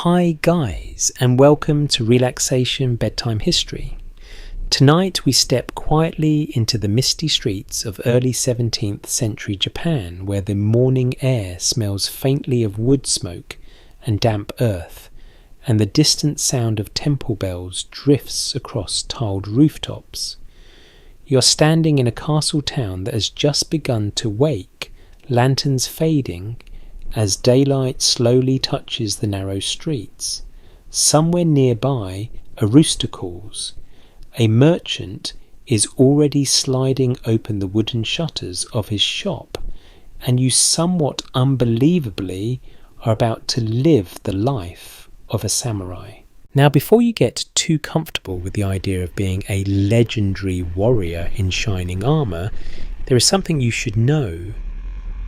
Hi guys, and welcome to Relaxation Bedtime History. Tonight we step quietly into the misty streets of early 17th century Japan, where the morning air smells faintly of wood smoke and damp earth, and the distant sound of temple bells drifts across tiled rooftops. You're standing in a castle town that has just begun to wake, lanterns fading, as daylight slowly touches the narrow streets. Somewhere nearby, a rooster calls. A merchant is already sliding open the wooden shutters of his shop, and you somewhat unbelievably are about to live the life of a samurai. Now, before you get too comfortable with the idea of being a legendary warrior in shining armour, there is something you should know.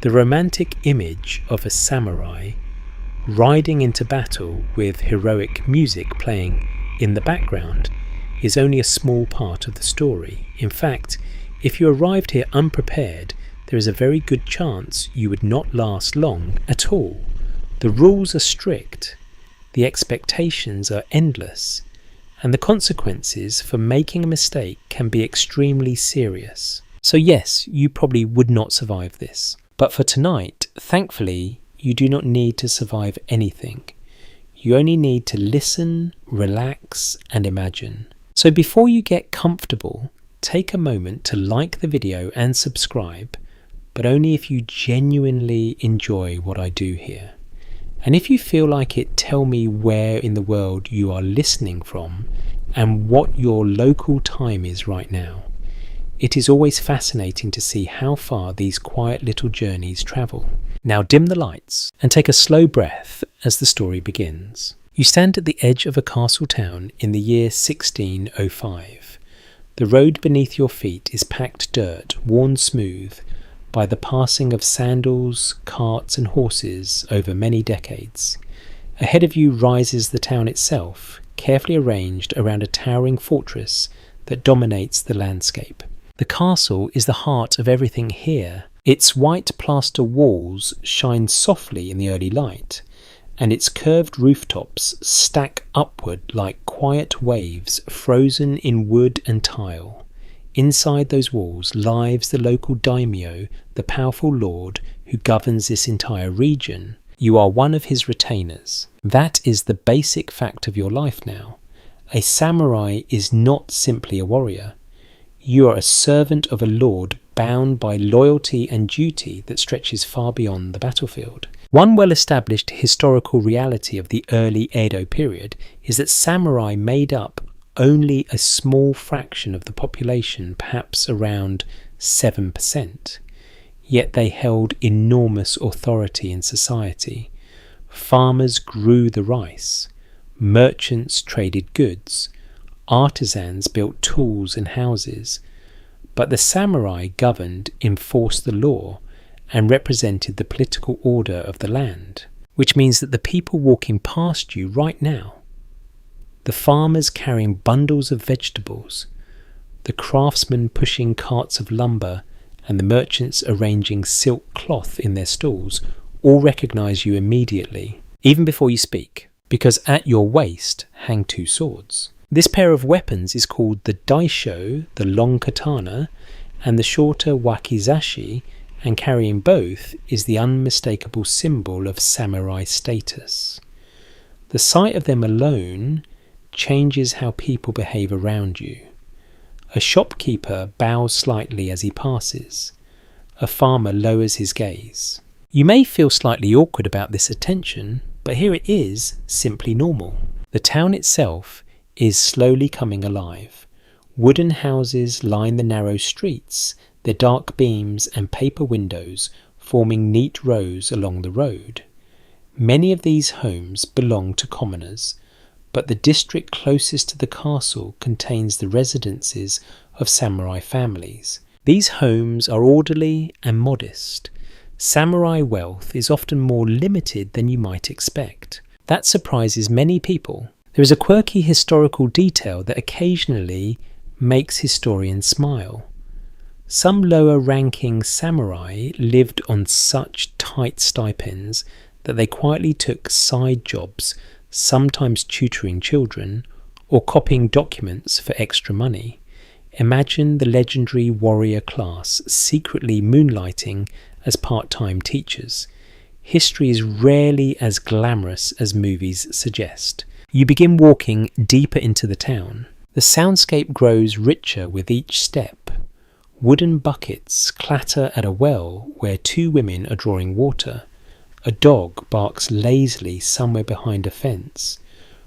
The romantic image of a samurai riding into battle with heroic music playing in the background is only a small part of the story. In fact, if you arrived here unprepared, there is a very good chance you would not last long at all. The rules are strict, the expectations are endless, and the consequences for making a mistake can be extremely serious. So yes, you probably would not survive this. But for tonight, thankfully, you do not need to survive anything. You only need to listen, relax, and imagine. So before you get comfortable, take a moment to like the video and subscribe, but only if you genuinely enjoy what I do here. And if you feel like it, tell me where in the world you are listening from and what your local time is right now. It is always fascinating to see how far these quiet little journeys travel. Now dim the lights and take a slow breath as the story begins. You stand at the edge of a castle town in the year 1605. The road beneath your feet is packed dirt, worn smooth by the passing of sandals, carts and horses over many decades. Ahead of you rises the town itself, carefully arranged around a towering fortress that dominates the landscape. The castle is the heart of everything here. Its white plaster walls shine softly in the early light, and its curved rooftops stack upward like quiet waves frozen in wood and tile. Inside those walls lives the local daimyo, the powerful lord who governs this entire region. You are one of his retainers. That is the basic fact of your life now. A samurai is not simply a warrior. You are a servant of a lord bound by loyalty and duty that stretches far beyond the battlefield. One well-established historical reality of the early Edo period is that samurai made up only a small fraction of the population, perhaps around 7%. Yet they held enormous authority in society. Farmers grew the rice, merchants traded goods, artisans built tools and houses, but the samurai governed, enforced the law, and represented the political order of the land, which means that the people walking past you right now, the farmers carrying bundles of vegetables, the craftsmen pushing carts of lumber, and the merchants arranging silk cloth in their stalls, all recognize you immediately, even before you speak, because at your waist hang two swords. This pair of weapons is called the daisho, the long katana, and the shorter wakizashi, and carrying both is the unmistakable symbol of samurai status. The sight of them alone changes how people behave around you. A shopkeeper bows slightly as he passes. A farmer lowers his gaze. You may feel slightly awkward about this attention, but here it is, simply normal. The town itself is slowly coming alive. Wooden houses line the narrow streets, their dark beams and paper windows forming neat rows along the road. Many of these homes belong to commoners, but the district closest to the castle contains the residences of samurai families. These homes are orderly and modest. Samurai wealth is often more limited than you might expect. That surprises many people. There is a quirky historical detail that occasionally makes historians smile. Some lower-ranking samurai lived on such tight stipends that they quietly took side jobs sometimes tutoring children, or copying documents for extra money. Imagine the legendary warrior class secretly moonlighting as part-time teachers. History is rarely as glamorous as movies suggest. You begin walking deeper into the town. The soundscape grows richer with each step. Wooden buckets clatter at a well where two women are drawing water. A dog barks lazily somewhere behind a fence.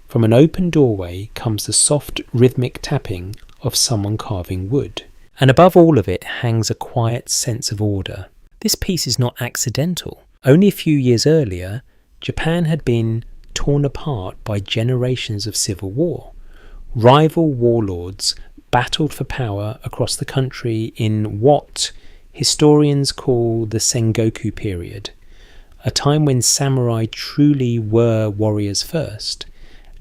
From an open doorway comes the soft rhythmic tapping of someone carving wood. And above all of it hangs a quiet sense of order. This piece is not accidental. Only a few years earlier, Japan had been torn apart by generations of civil war. Rival warlords battled for power across the country in what historians call the Sengoku period, a time when samurai truly were warriors first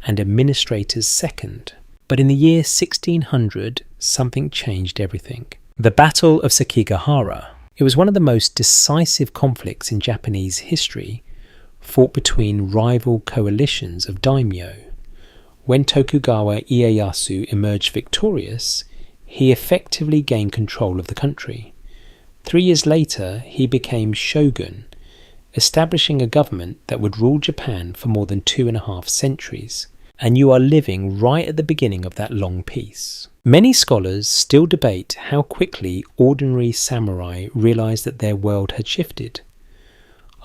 and administrators second. But in the year 1600, something changed everything. The Battle of Sekigahara. It was one of the most decisive conflicts in Japanese history, fought between rival coalitions of daimyo. When Tokugawa Ieyasu emerged victorious, he effectively gained control of the country. 3 years later, he became shogun, establishing a government that would rule Japan for more than 2.5 centuries. And you are living right at the beginning of that long peace. Many scholars still debate how quickly ordinary samurai realized that their world had shifted.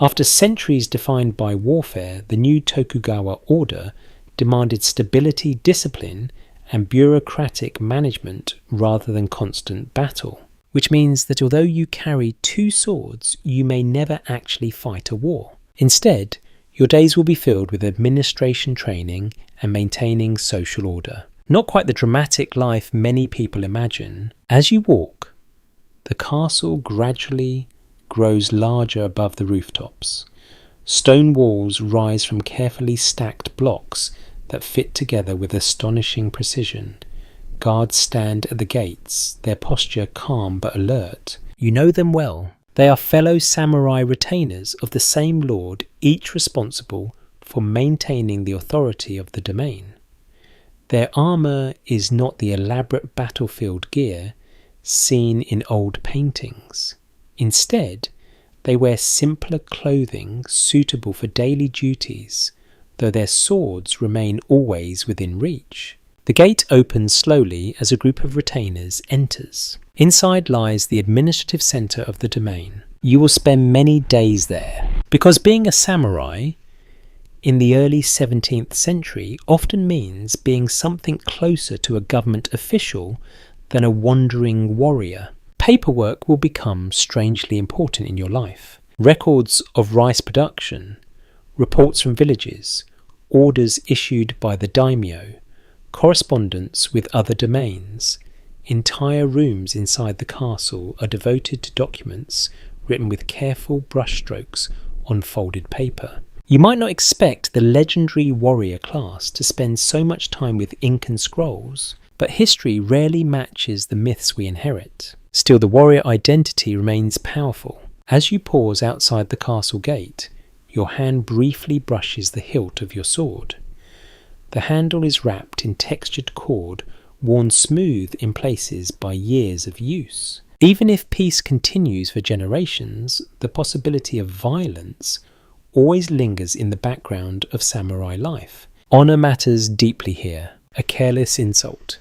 After centuries defined by warfare, the new Tokugawa order demanded stability, discipline, and bureaucratic management rather than constant battle. Which means that although you carry 2 swords, you may never actually fight a war. Instead, your days will be filled with administration training and maintaining social order. Not quite the dramatic life many people imagine. As you walk, the castle gradually grows larger above the rooftops. Stone walls rise from carefully stacked blocks that fit together with astonishing precision. Guards stand at the gates, their posture calm but alert. You know them well. They are fellow samurai retainers of the same lord, each responsible for maintaining the authority of the domain. Their armour is not the elaborate battlefield gear seen in old paintings. Instead, they wear simpler clothing suitable for daily duties, though their swords remain always within reach. The gate opens slowly as a group of retainers enters. Inside lies the administrative centre of the domain. You will spend many days there, because being a samurai in the early 17th century often means being something closer to a government official than a wandering warrior. Paperwork will become strangely important in your life. Records of rice production, reports from villages, orders issued by the daimyo, correspondence with other domains. Entire rooms inside the castle are devoted to documents written with careful brushstrokes on folded paper. You might not expect the legendary warrior class to spend so much time with ink and scrolls, but history rarely matches the myths we inherit. Still, the warrior identity remains powerful. As you pause outside the castle gate, your hand briefly brushes the hilt of your sword. The handle is wrapped in textured cord, worn smooth in places by years of use. Even if peace continues for generations, the possibility of violence always lingers in the background of samurai life. Honour matters deeply here. A careless insult,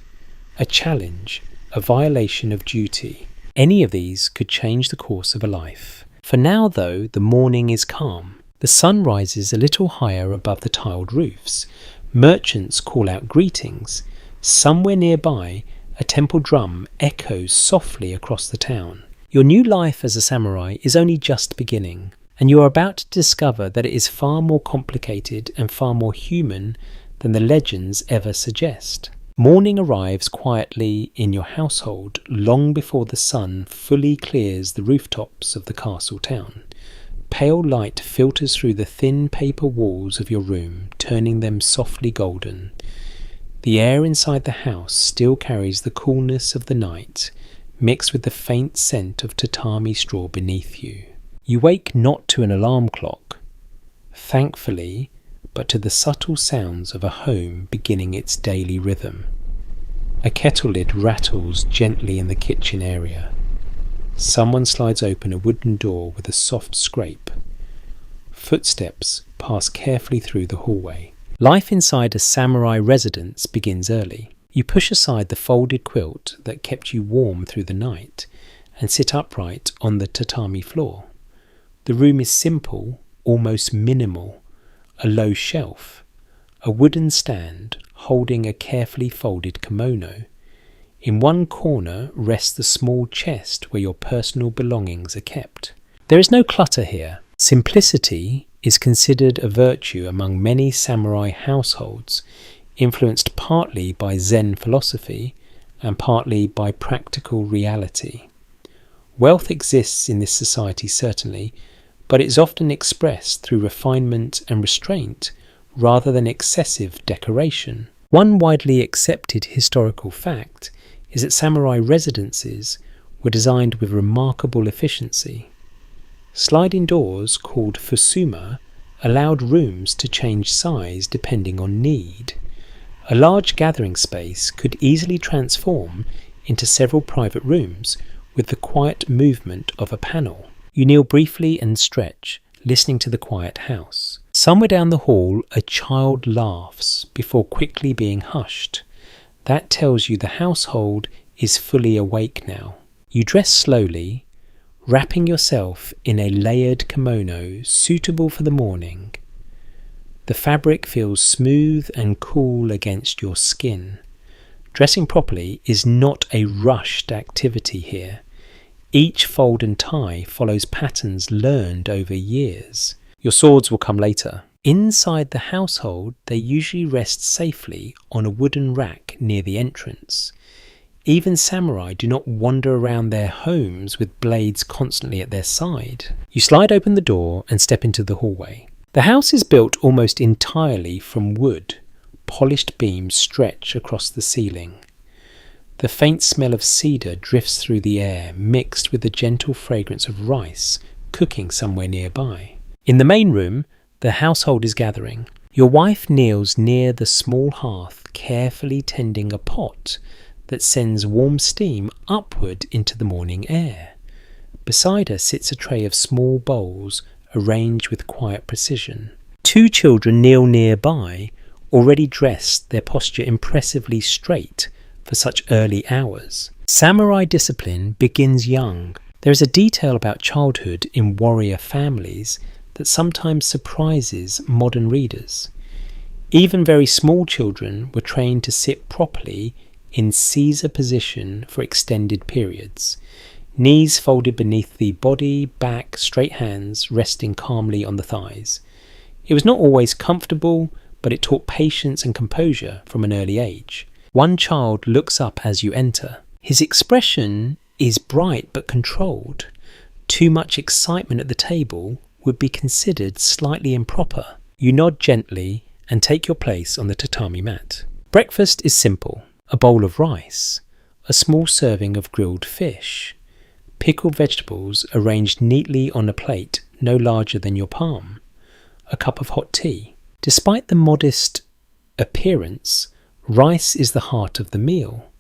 a challenge, a violation of duty. Any of these could change the course of a life. For now, though, the morning is calm. The sun rises a little higher above the tiled roofs. Merchants call out greetings. Somewhere nearby, a temple drum echoes softly across the town. Your new life as a samurai is only just beginning, and you are about to discover that it is far more complicated and far more human than the legends ever suggest. Morning arrives quietly in your household long before the sun fully clears the rooftops of the castle town. Pale light filters through the thin paper walls of your room, turning them softly golden. The air inside the house still carries the coolness of the night, mixed with the faint scent of tatami straw beneath you. You wake not to an alarm clock. Thankfully, but to the subtle sounds of a home beginning its daily rhythm. A kettle lid rattles gently in the kitchen area. Someone slides open a wooden door with a soft scrape. Footsteps pass carefully through the hallway. Life inside a samurai residence begins early. You push aside the folded quilt that kept you warm through the night and sit upright on the tatami floor. The room is simple, almost minimal. A low shelf, a wooden stand holding a carefully folded kimono. In one corner rests the small chest where your personal belongings are kept. There is no clutter here. Simplicity is considered a virtue among many samurai households, influenced partly by Zen philosophy and partly by practical reality. Wealth exists in this society certainly, but it is often expressed through refinement and restraint rather than excessive decoration. One widely accepted historical fact is that samurai residences were designed with remarkable efficiency. Sliding doors called fusuma allowed rooms to change size depending on need. A large gathering space could easily transform into several private rooms with the quiet movement of a panel. You kneel briefly and stretch, listening to the quiet house. Somewhere down the hall, a child laughs before quickly being hushed. That tells you the household is fully awake now. You dress slowly, wrapping yourself in a layered kimono suitable for the morning. The fabric feels smooth and cool against your skin. Dressing properly is not a rushed activity here. Each fold and tie follows patterns learned over years. Your swords will come later. Inside the household, they usually rest safely on a wooden rack near the entrance. Even samurai do not wander around their homes with blades constantly at their side. You slide open the door and step into the hallway. The house is built almost entirely from wood. Polished beams stretch across the ceiling. The faint smell of cedar drifts through the air, mixed with the gentle fragrance of rice cooking somewhere nearby. In the main room, the household is gathering. Your wife kneels near the small hearth, carefully tending a pot that sends warm steam upward into the morning air. Beside her sits a tray of small bowls arranged with quiet precision. Two children kneel nearby, already dressed, their posture impressively straight for such early hours. Samurai discipline begins young. There is a detail about childhood in warrior families that sometimes surprises modern readers. Even very small children were trained to sit properly in Caesar position for extended periods. Knees folded beneath the body, back, straight hands resting calmly on the thighs. It was not always comfortable, but it taught patience and composure from an early age. One child looks up as you enter. His expression is bright but controlled. Too much excitement at the table would be considered slightly improper. You nod gently and take your place on the tatami mat. Breakfast is simple. A bowl of rice, a small serving of grilled fish, pickled vegetables arranged neatly on a plate no larger than your palm, a cup of hot tea. Despite the modest appearance, rice is the heart of the meal.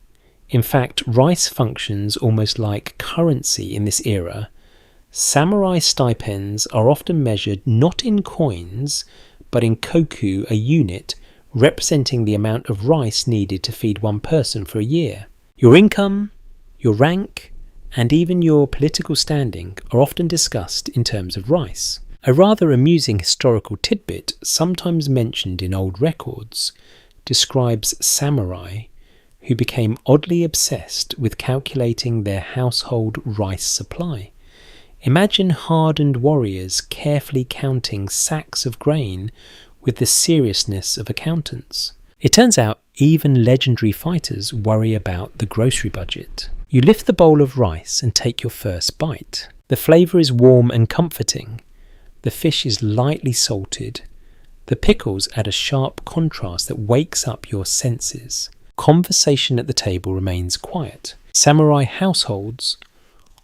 In fact, rice functions almost like currency in this era. Samurai stipends are often measured not in coins, but in koku, a unit representing the amount of rice needed to feed one person for a year. Your income, your rank, and even your political standing are often discussed in terms of rice. A rather amusing historical tidbit, sometimes mentioned in old records, describes samurai who became oddly obsessed with calculating their household rice supply. Imagine hardened warriors carefully counting sacks of grain with the seriousness of accountants. It turns out even legendary fighters worry about the grocery budget. You lift the bowl of rice and take your first bite. The flavour is warm and comforting. The fish is lightly salted. The pickles add a sharp contrast that wakes up your senses. Conversation at the table remains quiet. Samurai households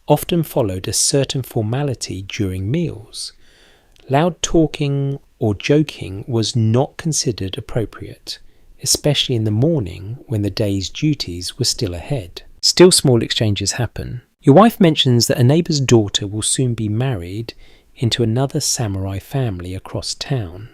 often followed a certain formality during meals. Loud talking or joking was not considered appropriate, especially in the morning when the day's duties were still ahead. Still, small exchanges happen. Your wife mentions that a neighbour's daughter will soon be married into another samurai family across town.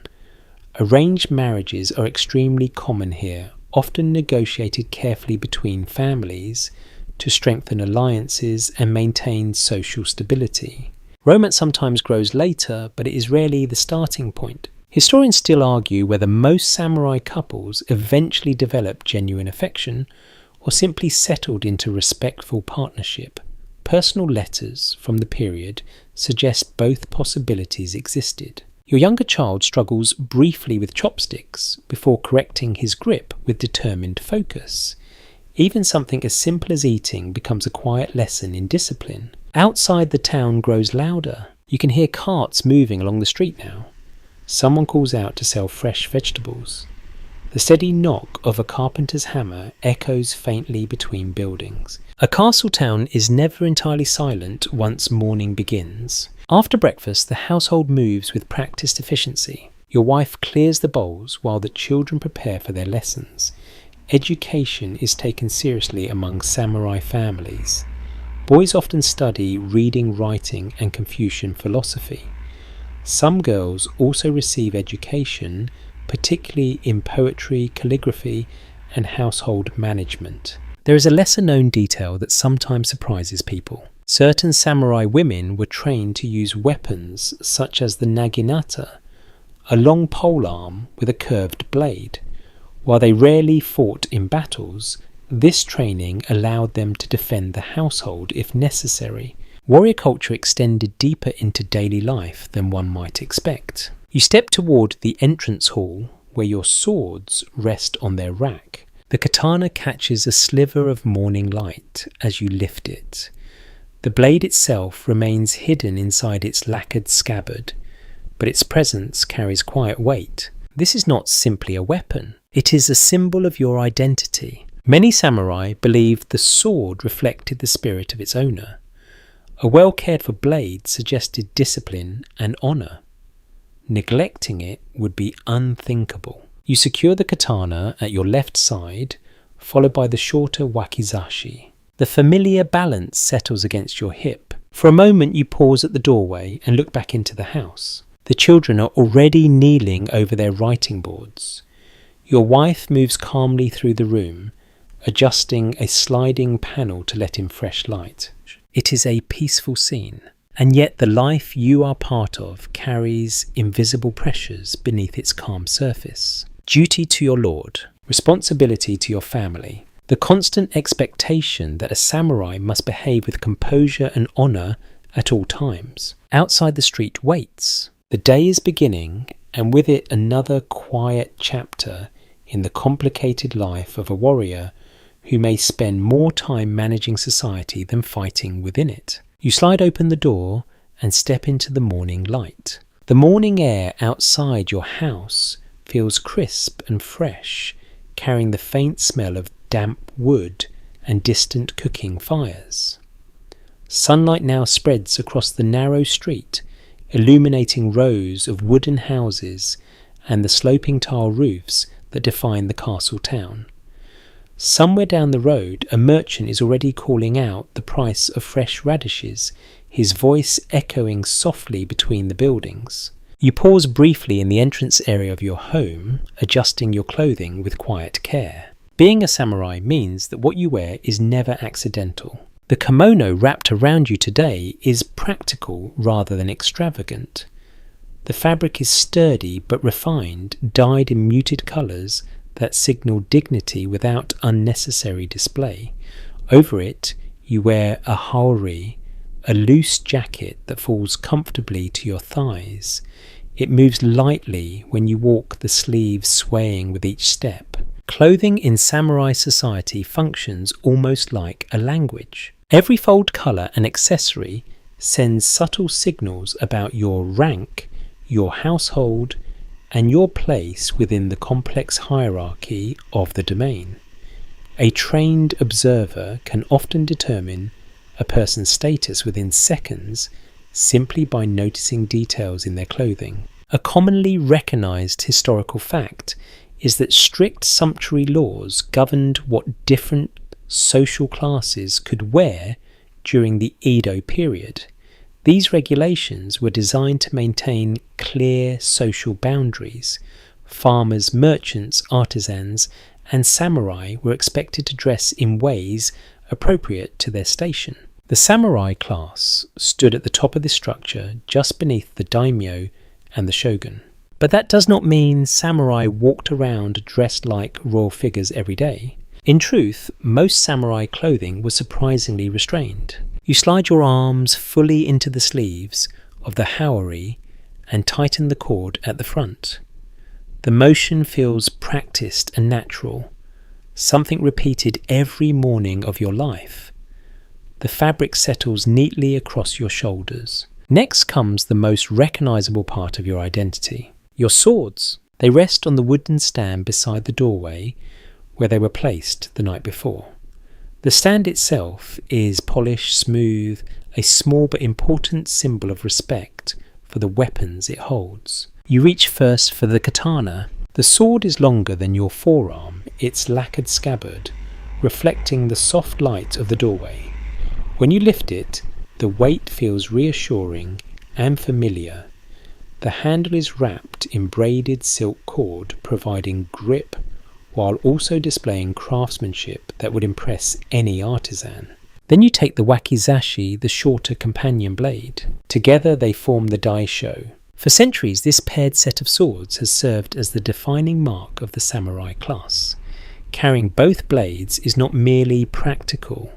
Arranged marriages are extremely common here, often negotiated carefully between families to strengthen alliances and maintain social stability. Romance sometimes grows later, but it is rarely the starting point. Historians still argue whether most samurai couples eventually developed genuine affection or simply settled into respectful partnership. Personal letters from the period suggest both possibilities existed. Your younger child struggles briefly with chopsticks before correcting his grip with determined focus. Even something as simple as eating becomes a quiet lesson in discipline. Outside, the town grows louder. You can hear carts moving along the street now. Someone calls out to sell fresh vegetables. The steady knock of a carpenter's hammer echoes faintly between buildings. A castle town is never entirely silent once morning begins. After breakfast, the household moves with practiced efficiency. Your wife clears the bowls while the children prepare for their lessons. Education is taken seriously among samurai families. Boys often study reading, writing, and Confucian philosophy. Some girls also receive education, particularly in poetry, calligraphy, and household management. There is a lesser-known detail that sometimes surprises people. Certain samurai women were trained to use weapons such as the naginata, a long polearm with a curved blade. While they rarely fought in battles, this training allowed them to defend the household if necessary. Warrior culture extended deeper into daily life than one might expect. You step toward the entrance hall where your swords rest on their rack. The katana catches a sliver of morning light as you lift it. The blade itself remains hidden inside its lacquered scabbard, but its presence carries quiet weight. This is not simply a weapon. It is a symbol of your identity. Many samurai believed the sword reflected the spirit of its owner. A well-cared-for blade suggested discipline and honour. Neglecting it would be unthinkable. You secure the katana at your left side, followed by the shorter wakizashi. The familiar balance settles against your hip. For a moment you pause at the doorway and look back into the house. The children are already kneeling over their writing boards. Your wife moves calmly through the room, adjusting a sliding panel to let in fresh light. It is a peaceful scene, and yet the life you are part of carries invisible pressures beneath its calm surface. Duty to your lord, responsibility to your family, the constant expectation that a samurai must behave with composure and honour at all times. Outside, the street waits. The day is beginning, and with it another quiet chapter in the complicated life of a warrior who may spend more time managing society than fighting within it. You slide open the door and step into the morning light. The morning air outside your house feels crisp and fresh, carrying the faint smell of damp wood and distant cooking fires. Sunlight now spreads across the narrow street, illuminating rows of wooden houses and the sloping tile roofs that define the castle town. Somewhere down the road, a merchant is already calling out the price of fresh radishes, his voice echoing softly between the buildings. You pause briefly in the entrance area of your home, adjusting your clothing with quiet care. Being a samurai means that what you wear is never accidental. The kimono wrapped around you today is practical rather than extravagant. The fabric is sturdy but refined, dyed in muted colours that signal dignity without unnecessary display. Over it, you wear a haori, a loose jacket that falls comfortably to your thighs. It moves lightly when you walk, the sleeves swaying with each step. Clothing in samurai society functions almost like a language. Every fold, colour and accessory sends subtle signals about your rank, your household, and your place within the complex hierarchy of the domain. A trained observer can often determine a person's status within seconds simply by noticing details in their clothing. A commonly recognised historical fact is that strict sumptuary laws governed what different social classes could wear during the Edo period. These regulations were designed to maintain clear social boundaries. Farmers, merchants, artisans, and samurai were expected to dress in ways appropriate to their station. The samurai class stood at the top of this structure, just beneath the daimyo and the shogun. But that does not mean samurai walked around dressed like royal figures every day. In truth, most samurai clothing was surprisingly restrained. You slide your arms fully into the sleeves of the haori and tighten the cord at the front. The motion feels practiced and natural, something repeated every morning of your life. The fabric settles neatly across your shoulders. Next comes the most recognizable part of your identity, your swords. They rest on the wooden stand beside the doorway where they were placed the night before. The stand itself is polished, smooth, a small but important symbol of respect for the weapons it holds. You reach first for the katana. The sword is longer than your forearm, its lacquered scabbard reflecting the soft light of the doorway. When you lift it, the weight feels reassuring and familiar. The handle is wrapped in braided silk cord, providing grip while also displaying craftsmanship that would impress any artisan. Then you take the wakizashi, the shorter companion blade. Together they form the daisho. For centuries, this paired set of swords has served as the defining mark of the samurai class. Carrying both blades is not merely practical.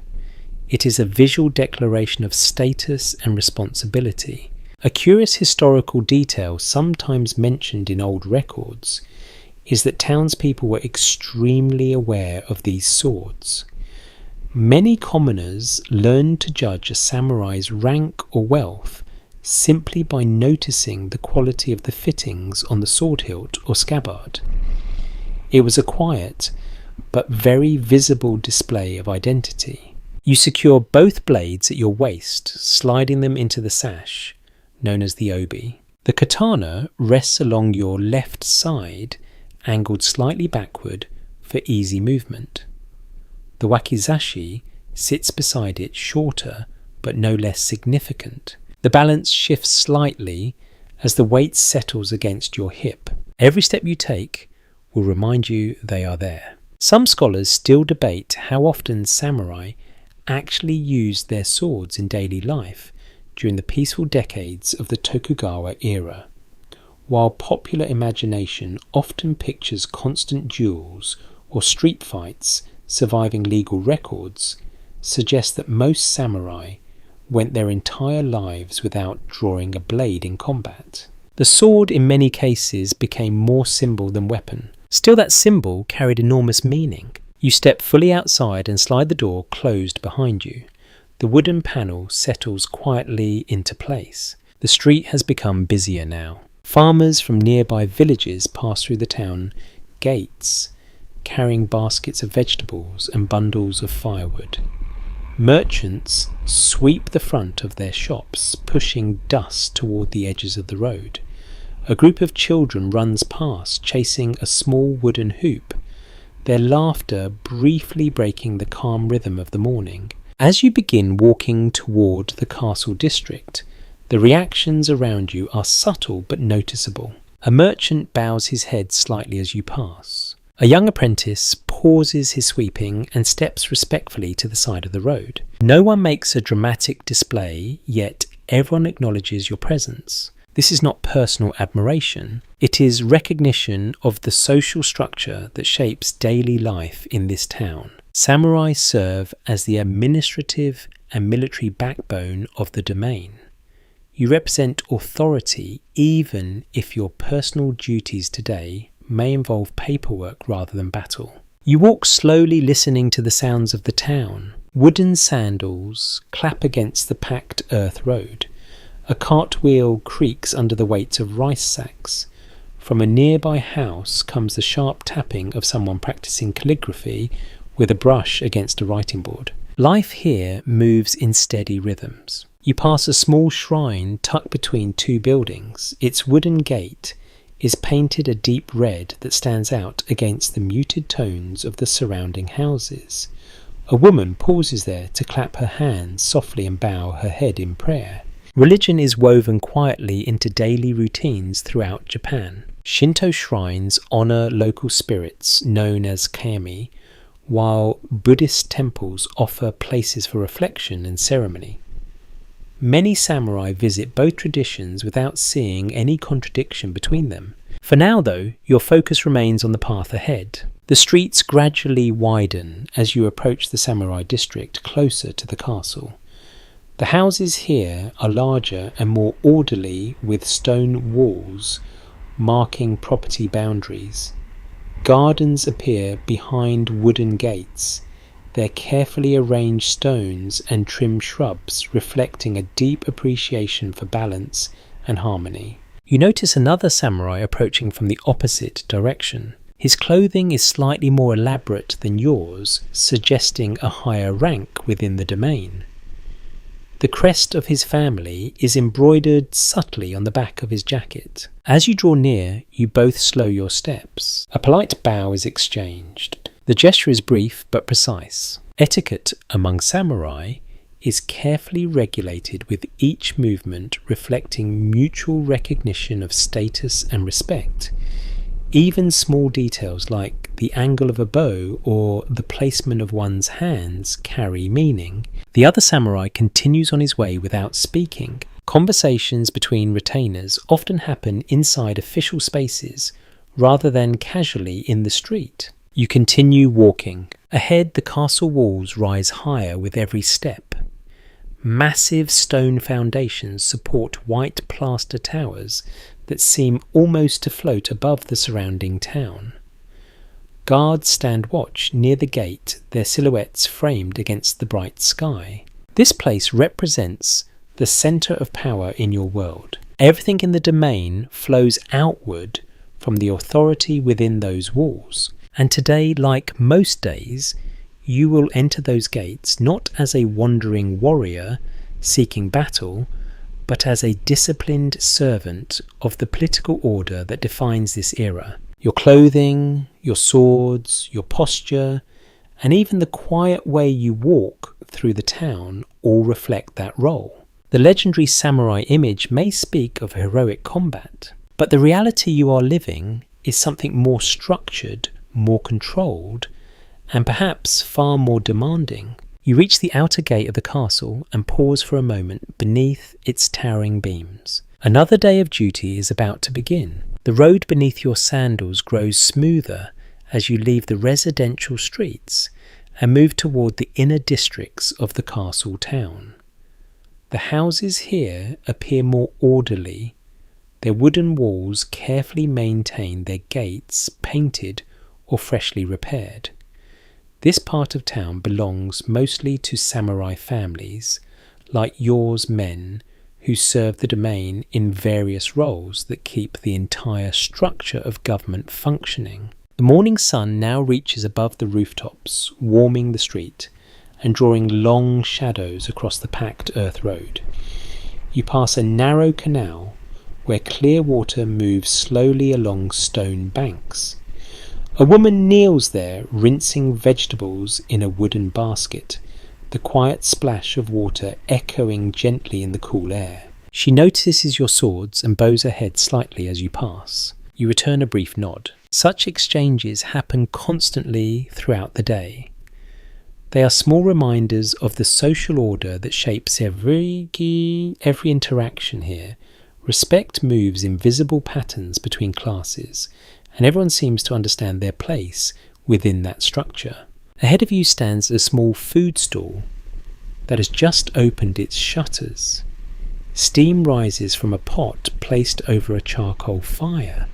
It is a visual declaration of status and responsibility. A curious historical detail sometimes mentioned in old records is that townspeople were extremely aware of these swords. Many commoners learned to judge a samurai's rank or wealth simply by noticing the quality of the fittings on the sword hilt or scabbard. It was a quiet but very visible display of identity. You secure both blades at your waist, sliding them into the sash, known as the obi. The katana rests along your left side, angled slightly backward for easy movement. The wakizashi sits beside it, shorter but no less significant. The balance shifts slightly as the weight settles against your hip. Every step you take will remind you they are there. Some scholars still debate how often samurai actually used their swords in daily life during the peaceful decades of the Tokugawa era. While popular imagination often pictures constant duels or street fights surviving legal records, suggests that most samurai went their entire lives without drawing a blade in combat. The sword in many cases became more symbol than weapon. Still, that symbol carried enormous meaning. You step fully outside and slide the door closed behind you. The wooden panel settles quietly into place. The street has become busier now. Farmers from nearby villages pass through the town gates, carrying baskets of vegetables and bundles of firewood. Merchants sweep the front of their shops, pushing dust toward the edges of the road. A group of children runs past, chasing a small wooden hoop, their laughter briefly breaking the calm rhythm of the morning. As you begin walking toward the castle district, the reactions around you are subtle but noticeable. A merchant bows his head slightly as you pass. A young apprentice pauses his sweeping and steps respectfully to the side of the road. No one makes a dramatic display, yet everyone acknowledges your presence. This is not personal admiration, it is recognition of the social structure that shapes daily life in this town. Samurai serve as the administrative and military backbone of the domain. You represent authority even if your personal duties today may involve paperwork rather than battle. You walk slowly, listening to the sounds of the town. Wooden sandals clap against the packed earth road. A cartwheel creaks under the weight of rice sacks. From a nearby house comes the sharp tapping of someone practicing calligraphy with a brush against a writing board. Life here moves in steady rhythms. You pass a small shrine tucked between two buildings. Its wooden gate is painted a deep red that stands out against the muted tones of the surrounding houses. A woman pauses there to clap her hands softly and bow her head in prayer. Religion is woven quietly into daily routines throughout Japan. Shinto shrines honor local spirits known as kami, while Buddhist temples offer places for reflection and ceremony. Many samurai visit both traditions without seeing any contradiction between them. For now, though, your focus remains on the path ahead. The streets gradually widen as you approach the samurai district closer to the castle. The houses here are larger and more orderly, with stone walls marking property boundaries. Gardens appear behind wooden gates, their carefully arranged stones and trimmed shrubs reflecting a deep appreciation for balance and harmony. You notice another samurai approaching from the opposite direction. His clothing is slightly more elaborate than yours, suggesting a higher rank within the domain. The crest of his family is embroidered subtly on the back of his jacket. As you draw near, you both slow your steps. A polite bow is exchanged. The gesture is brief but precise. Etiquette among samurai is carefully regulated, with each movement reflecting mutual recognition of status and respect. Even small details like the angle of a bow or the placement of one's hands carry meaning. The other samurai continues on his way without speaking. Conversations between retainers often happen inside official spaces rather than casually in the street. You continue walking. Ahead, the castle walls rise higher with every step. Massive stone foundations support white plaster towers that seem almost to float above the surrounding town. Guards stand watch near the gate, their silhouettes framed against the bright sky. This place represents the centre of power in your world. Everything in the domain flows outward from the authority within those walls. And today, like most days, you will enter those gates not as a wandering warrior seeking battle, but as a disciplined servant of the political order that defines this era. Your clothing, your swords, your posture, and even the quiet way you walk through the town all reflect that role. The legendary samurai image may speak of heroic combat, but the reality you are living is something more structured, more controlled, and perhaps far more demanding. You reach the outer gate of the castle and pause for a moment beneath its towering beams. Another day of duty is about to begin. The road beneath your sandals grows smoother as you leave the residential streets and move toward the inner districts of the castle town. The houses here appear more orderly. Their wooden walls carefully maintain, their gates painted or freshly repaired. This part of town belongs mostly to samurai families, like yours men, who serve the domain in various roles that keep the entire structure of government functioning. The morning sun now reaches above the rooftops, warming the street and drawing long shadows across the packed earth road. You pass a narrow canal where clear water moves slowly along stone banks. A woman kneels there, rinsing vegetables in a wooden basket, the quiet splash of water echoing gently in the cool air. She notices your swords and bows her head slightly as you pass. You return a brief nod. Such exchanges happen constantly throughout the day. They are small reminders of the social order that shapes every interaction here. Respect moves in visible patterns between classes, and everyone seems to understand their place within that structure. Ahead of you stands a small food stall that has just opened its shutters. Steam rises from a pot placed over a charcoal fire.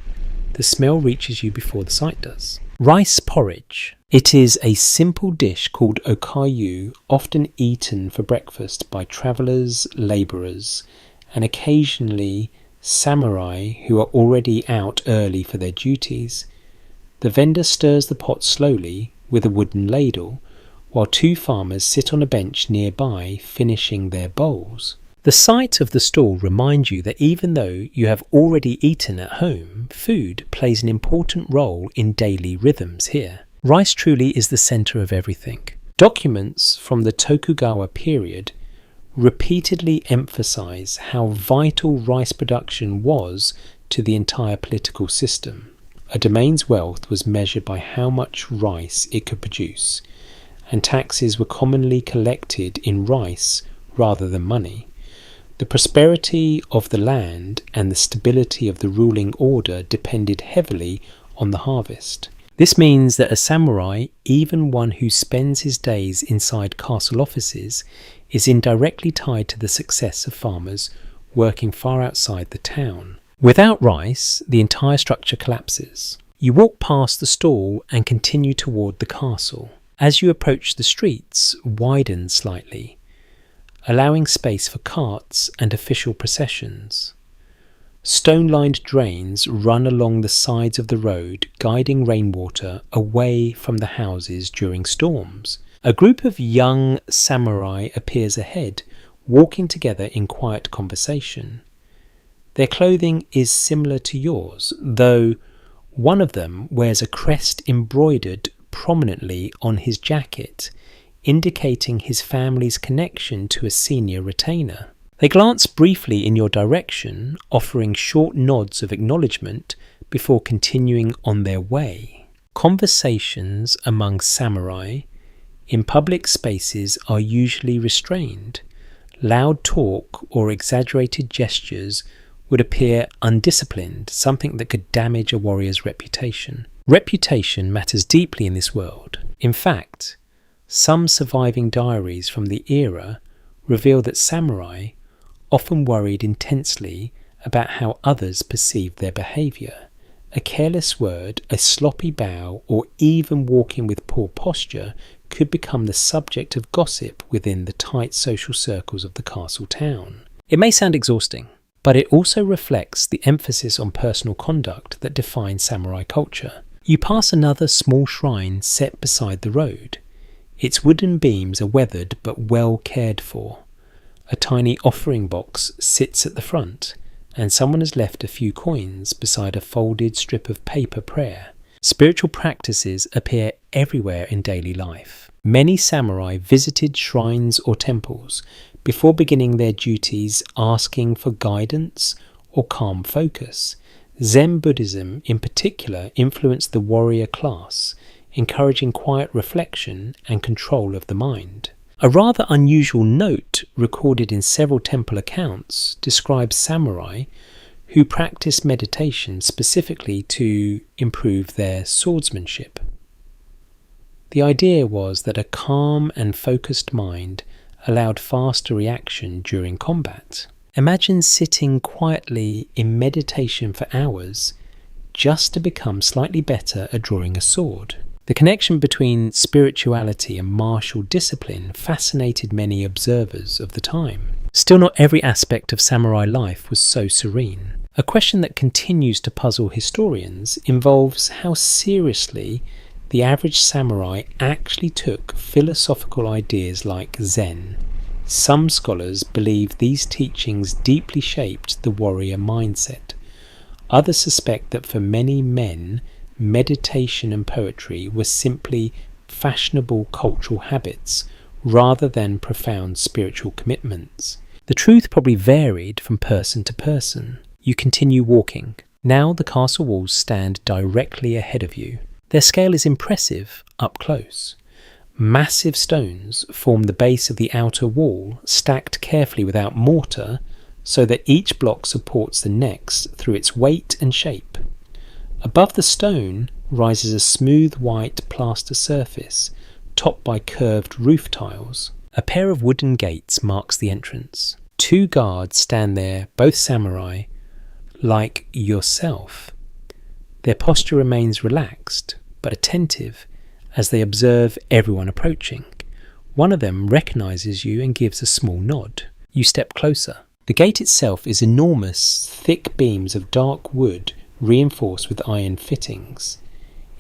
The smell reaches you before the sight does. Rice porridge. It is a simple dish called okayu, often eaten for breakfast by travellers, labourers, and occasionally samurai who are already out early for their duties. The vendor stirs the pot slowly with a wooden ladle, while two farmers sit on a bench nearby finishing their bowls. The The sight of the stall reminds you that even though you have already eaten at home, food plays an important role in daily rhythms here. Rice truly is the centre of everything. Documents from the Tokugawa period repeatedly emphasize how vital rice production was to the entire political system. A domain's wealth was measured by how much rice it could produce, and taxes were commonly collected in rice rather than money. The prosperity of the land and the stability of the ruling order depended heavily on the harvest. This means that a samurai, even one who spends his days inside castle offices, is indirectly tied to the success of farmers working far outside the town. Without rice, the entire structure collapses. You walk past the stall and continue toward the castle. As you approach, the streets widen slightly, allowing space for carts and official processions. Stone-lined drains run along the sides of the road, guiding rainwater away from the houses during storms. A group of young samurai appears ahead, walking together in quiet conversation. Their clothing is similar to yours, though one of them wears a crest embroidered prominently on his jacket, indicating his family's connection to a senior retainer. They glance briefly in your direction, offering short nods of acknowledgement before continuing on their way. Conversations among samurai in public spaces are usually restrained. Loud talk or exaggerated gestures would appear undisciplined, something that could damage a warrior's reputation. Reputation matters deeply in this world. In fact, some surviving diaries from the era reveal that samurai often worried intensely about how others perceived their behaviour. A careless word, a sloppy bow, or even walking with poor posture could become the subject of gossip within the tight social circles of the castle town. It may sound exhausting, but it also reflects the emphasis on personal conduct that defines samurai culture. You pass another small shrine set beside the road. Its wooden beams are weathered but well cared for. A tiny offering box sits at the front, and someone has left a few coins beside a folded strip of paper prayer. Spiritual practices appear everywhere in daily life. Many samurai visited shrines or temples before beginning their duties, asking for guidance or calm focus. Zen Buddhism in particular influenced the warrior class, encouraging quiet reflection and control of the mind. A rather unusual note recorded in several temple accounts describes samurai who practiced meditation specifically to improve their swordsmanship. The idea was that a calm and focused mind allowed faster reaction during combat. Imagine sitting quietly in meditation for hours just to become slightly better at drawing a sword. The connection between spirituality and martial discipline fascinated many observers of the time. Still, not every aspect of samurai life was so serene. A question that continues to puzzle historians involves how seriously the average samurai actually took philosophical ideas like Zen. Some scholars believe these teachings deeply shaped the warrior mindset. Others suspect that for many men, meditation and poetry were simply fashionable cultural habits rather than profound spiritual commitments. The truth probably varied from person to person. You continue walking. Now the castle walls stand directly ahead of you. Their scale is impressive up close. Massive stones form the base of the outer wall, stacked carefully without mortar, so that each block supports the next through its weight and shape. Above the stone rises a smooth white plaster surface, topped by curved roof tiles. A pair of wooden gates marks the entrance. 2 guards stand there, both samurai, like yourself. Their posture remains relaxed, but attentive, as they observe everyone approaching. One of them recognizes you and gives a small nod. You step closer. The gate itself is enormous, thick beams of dark wood reinforced with iron fittings.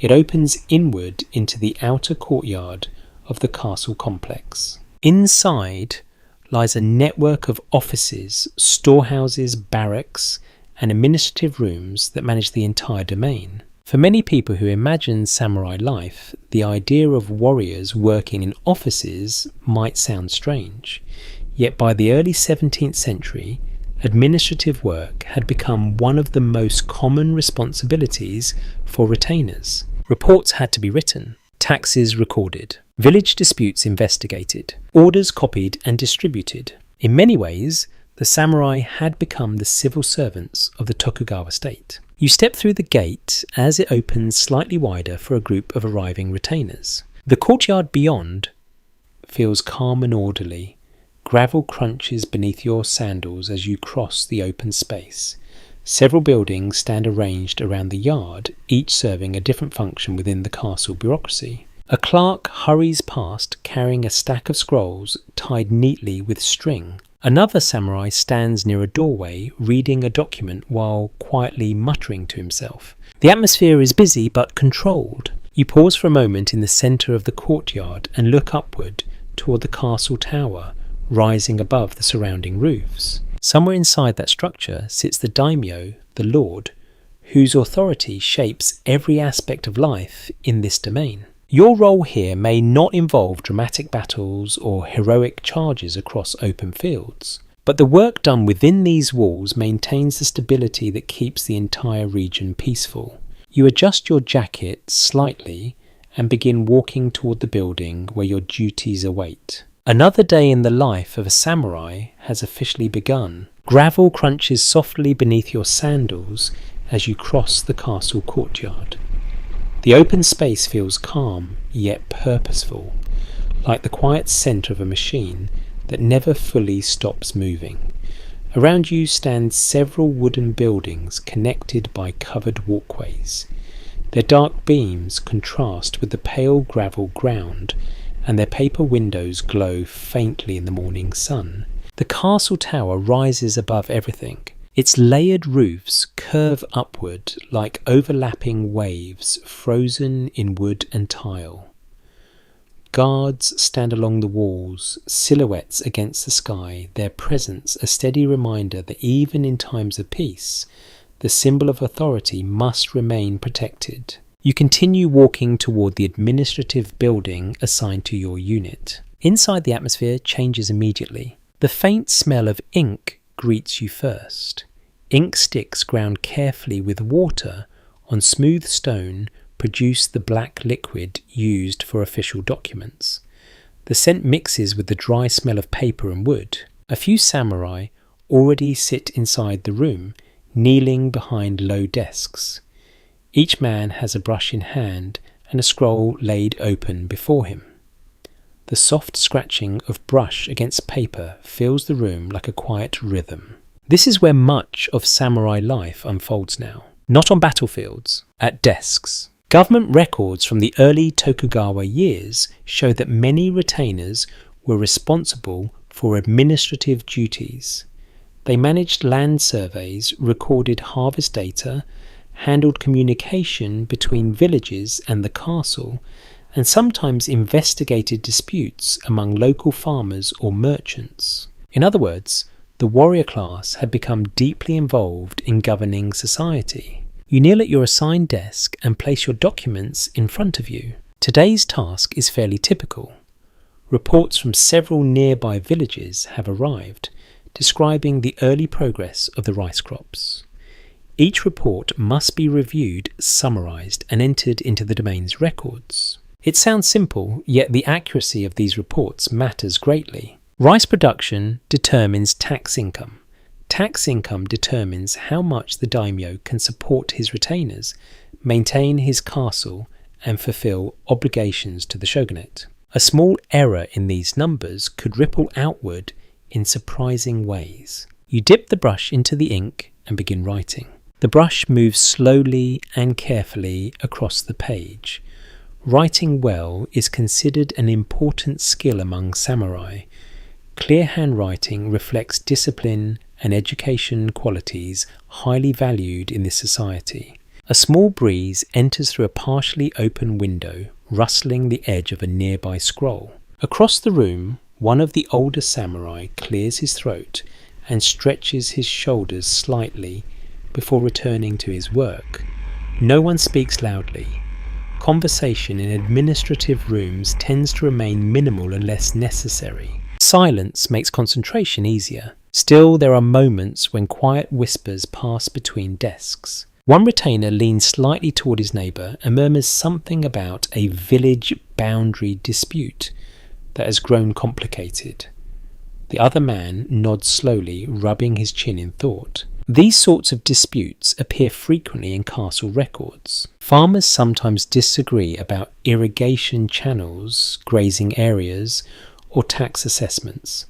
It opens inward into the outer courtyard of the castle complex. Inside, lies a network of offices, storehouses, barracks, and administrative rooms that manage the entire domain. For many people who imagine samurai life, the idea of warriors working in offices might sound strange. Yet by the early 17th century, administrative work had become one of the most common responsibilities for retainers. Reports had to be written, taxes recorded, village disputes investigated, orders copied and distributed. In many ways, the samurai had become the civil servants of the Tokugawa state. You step through the gate as it opens slightly wider for a group of arriving retainers. The courtyard beyond feels calm and orderly. Gravel crunches beneath your sandals as you cross the open space. Several buildings stand arranged around the yard, each serving a different function within the castle bureaucracy. A clerk hurries past carrying a stack of scrolls tied neatly with string. Another samurai stands near a doorway reading a document while quietly muttering to himself. The atmosphere is busy but controlled. You pause for a moment in the centre of the courtyard and look upward toward the castle tower rising above the surrounding roofs. Somewhere inside that structure sits the daimyo, the lord, whose authority shapes every aspect of life in this domain. Your role here may not involve dramatic battles or heroic charges across open fields, but the work done within these walls maintains the stability that keeps the entire region peaceful. You adjust your jacket slightly and begin walking toward the building where your duties await. Another day in the life of a samurai has officially begun. Gravel crunches softly beneath your sandals as you cross the castle courtyard. The open space feels calm, yet purposeful, like the quiet centre of a machine that never fully stops moving. Around you stand several wooden buildings connected by covered walkways. Their dark beams contrast with the pale gravel ground, and their paper windows glow faintly in the morning sun. The castle tower rises above everything. Its layered roofs curve upward like overlapping waves frozen in wood and tile. Guards stand along the walls, silhouettes against the sky, their presence a steady reminder that even in times of peace, the symbol of authority must remain protected. You continue walking toward the administrative building assigned to your unit. Inside, the atmosphere changes immediately. The faint smell of ink greets you first. Ink sticks ground carefully with water on smooth stone produce the black liquid used for official documents. The scent mixes with the dry smell of paper and wood. A few samurai already sit inside the room, kneeling behind low desks. Each man has a brush in hand and a scroll laid open before him. The soft scratching of brush against paper fills the room like a quiet rhythm. This is where much of samurai life unfolds now. Not on battlefields, at desks. Government records from the early Tokugawa years show that many retainers were responsible for administrative duties. They managed land surveys, recorded harvest data, handled communication between villages and the castle, and sometimes investigated disputes among local farmers or merchants. In other words, the warrior class had become deeply involved in governing society. You kneel at your assigned desk and place your documents in front of you. Today's task is fairly typical. Reports from several nearby villages have arrived, describing the early progress of the rice crops. Each report must be reviewed, summarised, and entered into the domain's records. It sounds simple, yet the accuracy of these reports matters greatly. Rice production determines tax income. Tax income determines how much the daimyo can support his retainers, maintain his castle, and fulfill obligations to the shogunate. A small error in these numbers could ripple outward in surprising ways. You dip the brush into the ink and begin writing. The brush moves slowly and carefully across the page. Writing well is considered an important skill among samurai. Clear handwriting reflects discipline and education qualities highly valued in this society. A small breeze enters through a partially open window, rustling the edge of a nearby scroll. Across the room, One of the older samurai clears his throat and stretches his shoulders slightly before returning to his work. No one speaks loudly. Conversation in administrative rooms tends to remain minimal unless necessary. Silence makes concentration easier. Still, there are moments when quiet whispers pass between desks. One retainer leans slightly toward his neighbour and murmurs something about a village boundary dispute that has grown complicated. The other man nods slowly, rubbing his chin in thought. These sorts of disputes appear frequently in castle records. Farmers sometimes disagree about irrigation channels, grazing areas, or tax assessments.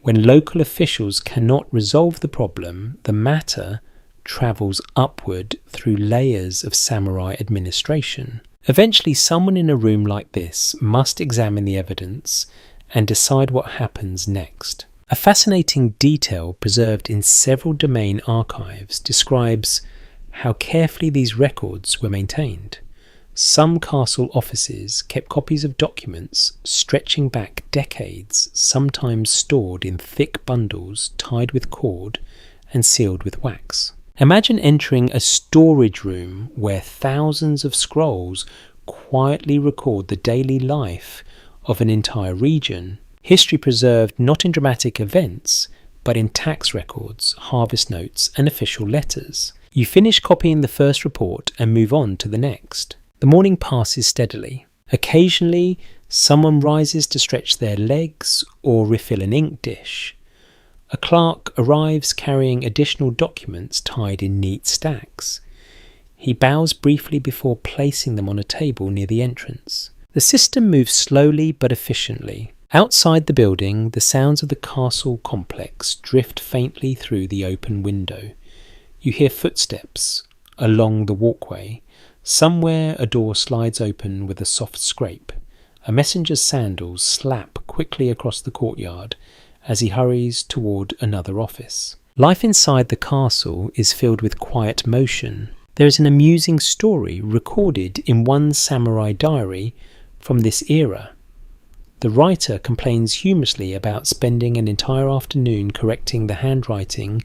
When local officials cannot resolve the problem, the matter travels upward through layers of samurai administration. Eventually, someone in a room like this must examine the evidence and decide what happens next. A fascinating detail preserved in several domain archives describes how carefully these records were maintained. Some castle offices kept copies of documents stretching back decades, sometimes stored in thick bundles tied with cord and sealed with wax. Imagine entering a storage room where thousands of scrolls quietly record the daily life of an entire region. History preserved not in dramatic events, but in tax records, harvest notes, and official letters. You finish copying the first report and move on to the next. The morning passes steadily. Occasionally, someone rises to stretch their legs or refill an ink dish. A clerk arrives carrying additional documents tied in neat stacks. He bows briefly before placing them on a table near the entrance. The system moves slowly but efficiently. Outside the building, the sounds of the castle complex drift faintly through the open window. You hear footsteps along the walkway. Somewhere a door slides open with a soft scrape. A messenger's sandals slap quickly across the courtyard as he hurries toward another office. Life inside the castle is filled with quiet motion. There is an amusing story recorded in one samurai diary from this era. The writer complains humorously about spending an entire afternoon correcting the handwriting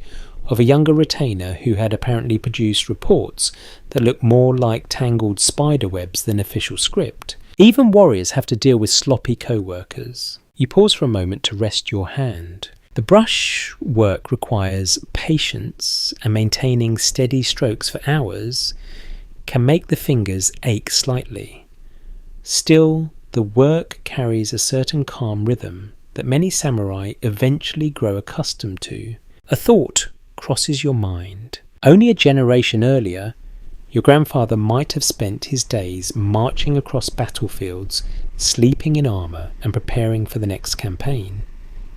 of a younger retainer who had apparently produced reports that looked more like tangled spider webs than official script. Even warriors have to deal with sloppy co-workers. You pause for a moment to rest your hand. The brush work requires patience, and maintaining steady strokes for hours can make the fingers ache slightly. Still, the work carries a certain calm rhythm that many samurai eventually grow accustomed to. A thought crosses your mind. Only a generation earlier, your grandfather might have spent his days marching across battlefields, sleeping in armour, and preparing for the next campaign.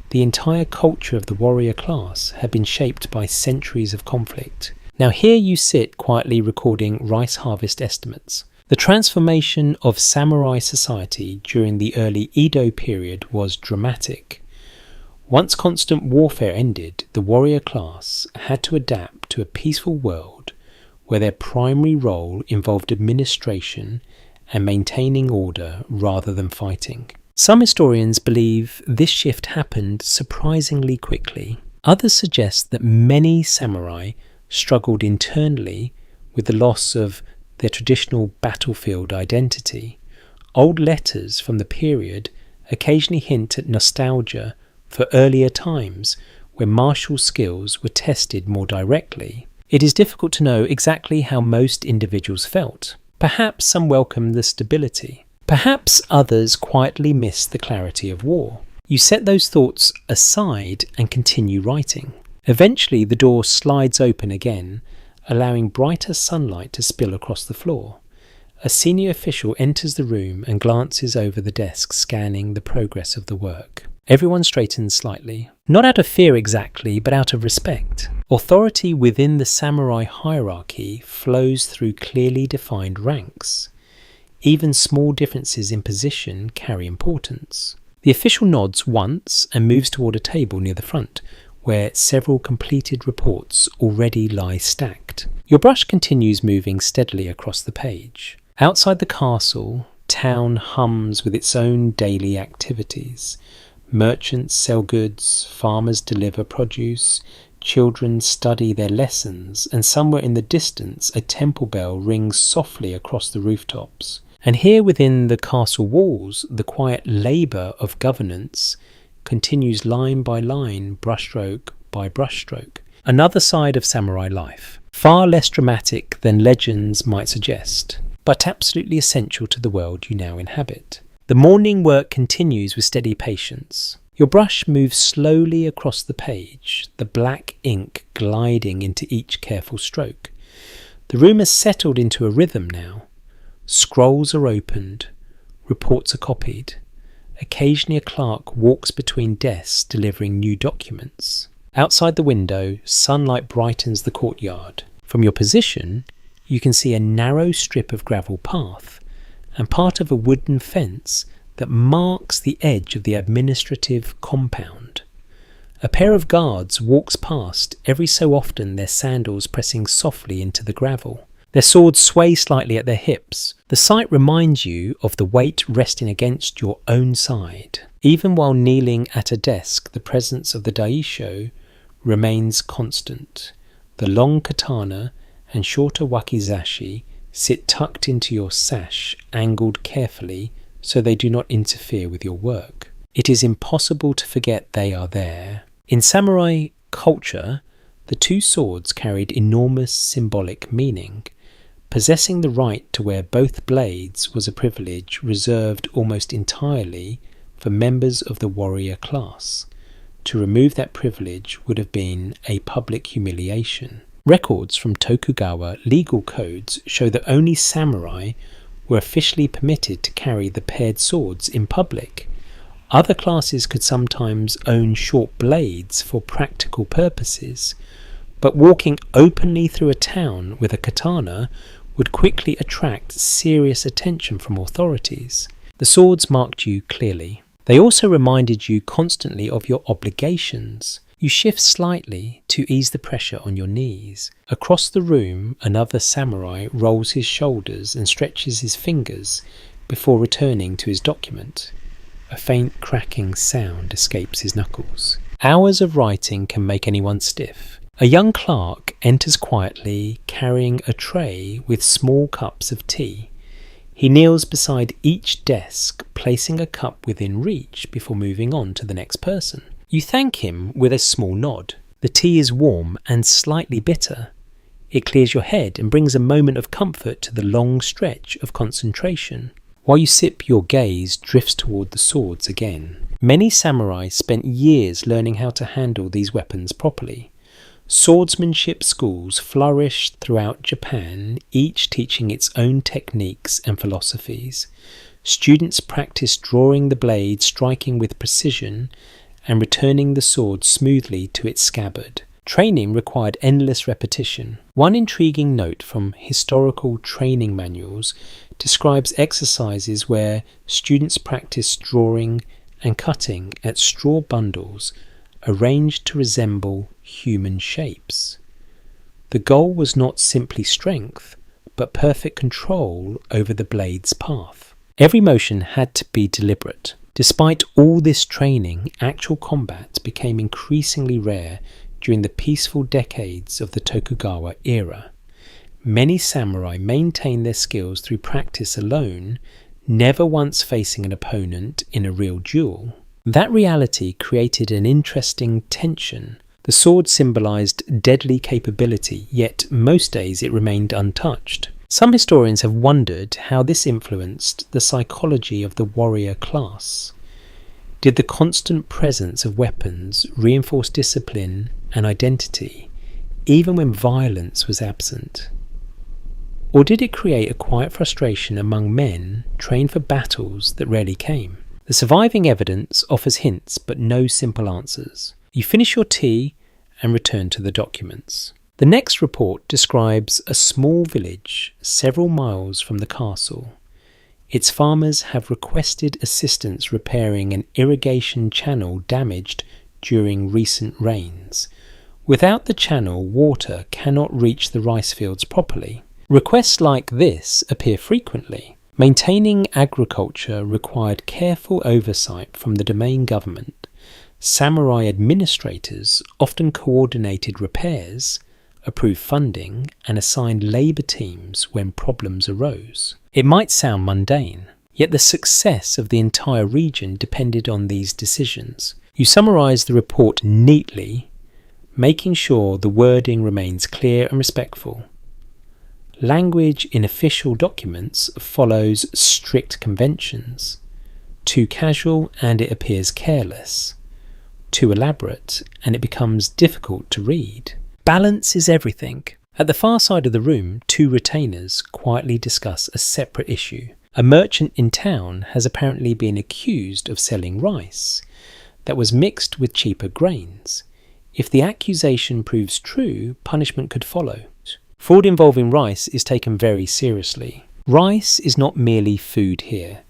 The entire culture of the warrior class had been shaped by centuries of conflict. Now here you sit quietly recording rice harvest estimates. The transformation of samurai society during the early Edo period was dramatic. Once constant warfare ended, the warrior class had to adapt to a peaceful world where their primary role involved administration and maintaining order rather than fighting. Some historians believe this shift happened surprisingly quickly. Others suggest that many samurai struggled internally with the loss of their traditional battlefield identity. Old letters from the period occasionally hint at nostalgia for earlier times when martial skills were tested more directly. It is difficult to know exactly how most individuals felt. Perhaps some welcomed the stability. Perhaps others quietly missed the clarity of war. You set those thoughts aside and continue writing. Eventually the door slides open again, allowing brighter sunlight to spill across the floor. A senior official enters the room and glances over the desk, scanning the progress of the work. Everyone straightens slightly, not out of fear exactly, but out of respect. Authority within the samurai hierarchy flows through clearly defined ranks. Even small differences in position carry importance. The official nods once and moves toward a table near the front, where several completed reports already lie stacked. Your brush continues moving steadily across the page. Outside the castle, town hums with its own daily activities. Merchants sell goods, farmers deliver produce, children study their lessons, and somewhere in the distance a temple bell rings softly across the rooftops. And here within the castle walls, the quiet labour of governance continues line by line, brushstroke by brushstroke. Another side of samurai life, far less dramatic than legends might suggest, but absolutely essential to the world you now inhabit. The morning work continues with steady patience. Your brush moves slowly across the page, the black ink gliding into each careful stroke. The room has settled into a rhythm now. Scrolls are opened, reports are copied. Occasionally a clerk walks between desks delivering new documents. Outside the window, sunlight brightens the courtyard. From your position, you can see a narrow strip of gravel path and part of a wooden fence that marks the edge of the administrative compound. A pair of guards walks past, every so often their sandals pressing softly into the gravel. Their swords sway slightly at their hips. The sight reminds you of the weight resting against your own side. Even while kneeling at a desk, the presence of the daisho remains constant. The long katana and shorter wakizashi sit tucked into your sash, angled carefully so they do not interfere with your work. It is impossible to forget they are there. In samurai culture, the two swords carried enormous symbolic meaning. Possessing the right to wear both blades was a privilege reserved almost entirely for members of the warrior class. To remove that privilege would have been a public humiliation. Records from Tokugawa legal codes show that only samurai were officially permitted to carry the paired swords in public. Other classes could sometimes own short blades for practical purposes, but walking openly through a town with a katana would quickly attract serious attention from authorities. The swords marked you clearly. They also reminded you constantly of your obligations. You shift slightly to ease the pressure on your knees. Across the room, another samurai rolls his shoulders and stretches his fingers before returning to his document. A faint cracking sound escapes his knuckles. Hours of writing can make anyone stiff. A young clerk enters quietly, carrying a tray with small cups of tea. He kneels beside each desk, placing a cup within reach before moving on to the next person. You thank him with a small nod. The tea is warm and slightly bitter. It clears your head and brings a moment of comfort to the long stretch of concentration. While you sip, your gaze drifts toward the swords again. Many samurai spent years learning how to handle these weapons properly. Swordsmanship schools flourished throughout Japan, each teaching its own techniques and philosophies. Students practiced drawing the blade, striking with precision, and returning the sword smoothly to its scabbard. Training required endless repetition. One intriguing note from historical training manuals describes exercises where students practiced drawing and cutting at straw bundles arranged to resemble human shapes. The goal was not simply strength, but perfect control over the blade's path. Every motion had to be deliberate. Despite all this training, actual combat became increasingly rare during the peaceful decades of the Tokugawa era. Many samurai maintained their skills through practice alone, never once facing an opponent in a real duel. That reality created an interesting tension. The sword symbolized deadly capability, yet most days it remained untouched. Some historians have wondered how this influenced the psychology of the warrior class. Did the constant presence of weapons reinforce discipline and identity, even when violence was absent? Or did it create a quiet frustration among men trained for battles that rarely came? The surviving evidence offers hints, but no simple answers. You finish your tea and return to the documents. The next report describes a small village several miles from the castle. Its farmers have requested assistance repairing an irrigation channel damaged during recent rains. Without the channel, water cannot reach the rice fields properly. Requests like this appear frequently. Maintaining agriculture required careful oversight from the domain government. Samurai administrators often coordinated repairs, approved funding, and assigned labour teams when problems arose. It might sound mundane, yet the success of the entire region depended on these decisions. You summarise the report neatly, making sure the wording remains clear and respectful. Language in official documents follows strict conventions. Too casual and it appears careless. Too elaborate and it becomes difficult to read. Balance is everything. At the far side of the room, two retainers quietly discuss a separate issue. A merchant in town has apparently been accused of selling rice that was mixed with cheaper grains. If the accusation proves true, punishment could follow. Fraud involving rice is taken very seriously. Rice is not merely food here.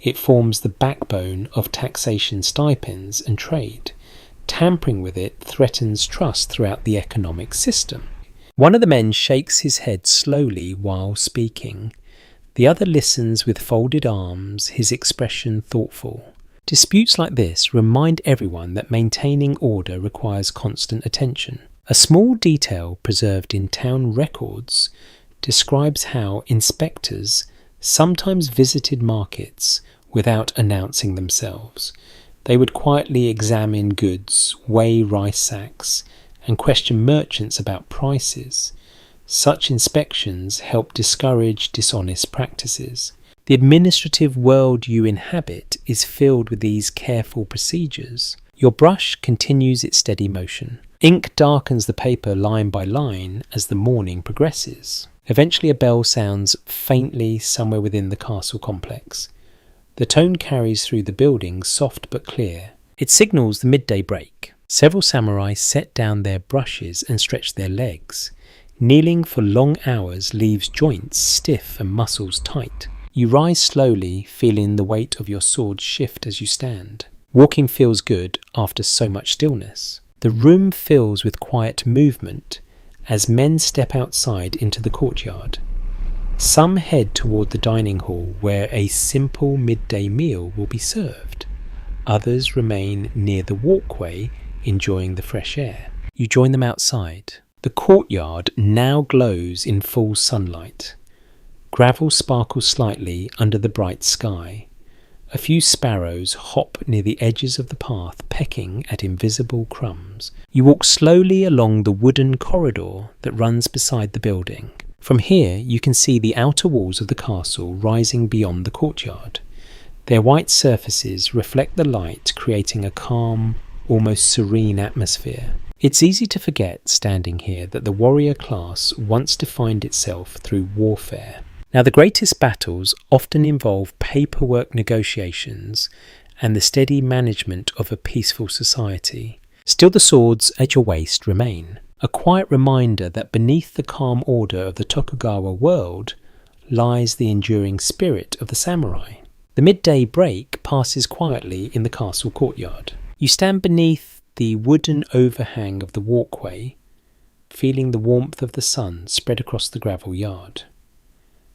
It forms the backbone of taxation stipends and trade. Tampering with it threatens trust throughout the economic system. One of the men shakes his head slowly while speaking. The other listens with folded arms, his expression thoughtful. Disputes like this remind everyone that maintaining order requires constant attention. A small detail preserved in town records describes how inspectors sometimes visited markets without announcing themselves. They would quietly examine goods, weigh rice sacks, and question merchants about prices. Such inspections help discourage dishonest practices. The administrative world you inhabit is filled with these careful procedures. Your brush continues its steady motion. Ink darkens the paper line by line as the morning progresses. Eventually a bell sounds faintly somewhere within the castle complex. The tone carries through the building, soft but clear. It signals the midday break. Several samurai set down their brushes and stretch their legs. Kneeling for long hours leaves joints stiff and muscles tight. You rise slowly, feeling the weight of your sword shift as you stand. Walking feels good after so much stillness. The room fills with quiet movement as men step outside into the courtyard. Some head toward the dining hall where a simple midday meal will be served. Others remain near the walkway, enjoying the fresh air. You join them outside. The courtyard now glows in full sunlight. Gravel sparkles slightly under the bright sky. A few sparrows hop near the edges of the path, pecking at invisible crumbs. You walk slowly along the wooden corridor that runs beside the building. From here you can see the outer walls of the castle rising beyond the courtyard. Their white surfaces reflect the light, creating a calm, almost serene atmosphere. It's easy to forget, standing here, that the warrior class once defined itself through warfare. Now, the greatest battles often involve paperwork negotiations and the steady management of a peaceful society. Still, the swords at your waist remain, a quiet reminder that beneath the calm order of the Tokugawa world lies the enduring spirit of the samurai. The midday break passes quietly in the castle courtyard. You stand beneath the wooden overhang of the walkway, feeling the warmth of the sun spread across the gravel yard.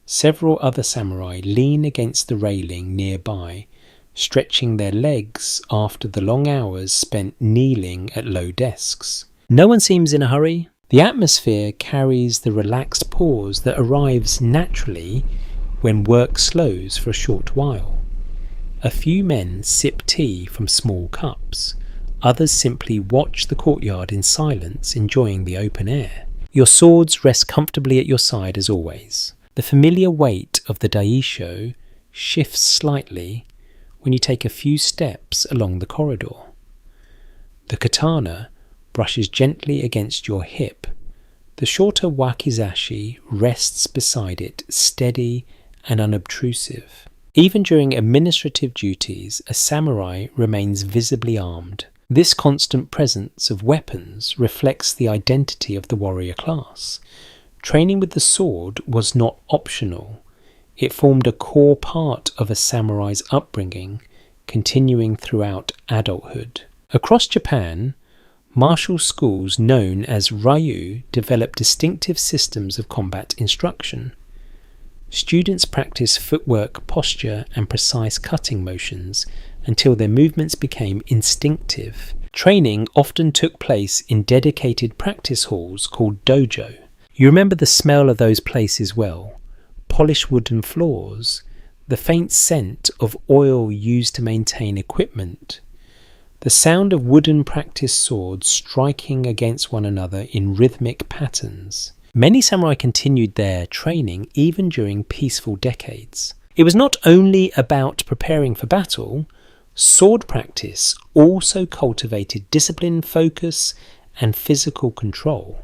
Several other samurai lean against the railing nearby, stretching their legs after the long hours spent kneeling at low desks. No one seems in a hurry. The atmosphere carries the relaxed pause that arrives naturally when work slows for a short while. A few men sip tea from small cups. Others simply watch the courtyard in silence, enjoying the open air. Your swords rest comfortably at your side as always. The familiar weight of the daisho shifts slightly when you take a few steps along the corridor. The katana brushes gently against your hip. The shorter wakizashi rests beside it, steady and unobtrusive. Even during administrative duties, a samurai remains visibly armed. This constant presence of weapons reflects the identity of the warrior class. Training with the sword was not optional. It formed a core part of a samurai's upbringing, continuing throughout adulthood. Across Japan, martial schools known as ryu developed distinctive systems of combat instruction. Students practice footwork, posture, and precise cutting motions until their movements became instinctive. Training often took place in dedicated practice halls called dojo. You remember the smell of those places well. Polished wooden floors, the faint scent of oil used to maintain equipment, the sound of wooden practice swords striking against one another in rhythmic patterns. Many samurai continued their training even during peaceful decades. It was not only about preparing for battle. Sword practice also cultivated discipline, focus, and physical control.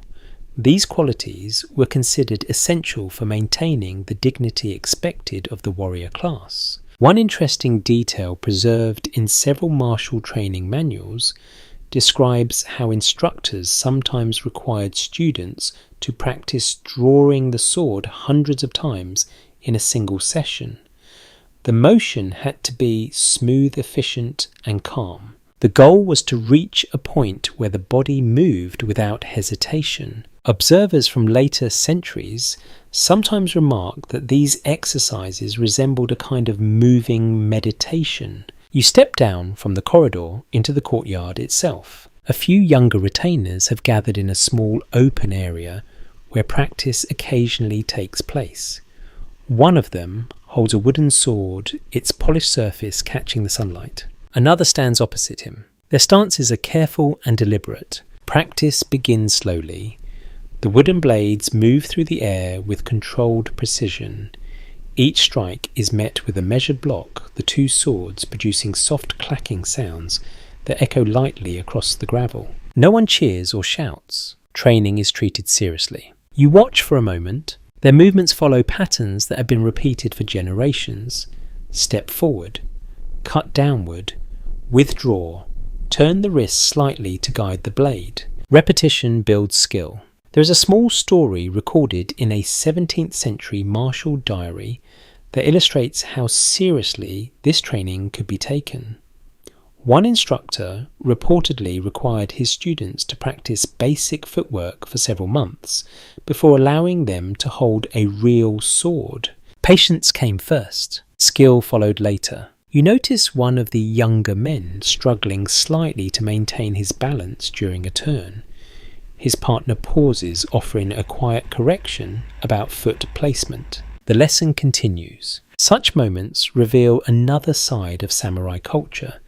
These qualities were considered essential for maintaining the dignity expected of the warrior class. One interesting detail preserved in several martial training manuals describes how instructors sometimes required students to practice drawing the sword hundreds of times in a single session. The motion had to be smooth, efficient, and calm. The goal was to reach a point where the body moved without hesitation. Observers from later centuries sometimes remarked that these exercises resembled a kind of moving meditation. You step down from the corridor into the courtyard itself. A few younger retainers have gathered in a small open area where practice occasionally takes place. One of them holds a wooden sword, its polished surface catching the sunlight. Another stands opposite him. Their stances are careful and deliberate. Practice begins slowly. The wooden blades move through the air with controlled precision. Each strike is met with a measured block, the two swords producing soft clacking sounds that echo lightly across the gravel. No one cheers or shouts. Training is treated seriously. You watch for a moment. Their movements follow patterns that have been repeated for generations. Step forward, cut downward, withdraw, turn the wrist slightly to guide the blade. Repetition builds skill. There is a small story recorded in a 17th century martial diary that illustrates how seriously this training could be taken. One instructor reportedly required his students to practice basic footwork for several months before allowing them to hold a real sword. Patience came first, skill followed later. You notice one of the younger men struggling slightly to maintain his balance during a turn. His partner pauses, offering a quiet correction about foot placement. The lesson continues. Such moments reveal another side of samurai culture.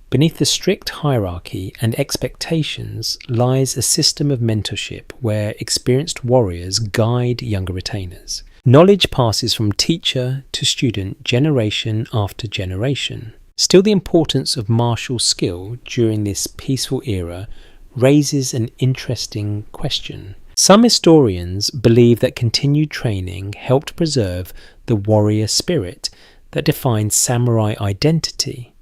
Beneath the strict hierarchy and expectations lies a system of mentorship where experienced warriors guide younger retainers. Knowledge passes from teacher to student generation after generation. Still, the importance of martial skill during this peaceful era raises an interesting question. Some historians believe that continued training helped preserve the warrior spirit that defined samurai identity.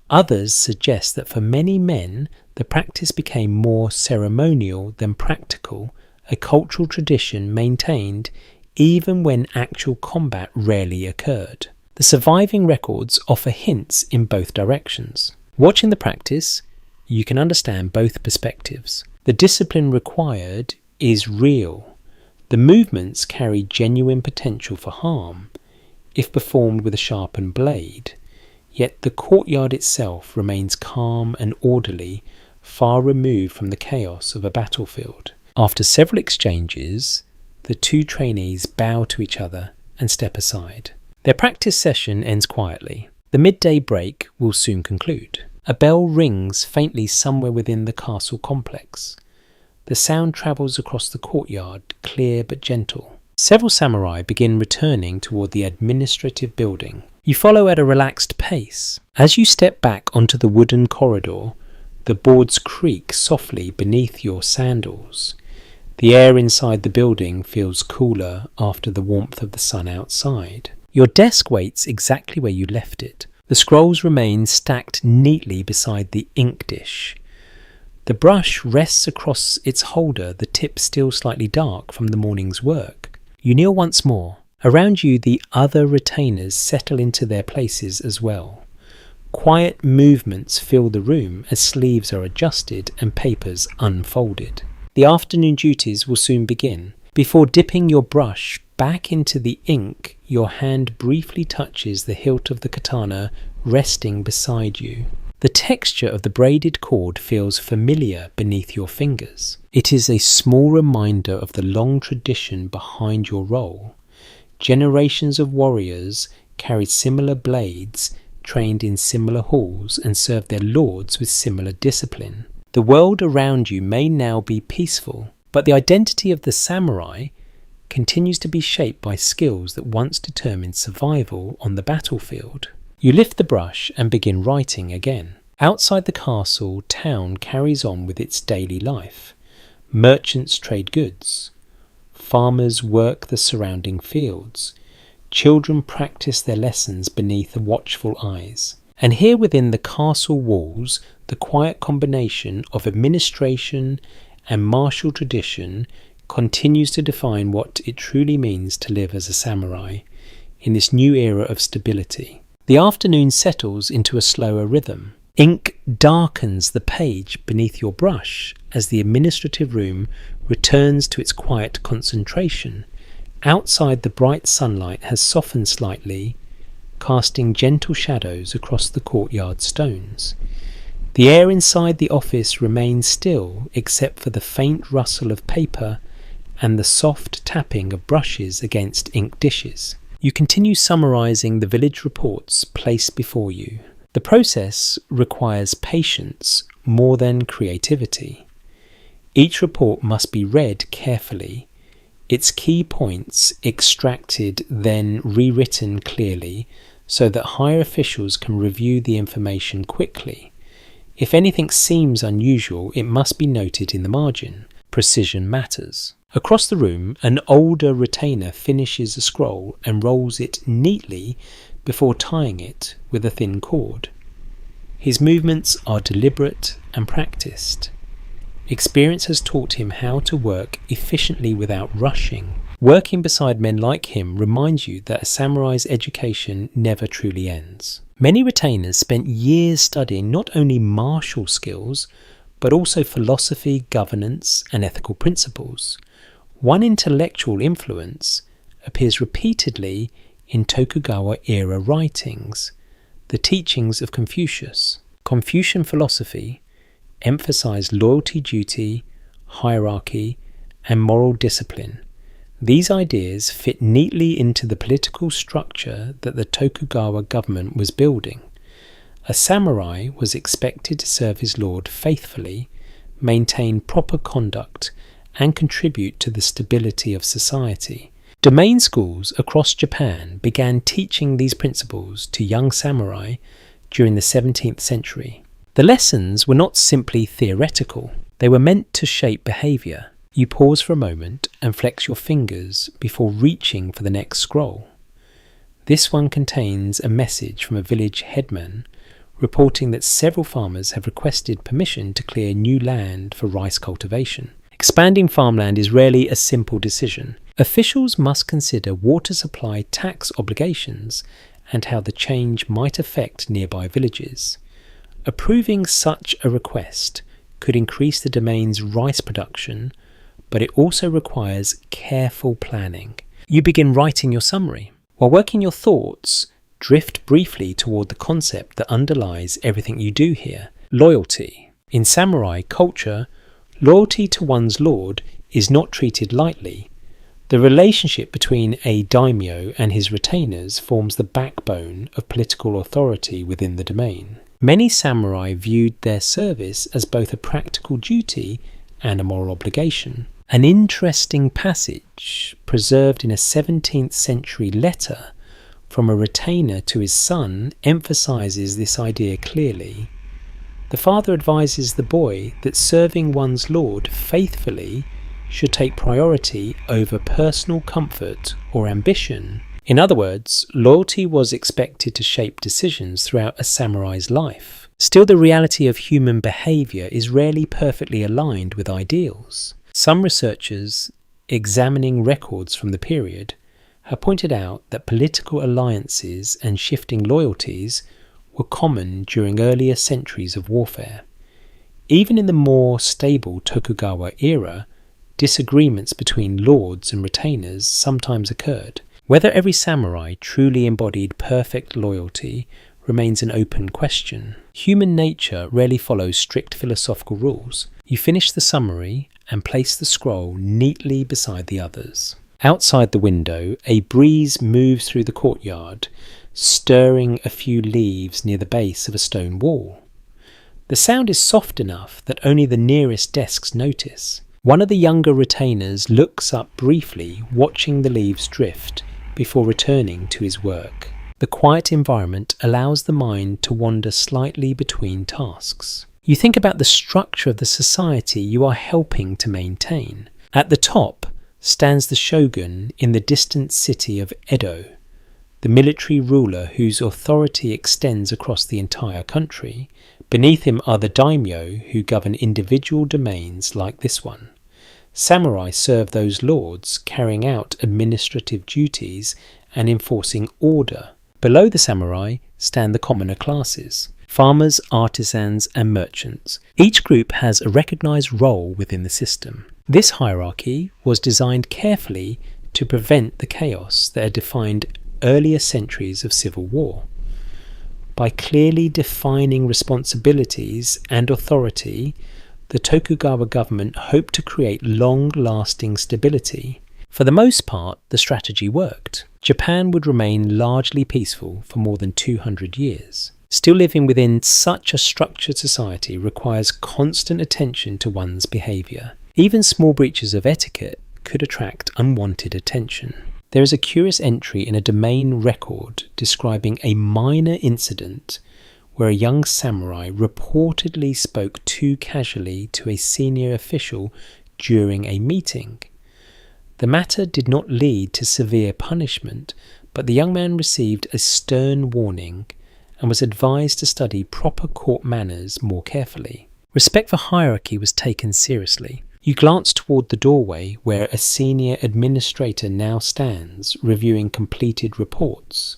Others suggest that for many men, the practice became more ceremonial than practical, a cultural tradition maintained even when actual combat rarely occurred. The surviving records offer hints in both directions. Watching the practice, you can understand both perspectives. The discipline required is real. The movements carry genuine potential for harm if performed with a sharpened blade. Yet the courtyard itself remains calm and orderly, far removed from the chaos of a battlefield. After several exchanges, the two trainees bow to each other and step aside. Their practice session ends quietly. The midday break will soon conclude. A bell rings faintly somewhere within the castle complex. The sound travels across the courtyard, clear but gentle. Several samurai begin returning toward the administrative building. You follow at a relaxed pace. As you step back onto the wooden corridor, the boards creak softly beneath your sandals. The air inside the building feels cooler after the warmth of the sun outside. Your desk waits exactly where you left it. The scrolls remain stacked neatly beside the ink dish. The brush rests across its holder, the tip still slightly dark from the morning's work. You kneel once more. Around you, the other retainers settle into their places as well. Quiet movements fill the room as sleeves are adjusted and papers unfolded. The afternoon duties will soon begin. Before dipping your brush back into the ink, your hand briefly touches the hilt of the katana resting beside you. The The texture of the braided cord feels familiar beneath your fingers. It is a small reminder of the long tradition behind your role. Generations of warriors carried similar blades, trained in similar halls, and served their lords with similar discipline. The world around you may now be peaceful, but the identity of the samurai continues to be shaped by skills that once determined survival on the battlefield. You lift the brush and begin writing again. Outside the castle, town carries on with its daily life. Merchants trade goods. Farmers work the surrounding fields. Children practice their lessons beneath watchful eyes. And here within the castle walls, the quiet combination of administration and martial tradition continues to define what it truly means to live as a samurai in this new era of stability. The afternoon settles into a slower rhythm. Ink darkens the page beneath your brush as the administrative room returns to its quiet concentration. Outside, the bright sunlight has softened slightly, casting gentle shadows across the courtyard stones. The air inside the office remains still except for the faint rustle of paper and the soft tapping of brushes against ink dishes. You continue summarising the village reports placed before you. The process requires patience more than creativity. Each report must be read carefully, its key points extracted, then rewritten clearly so that higher officials can review the information quickly. If anything seems unusual, it must be noted in the margin. Precision matters. Across the room, an older retainer finishes a scroll and rolls it neatly before tying it with a thin cord. His movements are deliberate and practiced. Experience has taught him how to work efficiently without rushing. Working beside men like him reminds you that a samurai's education never truly ends. Many retainers spent years studying not only martial skills, but also philosophy, governance, and ethical principles. One intellectual influence appears repeatedly in Tokugawa-era writings, the teachings of Confucius. Confucian philosophy emphasized loyalty, duty, hierarchy, and moral discipline. These ideas fit neatly into the political structure that the Tokugawa government was building. A samurai was expected to serve his lord faithfully, maintain proper conduct, and contribute to the stability of society. Domain schools across Japan began teaching these principles to young samurai during the 17th century. The lessons were not simply theoretical, they were meant to shape behaviour. You pause for a moment and flex your fingers before reaching for the next scroll. This one contains a message from a village headman reporting that several farmers have requested permission to clear new land for rice cultivation. Expanding farmland is rarely a simple decision. Officials must consider water supply tax obligations and how the change might affect nearby villages. Approving such a request could increase the domain's rice production, but it also requires careful planning. You begin writing your summary. While working your thoughts, drift briefly toward the concept that underlies everything you do here: loyalty. In samurai culture, loyalty to one's lord is not treated lightly. The relationship between a daimyo and his retainers forms the backbone of political authority within the domain. Many samurai viewed their service as both a practical duty and a moral obligation. An interesting passage, preserved in a 17th century letter from a retainer to his son, emphasizes this idea clearly. The father advises the boy that serving one's lord faithfully should take priority over personal comfort or ambition. In other words, loyalty was expected to shape decisions throughout a samurai's life. Still, the reality of human behaviour is rarely perfectly aligned with ideals. Some researchers, examining records from the period, have pointed out that political alliances and shifting loyalties were common during earlier centuries of warfare. Even in the more stable Tokugawa era, disagreements between lords and retainers sometimes occurred. Whether every samurai truly embodied perfect loyalty remains an open question. Human nature rarely follows strict philosophical rules. You finish the summary and place the scroll neatly beside the others. Outside the window, a breeze moves through the courtyard, stirring a few leaves near the base of a stone wall. The sound is soft enough that only the nearest desks notice. One of the younger retainers looks up briefly, watching the leaves drift, before returning to his work. The quiet environment allows the mind to wander slightly between tasks. You think about the structure of the society you are helping to maintain. At the top stands the shogun in the distant city of Edo, the military ruler whose authority extends across the entire country. Beneath him are the daimyo, who govern individual domains like this one. Samurai serve those lords, carrying out administrative duties and enforcing order. Below the samurai stand the commoner classes: farmers, artisans, and merchants. Each group has a recognized role within the system. This hierarchy was designed carefully to prevent the chaos that had defined earlier centuries of civil war. By clearly defining responsibilities and authority, the Tokugawa government hoped to create long-lasting stability. For the most part, the strategy worked. Japan would remain largely peaceful for more than 200 years. Still, living within such a structured society requires constant attention to one's behaviour. Even small breaches of etiquette could attract unwanted attention. There is a curious entry in a domain record describing a minor incident where a young samurai reportedly spoke too casually to a senior official during a meeting. The matter did not lead to severe punishment, but the young man received a stern warning and was advised to study proper court manners more carefully. Respect for hierarchy was taken seriously. You glance toward the doorway where a senior administrator now stands, reviewing completed reports.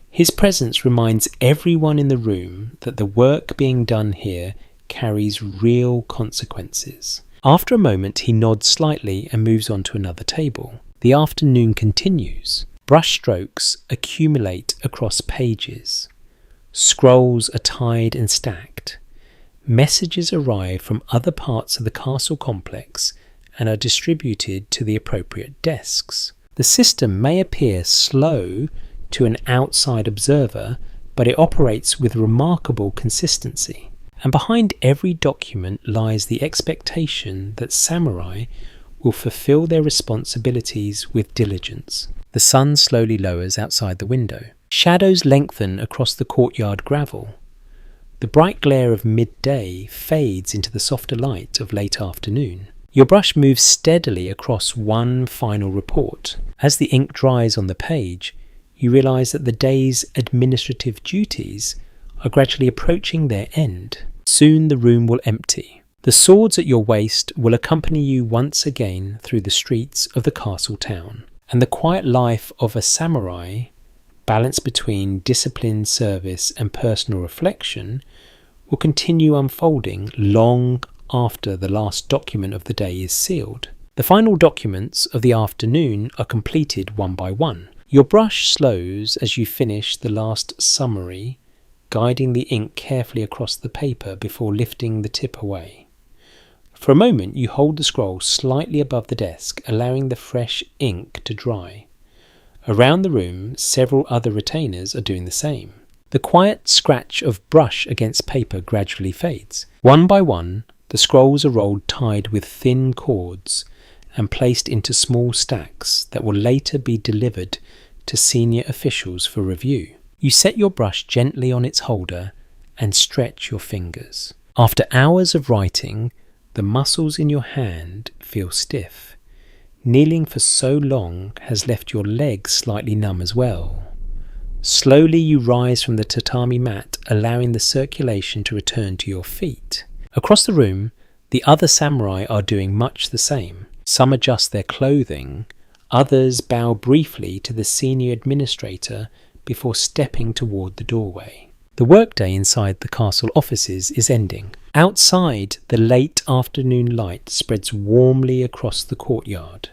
His presence reminds everyone in the room that the work being done here carries real consequences. After a moment, he nods slightly and moves on to another table. The afternoon continues. Brushstrokes accumulate across pages. Scrolls are tied and stacked. Messages arrive from other parts of the castle complex and are distributed to the appropriate desks. The system may appear slow to an outside observer, but it operates with remarkable consistency. And behind every document lies the expectation that samurai will fulfill their responsibilities with diligence. The sun slowly lowers outside the window. Shadows lengthen across the courtyard gravel. The bright glare of midday fades into the softer light of late afternoon. Your brush moves steadily across one final report. As the ink dries on the page, you realize that the day's administrative duties are gradually approaching their end. Soon the room will empty. The swords at your waist will accompany you once again through the streets of the castle town, and the quiet life of a samurai, balanced between disciplined service and personal reflection, will continue unfolding long after the last document of the day is sealed. The final documents of the afternoon are completed one by one. Your brush slows as you finish the last summary, guiding the ink carefully across the paper before lifting the tip away. For a moment you hold the scroll slightly above the desk, allowing the fresh ink to dry. Around the room, several other retainers are doing the same. The quiet scratch of brush against paper gradually fades. One by one, the scrolls are rolled tied with thin cords and placed into small stacks that will later be delivered to senior officials for review. You set your brush gently on its holder and stretch your fingers. After hours of writing, the muscles in your hand feel stiff. Kneeling for so long has left your legs slightly numb as well. Slowly you rise from the tatami mat, allowing the circulation to return to your feet. Across the room, the other samurai are doing much the same. Some adjust their clothing, others bow briefly to the senior administrator before stepping toward the doorway. The workday inside the castle offices is ending. Outside, the late afternoon light spreads warmly across the courtyard.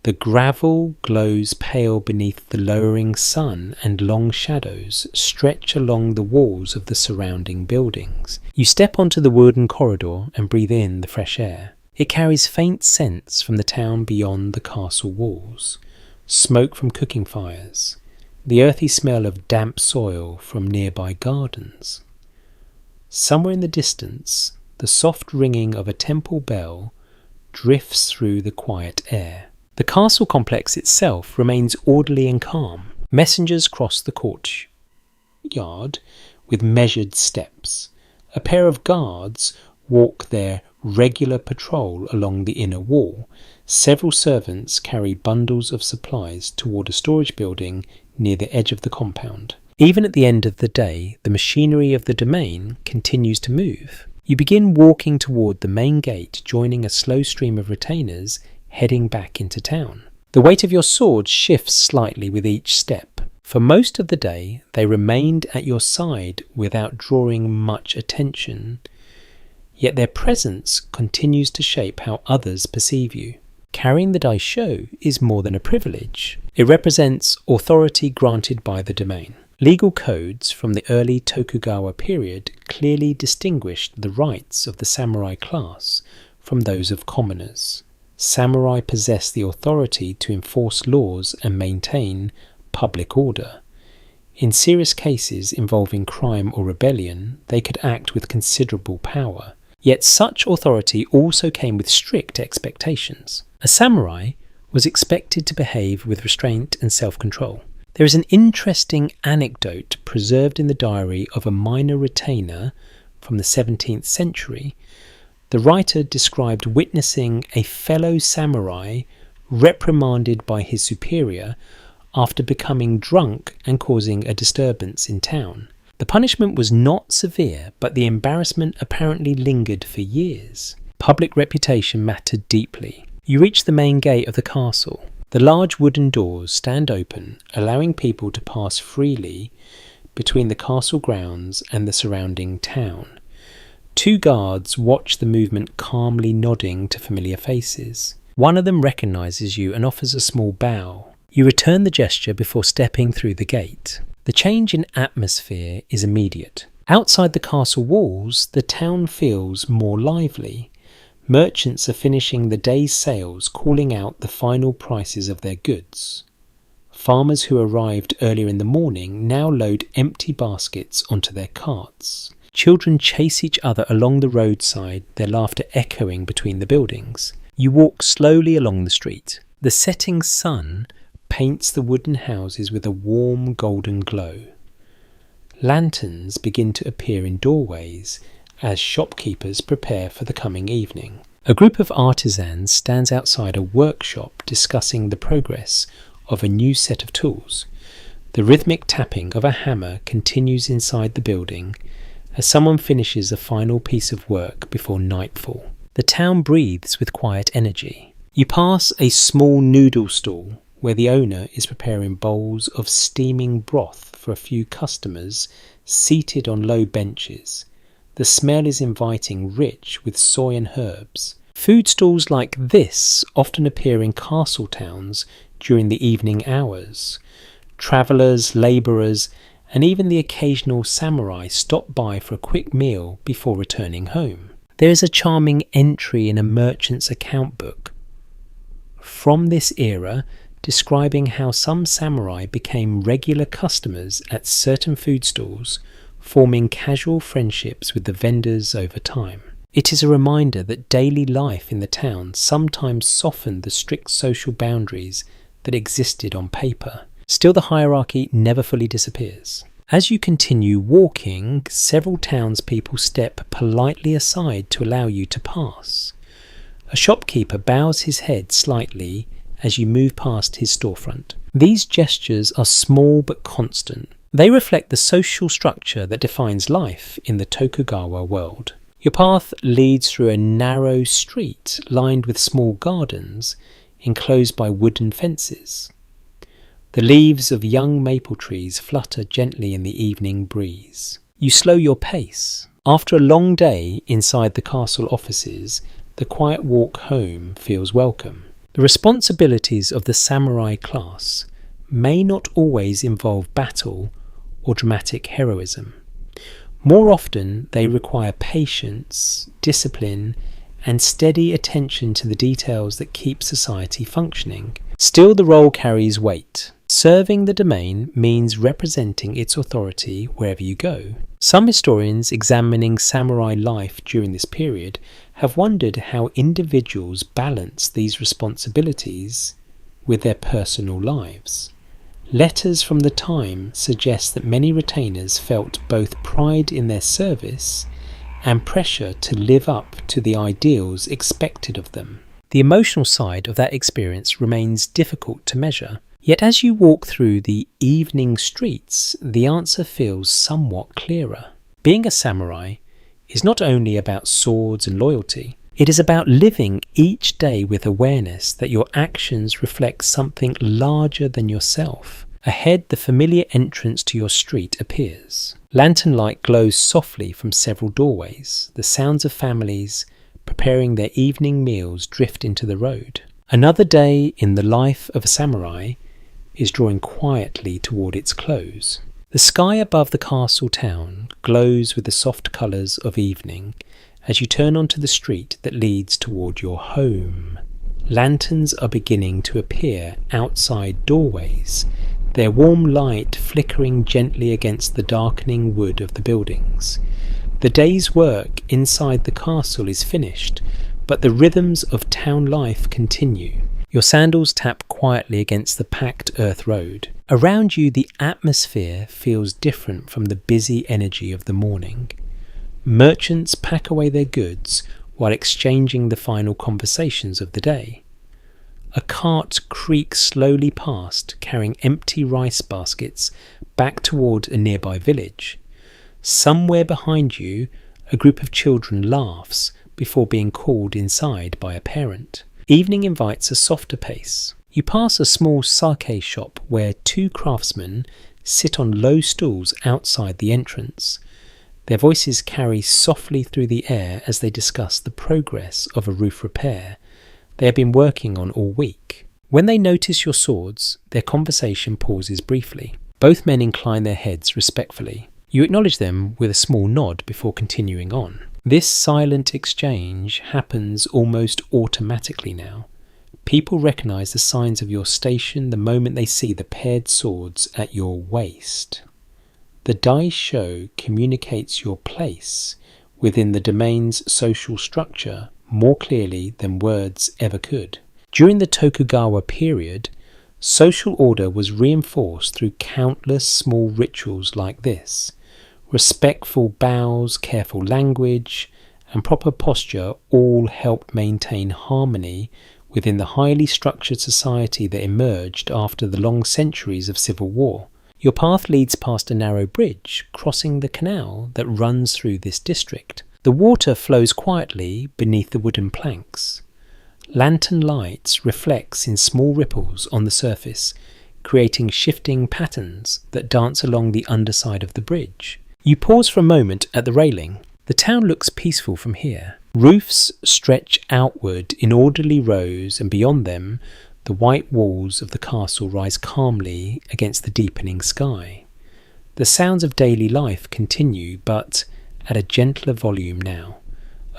The gravel glows pale beneath the lowering sun, and long shadows stretch along the walls of the surrounding buildings. You step onto the wooden corridor and breathe in the fresh air. It carries faint scents from the town beyond the castle walls, smoke from cooking fires, the earthy smell of damp soil from nearby gardens. Somewhere in the distance, the soft ringing of a temple bell drifts through the quiet air. The castle complex itself remains orderly and calm. Messengers cross the courtyard with measured steps. A pair of guards walk their regular patrol along the inner wall. Several servants carry bundles of supplies toward a storage building near the edge of the compound. Even at the end of the day, the machinery of the domain continues to move. You begin walking toward the main gate, joining a slow stream of retainers heading back into town. The weight of your sword shifts slightly with each step. For most of the day, they remained at your side without drawing much attention, yet their presence continues to shape how others perceive you. Carrying the daisho is more than a privilege. It represents authority granted by the domain. Legal codes from the early Tokugawa period clearly distinguished the rights of the samurai class from those of commoners. Samurai possess the authority to enforce laws and maintain public order. In serious cases involving crime or rebellion, they could act with considerable power. Yet such authority also came with strict expectations. A samurai was expected to behave with restraint and self-control. There is an interesting anecdote preserved in the diary of a minor retainer from the 17th century. The writer described witnessing a fellow samurai reprimanded by his superior after becoming drunk and causing a disturbance in town. The punishment was not severe, but the embarrassment apparently lingered for years. Public reputation mattered deeply. You reach the main gate of the castle. The large wooden doors stand open, allowing people to pass freely between the castle grounds and the surrounding town. Two guards watch the movement, calmly nodding to familiar faces. One of them recognizes you and offers a small bow. You return the gesture before stepping through the gate. The change in atmosphere is immediate. Outside the castle walls, the town feels more lively. Merchants are finishing the day's sales, calling out the final prices of their goods. Farmers who arrived earlier in the morning now load empty baskets onto their carts. Children chase each other along the roadside, their laughter echoing between the buildings. You walk slowly along the street. The setting sun paints the wooden houses with a warm golden glow. Lanterns begin to appear in doorways as shopkeepers prepare for the coming evening. A group of artisans stands outside a workshop discussing the progress of a new set of tools. The rhythmic tapping of a hammer continues inside the building as someone finishes a final piece of work before nightfall. The town breathes with quiet energy. You pass a small noodle stall where the owner is preparing bowls of steaming broth for a few customers seated on low benches. The smell is inviting, rich with soy and herbs. Food stalls like this often appear in castle towns during the evening hours. Travellers, labourers, and even the occasional samurai stop by for a quick meal before returning home. There is a charming entry in a merchant's account book from this era describing how some samurai became regular customers at certain food stalls, forming casual friendships with the vendors over time. It is a reminder that daily life in the town sometimes softened the strict social boundaries that existed on paper. Still, the hierarchy never fully disappears. As you continue walking, several townspeople step politely aside to allow you to pass. A shopkeeper bows his head slightly as you move past his storefront. These gestures are small but constant. They reflect the social structure that defines life in the Tokugawa world. Your path leads through a narrow street lined with small gardens enclosed by wooden fences. The leaves of young maple trees flutter gently in the evening breeze. You slow your pace. After a long day inside the castle offices, the quiet walk home feels welcome. The responsibilities of the samurai class may not always involve battle or dramatic heroism. More often, they require patience, discipline, and steady attention to the details that keep society functioning. Still, the role carries weight. Serving the domain means representing its authority wherever you go. Some historians examining samurai life during this period have wondered how individuals balance these responsibilities with their personal lives. Letters from the time suggest that many retainers felt both pride in their service and pressure to live up to the ideals expected of them. The emotional side of that experience remains difficult to measure. Yet as you walk through the evening streets, the answer feels somewhat clearer. Being a samurai is not only about swords and loyalty, it is about living each day with awareness that your actions reflect something larger than yourself. Ahead, the familiar entrance to your street appears. Lantern light glows softly from several doorways. The sounds of families preparing their evening meals drift into the road. Another day in the life of a samurai is drawing quietly toward its close. The sky above the castle town glows with the soft colours of evening as you turn onto the street that leads toward your home. Lanterns are beginning to appear outside doorways, their warm light flickering gently against the darkening wood of the buildings. The day's work inside the castle is finished, but the rhythms of town life continue. Your sandals tap quietly against the packed earth road. Around you, the atmosphere feels different from the busy energy of the morning. Merchants pack away their goods while exchanging the final conversations of the day. A cart creaks slowly past, carrying empty rice baskets back toward a nearby village. Somewhere behind you, a group of children laughs before being called inside by a parent. Evening invites a softer pace. You pass a small sake shop where two craftsmen sit on low stools outside the entrance. Their voices carry softly through the air as they discuss the progress of a roof repair they have been working on all week. When they notice your swords, their conversation pauses briefly. Both men incline their heads respectfully. You acknowledge them with a small nod before continuing on. This silent exchange happens almost automatically now. People recognize the signs of your station the moment they see the paired swords at your waist. The dice show communicates your place within the domain's social structure more clearly than words ever could. During the Tokugawa period, social order was reinforced through countless small rituals like this. Respectful bows, careful language, and proper posture all helped maintain harmony within the highly structured society that emerged after the long centuries of civil war. Your path leads past a narrow bridge, crossing the canal that runs through this district. The water flows quietly beneath the wooden planks. Lantern lights reflects in small ripples on the surface, creating shifting patterns that dance along the underside of the bridge. You pause for a moment at the railing. The town looks peaceful from here. Roofs stretch outward in orderly rows, and beyond them, the white walls of the castle rise calmly against the deepening sky. The sounds of daily life continue, but at a gentler volume now.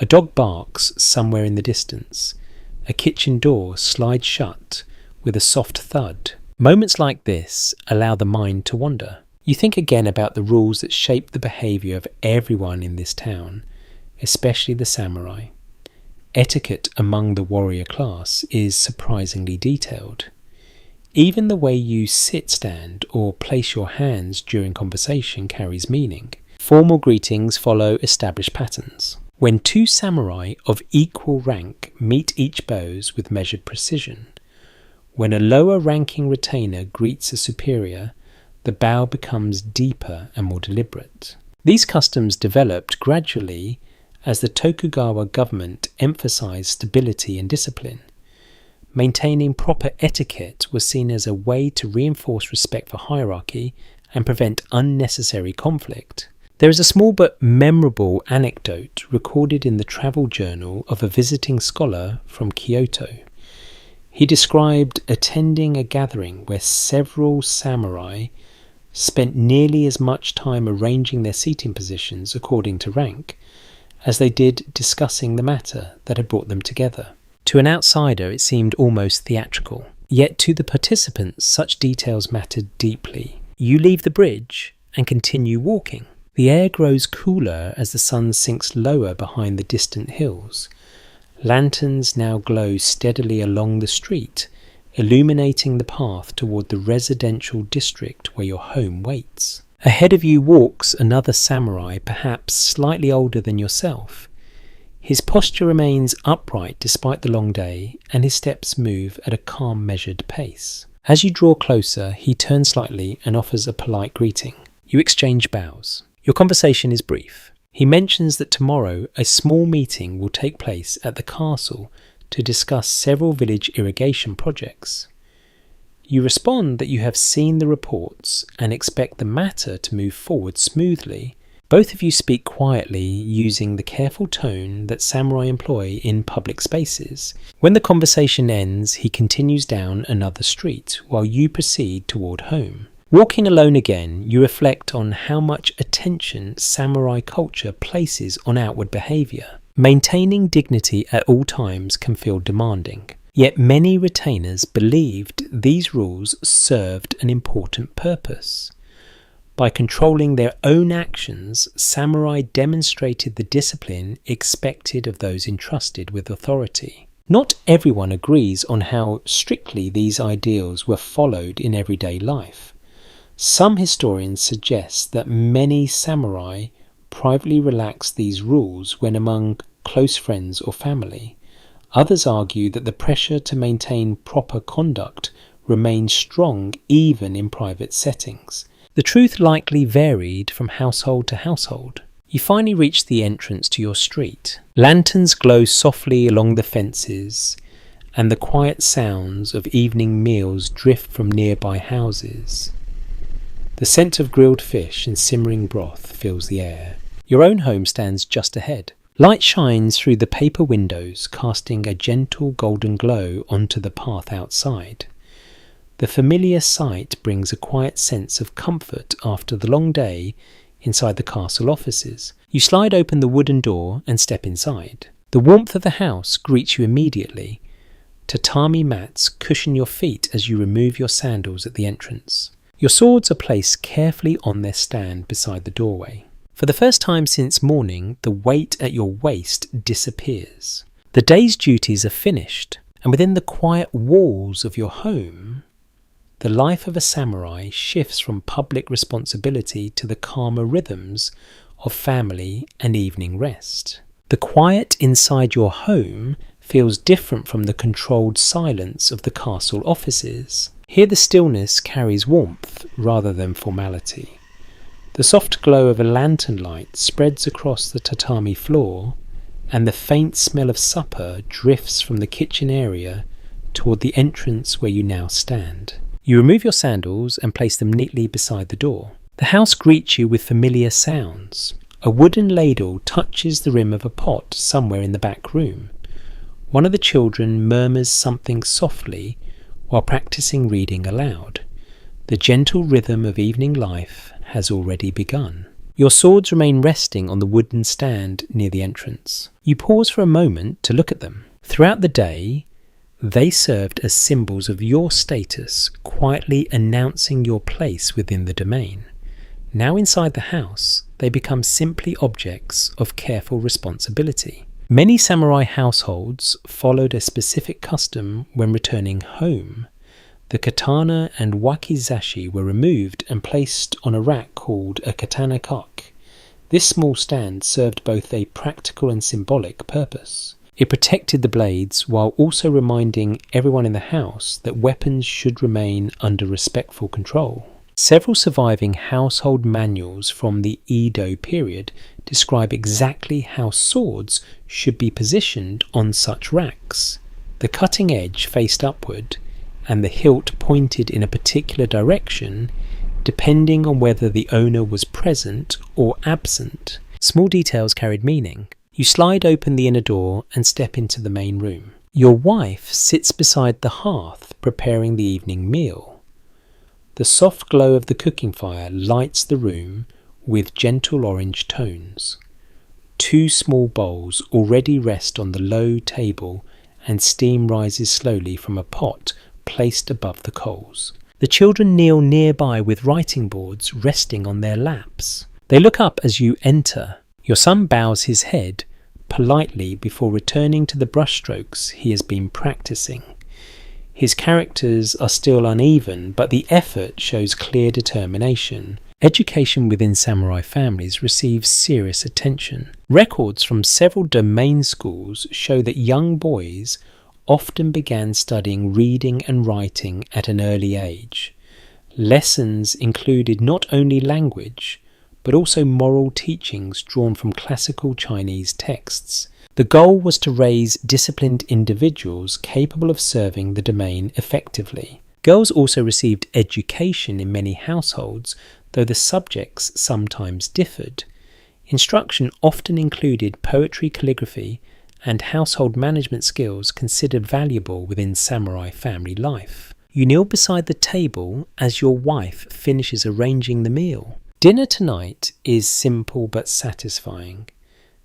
A dog barks somewhere in the distance. A kitchen door slides shut with a soft thud. Moments like this allow the mind to wander. You think again about the rules that shape the behaviour of everyone in this town, especially the samurai. Etiquette among the warrior class is surprisingly detailed. Even the way you sit, stand, or place your hands during conversation carries meaning. Formal greetings follow established patterns. When two samurai of equal rank meet, each bows with measured precision. When a lower-ranking retainer greets a superior, the bow becomes deeper and more deliberate. These customs developed gradually as the Tokugawa government emphasized stability and discipline. Maintaining proper etiquette was seen as a way to reinforce respect for hierarchy and prevent unnecessary conflict. There is a small but memorable anecdote recorded in the travel journal of a visiting scholar from Kyoto. He described attending a gathering where several samurai spent nearly as much time arranging their seating positions according to rank as they did discussing the matter that had brought them together. To an outsider, it seemed almost theatrical. Yet to the participants, such details mattered deeply. You leave the bridge and continue walking. The air grows cooler as the sun sinks lower behind the distant hills. Lanterns now glow steadily along the street, illuminating the path toward the residential district where your home waits. Ahead of you walks another samurai, perhaps slightly older than yourself. His posture remains upright despite the long day, and his steps move at a calm, measured pace. As you draw closer, he turns slightly and offers a polite greeting. You exchange bows. Your conversation is brief. He mentions that tomorrow a small meeting will take place at the castle to discuss several village irrigation projects. You respond that you have seen the reports and expect the matter to move forward smoothly. Both of you speak quietly, using the careful tone that samurai employ in public spaces. When the conversation ends, he continues down another street while you proceed toward home. Walking alone again, you reflect on how much attention samurai culture places on outward behaviour. Maintaining dignity at all times can feel demanding. Yet many retainers believed these rules served an important purpose. By controlling their own actions, samurai demonstrated the discipline expected of those entrusted with authority. Not everyone agrees on how strictly these ideals were followed in everyday life. Some historians suggest that many samurai privately relaxed these rules when among close friends or family. Others argue that the pressure to maintain proper conduct remained strong even in private settings. The truth likely varied from household to household. You finally reach the entrance to your street. Lanterns glow softly along the fences, and the quiet sounds of evening meals drift from nearby houses. The scent of grilled fish and simmering broth fills the air. Your own home stands just ahead. Light shines through the paper windows, casting a gentle golden glow onto the path outside. The familiar sight brings a quiet sense of comfort after the long day inside the castle offices. You slide open the wooden door and step inside. The warmth of the house greets you immediately. Tatami mats cushion your feet as you remove your sandals at the entrance. Your swords are placed carefully on their stand beside the doorway. For the first time since morning, the weight at your waist disappears. The day's duties are finished, and within the quiet walls of your home, the life of a samurai shifts from public responsibility to the calmer rhythms of family and evening rest. The quiet inside your home feels different from the controlled silence of the castle offices. Here the stillness carries warmth rather than formality. The soft glow of a lantern light spreads across the tatami floor, and the faint smell of supper drifts from the kitchen area toward the entrance where you now stand. You remove your sandals and place them neatly beside the door. The house greets you with familiar sounds. A wooden ladle touches the rim of a pot somewhere in the back room. One of the children murmurs something softly while practicing reading aloud. The gentle rhythm of evening life has already begun. Your swords remain resting on the wooden stand near the entrance. You pause for a moment to look at them. Throughout the day, they served as symbols of your status, quietly announcing your place within the domain. Now inside the house, they become simply objects of careful responsibility. Many samurai households followed a specific custom when returning home. The katana and wakizashi were removed and placed on a rack called a katana cock. This small stand served both a practical and symbolic purpose. It protected the blades while also reminding everyone in the house that weapons should remain under respectful control. Several surviving household manuals from the Edo period describe exactly how swords should be positioned on such racks. The cutting edge faced upward, and the hilt pointed in a particular direction, depending on whether the owner was present or absent. Small details carried meaning. You slide open the inner door and step into the main room. Your wife sits beside the hearth preparing the evening meal. The soft glow of the cooking fire lights the room with gentle orange tones. 2 small bowls already rest on the low table and steam rises slowly from a pot placed above the coals. The children kneel nearby with writing boards resting on their laps. They look up as you enter. Your son bows his head politely before returning to the brushstrokes he has been practicing. His characters are still uneven, but the effort shows clear determination. Education within samurai families receives serious attention. Records from several domain schools show that young boys often began studying reading and writing at an early age. Lessons included not only language, but also moral teachings drawn from classical Chinese texts. The goal was to raise disciplined individuals capable of serving the domain effectively. Girls also received education in many households, though the subjects sometimes differed. Instruction often included poetry, calligraphy, and household management skills considered valuable within samurai family life. You kneel beside the table as your wife finishes arranging the meal. Dinner tonight is simple but satisfying.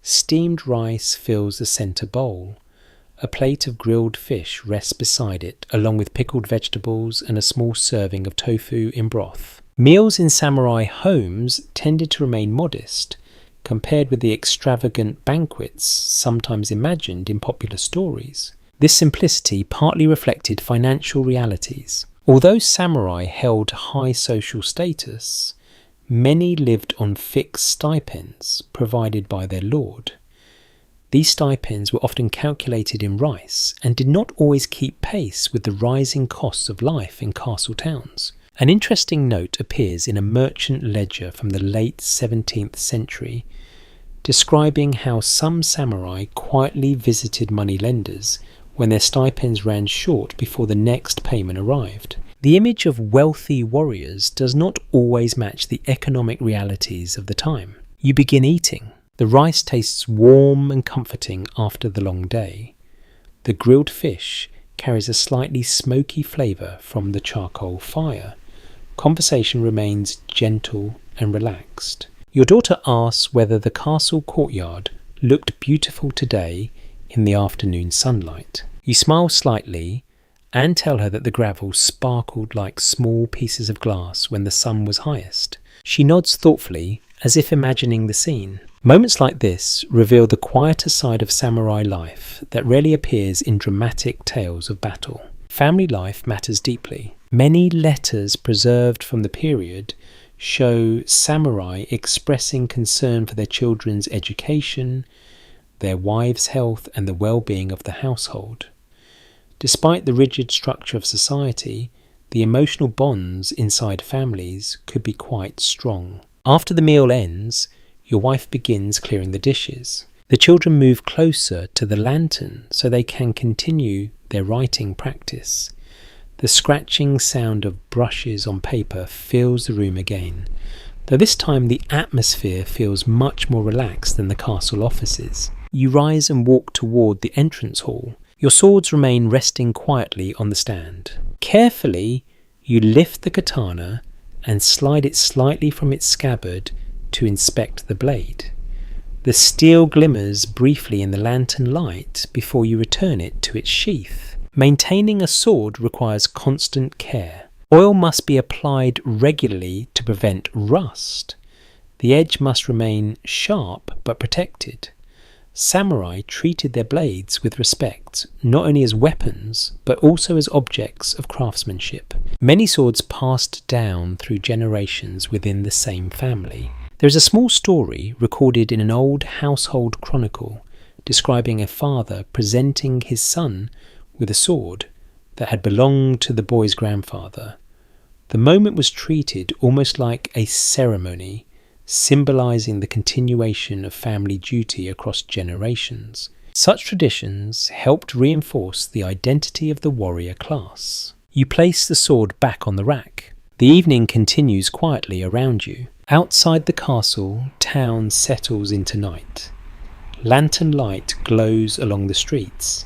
Steamed rice fills the centre bowl. A plate of grilled fish rests beside it, along with pickled vegetables and a small serving of tofu in broth. Meals in samurai homes tended to remain modest, compared with the extravagant banquets sometimes imagined in popular stories. This simplicity partly reflected financial realities. Although samurai held high social status, many lived on fixed stipends provided by their lord. These stipends were often calculated in rice and did not always keep pace with the rising costs of life in castle towns. An interesting note appears in a merchant ledger from the late 17th century, describing how some samurai quietly visited moneylenders when their stipends ran short before the next payment arrived. The image of wealthy warriors does not always match the economic realities of the time. You begin eating. The rice tastes warm and comforting after the long day. The grilled fish carries a slightly smoky flavour from the charcoal fire. Conversation remains gentle and relaxed. Your daughter asks whether the castle courtyard looked beautiful today in the afternoon sunlight. You smile slightly and tell her that the gravel sparkled like small pieces of glass when the sun was highest. She nods thoughtfully, as if imagining the scene. Moments like this reveal the quieter side of samurai life that rarely appears in dramatic tales of battle. Family life matters deeply. Many letters preserved from the period show samurai expressing concern for their children's education, their wives' health, and the well-being of the household. Despite the rigid structure of society, the emotional bonds inside families could be quite strong. After the meal ends, your wife begins clearing the dishes. The children move closer to the lantern so they can continue their writing practice. The scratching sound of brushes on paper fills the room again, though this time the atmosphere feels much more relaxed than the castle offices. You rise and walk toward the entrance hall. Your swords remain resting quietly on the stand. Carefully, you lift the katana and slide it slightly from its scabbard to inspect the blade. The steel glimmers briefly in the lantern light before you return it to its sheath. Maintaining a sword requires constant care. Oil must be applied regularly to prevent rust. The edge must remain sharp but protected. Samurai treated their blades with respect, not only as weapons, but also as objects of craftsmanship. Many swords passed down through generations within the same family. There is a small story recorded in an old household chronicle describing a father presenting his son with a sword that had belonged to the boy's grandfather. The moment was treated almost like a ceremony, symbolizing the continuation of family duty across generations. Such traditions helped reinforce the identity of the warrior class. You place the sword back on the rack. The evening continues quietly around you. Outside the castle, town settles into night. Lantern light glows along the streets.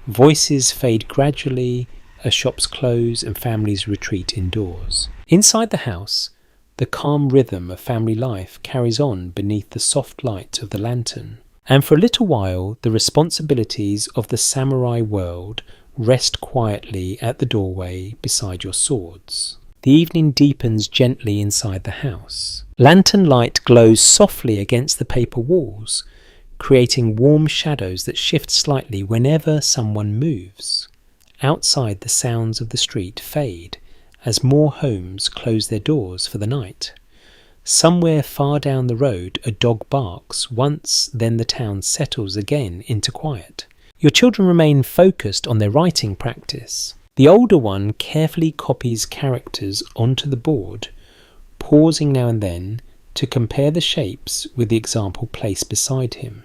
Voices fade gradually as shops close and families retreat indoors. Inside the house, the calm rhythm of family life carries on beneath the soft light of the lantern. And for a little while, the responsibilities of the samurai world rest quietly at the doorway beside your swords. The evening deepens gently inside the house. Lantern light glows softly against the paper walls, creating warm shadows that shift slightly whenever someone moves. Outside, the sounds of the street fade as more homes close their doors for the night. Somewhere far down the road, a dog barks once, then the town settles again into quiet. Your children remain focused on their writing practice. The older one carefully copies characters onto the board, pausing now and then to compare the shapes with the example placed beside him.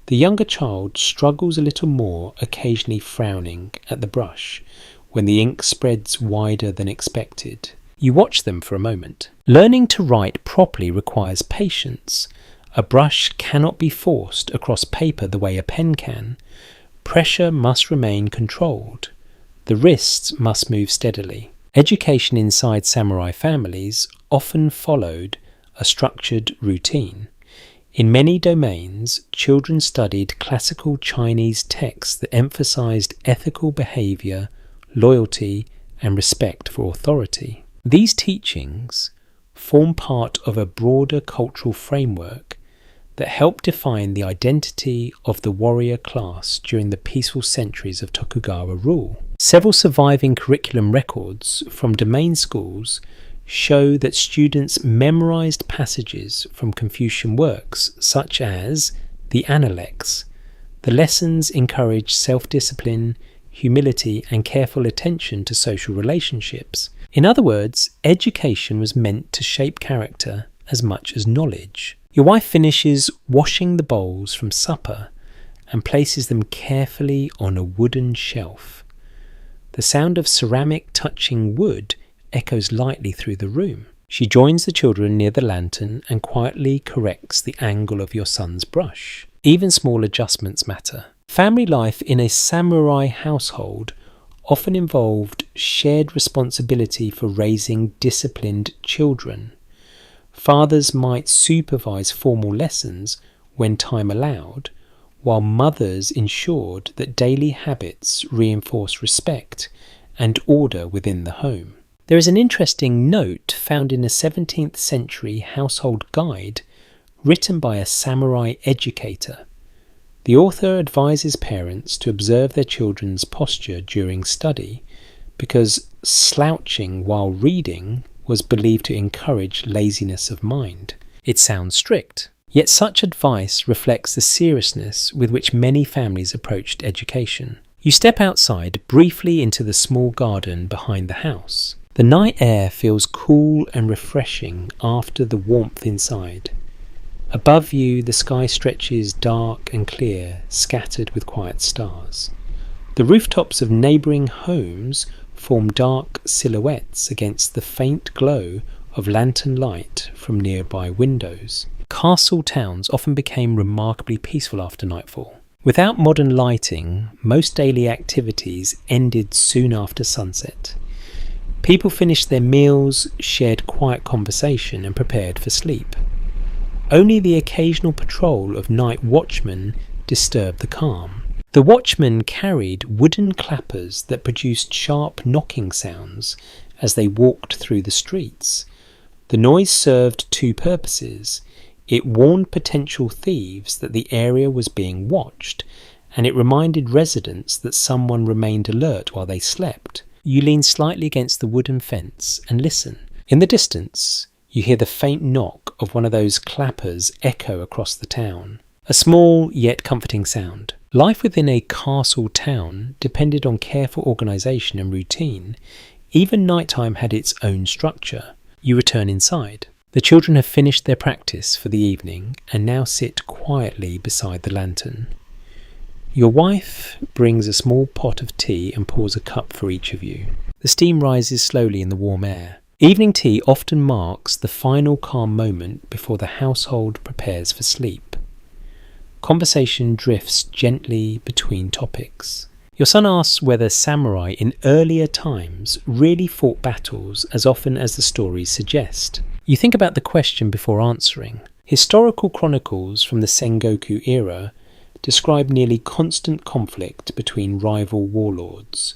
The younger child struggles a little more, occasionally frowning at the brush when the ink spreads wider than expected. You watch them for a moment. Learning to write properly requires patience. A brush cannot be forced across paper the way a pen can. Pressure must remain controlled. The wrists must move steadily. Education inside samurai families often followed a structured routine. In many domains, children studied classical Chinese texts that emphasized ethical behavior, loyalty, and respect for authority. These teachings form part of a broader cultural framework that helped define the identity of the warrior class during the peaceful centuries of Tokugawa rule. Several surviving curriculum records from domain schools show that students memorized passages from Confucian works such as the Analects. The lessons encouraged self-discipline, humility, and careful attention to social relationships. In other words, education was meant to shape character as much as knowledge. Your wife finishes washing the bowls from supper and places them carefully on a wooden shelf. The sound of ceramic touching wood echoes lightly through the room. She joins the children near the lantern and quietly corrects the angle of your son's brush. Even small adjustments matter. Family life in a samurai household often involved shared responsibility for raising disciplined children. Fathers might supervise formal lessons when time allowed, while mothers ensured that daily habits reinforced respect and order within the home. There is an interesting note found in a 17th century household guide written by a samurai educator. The author advises parents to observe their children's posture during study because slouching while reading was believed to encourage laziness of mind. It sounds strict, yet such advice reflects the seriousness with which many families approached education. You step outside briefly into the small garden behind the house. The night air feels cool and refreshing after the warmth inside. Above you, the sky stretches dark and clear, scattered with quiet stars. The rooftops of neighbouring homes form dark silhouettes against the faint glow of lantern light from nearby windows. Castle towns often became remarkably peaceful after nightfall. Without modern lighting, most daily activities ended soon after sunset. People finished their meals, shared quiet conversation, and prepared for sleep. Only the occasional patrol of night watchmen disturbed the calm. The watchmen carried wooden clappers that produced sharp knocking sounds as they walked through the streets. The noise served two purposes. It warned potential thieves that the area was being watched, and it reminded residents that someone remained alert while they slept. You lean slightly against the wooden fence and listen. In the distance, you hear the faint knock of one of those clappers echo across the town. A small yet comforting sound. Life within a castle town depended on careful organisation and routine. Even nighttime had its own structure. You return inside. The children have finished their practice for the evening and now sit quietly beside the lantern. Your wife brings a small pot of tea and pours a cup for each of you. The steam rises slowly in the warm air. Evening tea often marks the final calm moment before the household prepares for sleep. Conversation drifts gently between topics. Your son asks whether samurai in earlier times really fought battles as often as the stories suggest. You think about the question before answering. Historical chronicles from the Sengoku era describe nearly constant conflict between rival warlords.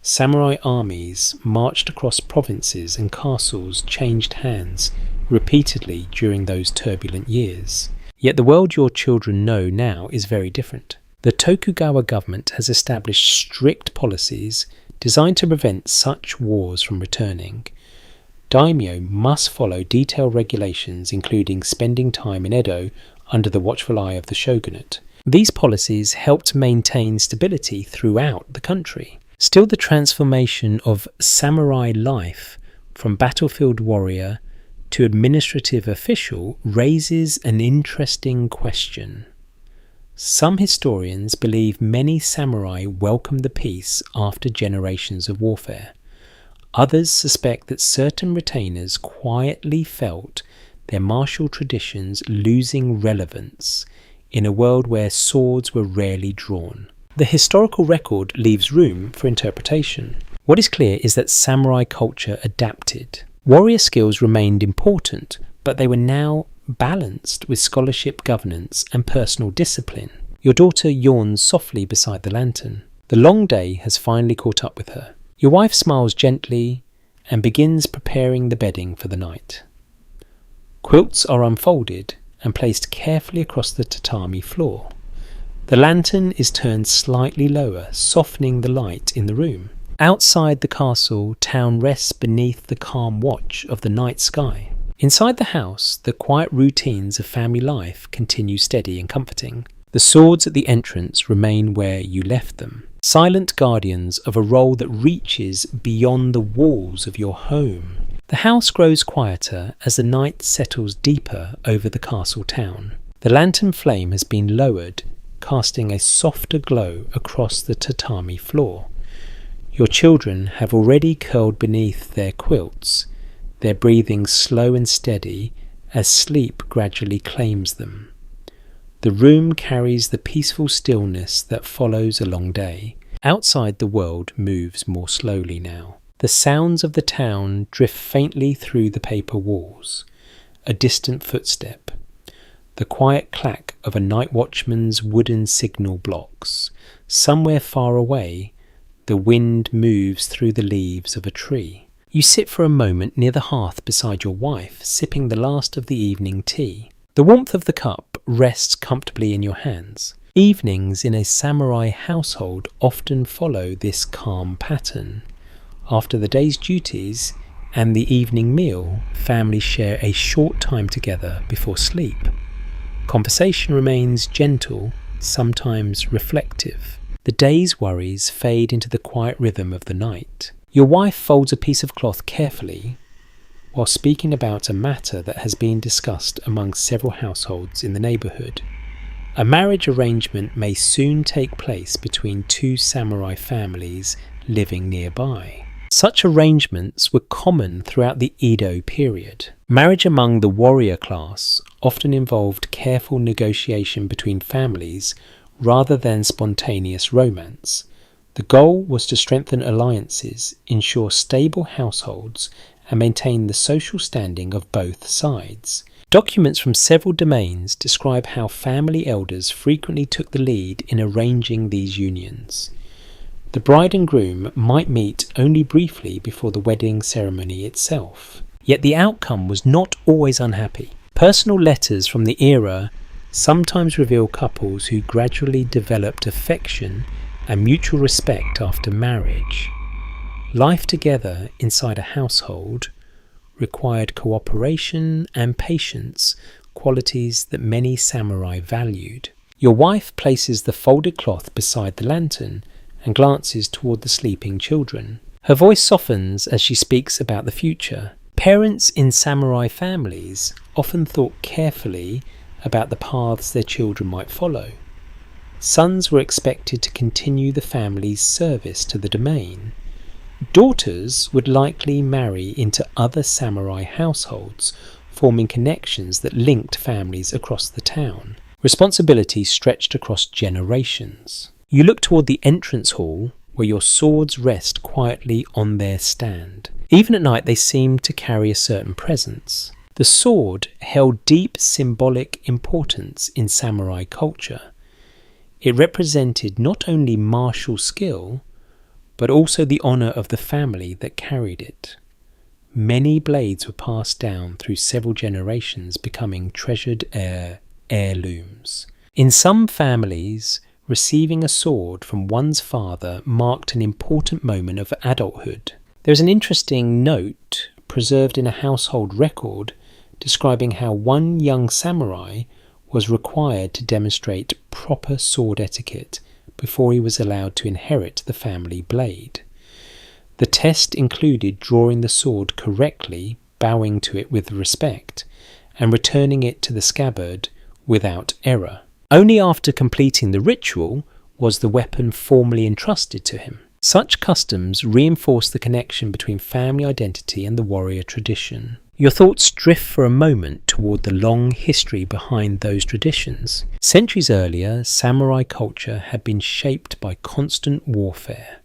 Samurai armies marched across provinces and castles changed hands repeatedly during those turbulent years. Yet the world your children know now is very different. The Tokugawa government has established strict policies designed to prevent such wars from returning. Daimyo must follow detailed regulations, including spending time in Edo under the watchful eye of the shogunate. These policies helped maintain stability throughout the country. Still, the transformation of samurai life from battlefield warrior to administrative official raises an interesting question. Some historians believe many samurai welcomed the peace after generations of warfare. Others suspect that certain retainers quietly felt their martial traditions losing relevance in a world where swords were rarely drawn. The historical record leaves room for interpretation. What is clear is that samurai culture adapted. Warrior skills remained important, but they were now balanced with scholarship, governance, and personal discipline. Your daughter yawns softly beside the lantern. The long day has finally caught up with her. Your wife smiles gently and begins preparing the bedding for the night. Quilts are unfolded and placed carefully across the tatami floor. The lantern is turned slightly lower, softening the light in the room. Outside the castle, town rests beneath the calm watch of the night sky. Inside the house, the quiet routines of family life continue steady and comforting. The swords at the entrance remain where you left them, silent guardians of a role that reaches beyond the walls of your home. The house grows quieter as the night settles deeper over the castle town. The lantern flame has been lowered, casting a softer glow across the tatami floor. Your children have already curled beneath their quilts, their breathing slow and steady as sleep gradually claims them. The room carries the peaceful stillness that follows a long day. Outside, the world moves more slowly now. The sounds of the town drift faintly through the paper walls. A distant footstep. The quiet clack of a night watchman's wooden signal blocks. Somewhere far away, the wind moves through the leaves of a tree. You sit for a moment near the hearth beside your wife, sipping the last of the evening tea. The warmth of the cup rests comfortably in your hands. Evenings in a samurai household often follow this calm pattern. After the day's duties and the evening meal, families share a short time together before sleep. Conversation remains gentle, sometimes reflective. The day's worries fade into the quiet rhythm of the night. Your wife folds a piece of cloth carefully while speaking about a matter that has been discussed among several households in the neighbourhood. A marriage arrangement may soon take place between two samurai families living nearby. Such arrangements were common throughout the Edo period. Marriage among the warrior class often involved careful negotiation between families rather than spontaneous romance. The goal was to strengthen alliances, ensure stable households, and maintain the social standing of both sides. Documents from several domains describe how family elders frequently took the lead in arranging these unions. The bride and groom might meet only briefly before the wedding ceremony itself. Yet the outcome was not always unhappy. Personal letters from the era sometimes reveal couples who gradually developed affection and mutual respect after marriage. Life together inside a household required cooperation and patience, qualities that many samurai valued. Your wife places the folded cloth beside the lantern and glances toward the sleeping children. Her voice softens as she speaks about the future. Parents in samurai families often thought carefully about the paths their children might follow. Sons were expected to continue the family's service to the domain. Daughters would likely marry into other samurai households, forming connections that linked families across the town. Responsibility stretched across generations. You look toward the entrance hall, where your swords rest quietly on their stand. Even at night, they seem to carry a certain presence. The sword held deep symbolic importance in samurai culture. It represented not only martial skill, but also the honour of the family that carried it. Many blades were passed down through several generations, becoming treasured heirlooms. In some families, receiving a sword from one's father marked an important moment of adulthood. There is an interesting note preserved in a household record describing how one young samurai was required to demonstrate proper sword etiquette before he was allowed to inherit the family blade. The test included drawing the sword correctly, bowing to it with respect, and returning it to the scabbard without error. Only after completing the ritual was the weapon formally entrusted to him. Such customs reinforce the connection between family identity and the warrior tradition. Your thoughts drift for a moment toward the long history behind those traditions. Centuries earlier, samurai culture had been shaped by constant warfare.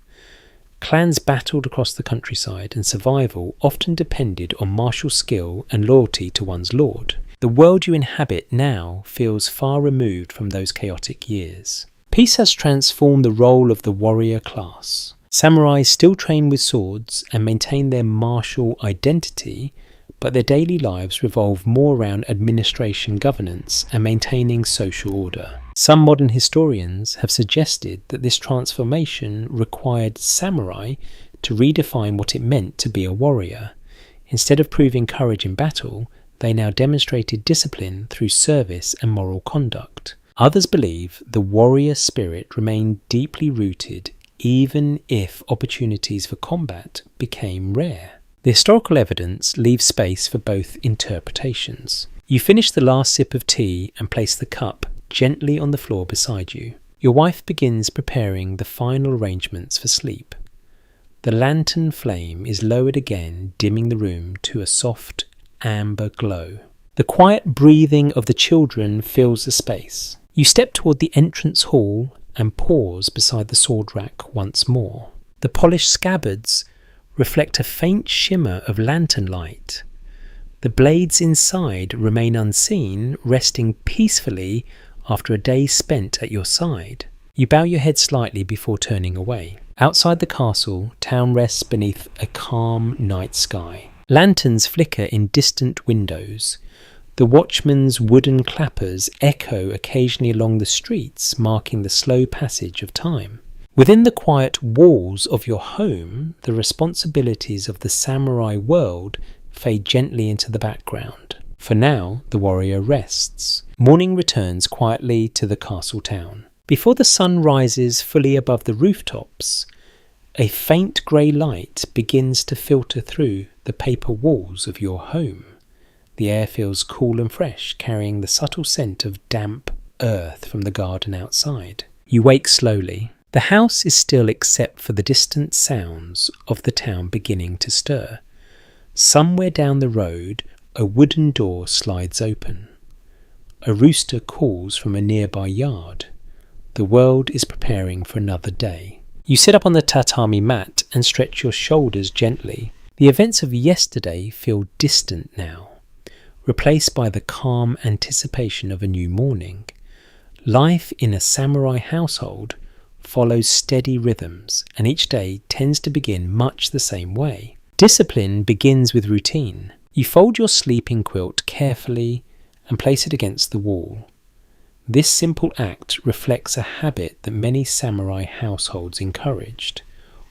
Clans battled across the countryside, and survival often depended on martial skill and loyalty to one's lord. The world you inhabit now feels far removed from those chaotic years. Peace has transformed the role of the warrior class. Samurai still train with swords and maintain their martial identity, but their daily lives revolve more around administration, governance, and maintaining social order. Some modern historians have suggested that this transformation required samurai to redefine what it meant to be a warrior. Instead of proving courage in battle, they now demonstrated discipline through service and moral conduct. Others believe the warrior spirit remained deeply rooted even if opportunities for combat became rare. The historical evidence leaves space for both interpretations. You finish the last sip of tea and place the cup gently on the floor beside you. Your wife begins preparing the final arrangements for sleep. The lantern flame is lowered again, dimming the room to a soft amber glow. The quiet breathing of the children fills the space. You step toward the entrance hall and pause beside the sword rack once more. The polished scabbards reflect a faint shimmer of lantern light. The blades inside remain unseen, resting peacefully after a day spent at your side. You bow your head slightly before turning away. Outside the castle, town rests beneath a calm night sky. Lanterns flicker in distant windows. The watchman's wooden clappers echo occasionally along the streets, marking the slow passage of time. Within the quiet walls of your home, the responsibilities of the samurai world fade gently into the background. For now, the warrior rests. Morning returns quietly to the castle town. Before the sun rises fully above the rooftops, a faint grey light begins to filter through the paper walls of your home. The air feels cool and fresh, carrying the subtle scent of damp earth from the garden outside. You wake slowly. The house is still except for the distant sounds of the town beginning to stir. Somewhere down the road, a wooden door slides open. A rooster calls from a nearby yard. The world is preparing for another day. You sit up on the tatami mat and stretch your shoulders gently. The events of yesterday feel distant now, replaced by the calm anticipation of a new morning. Life in a samurai household follows steady rhythms, and each day tends to begin much the same way. Discipline begins with routine. You fold your sleeping quilt carefully and place it against the wall. This simple act reflects a habit that many samurai households encouraged.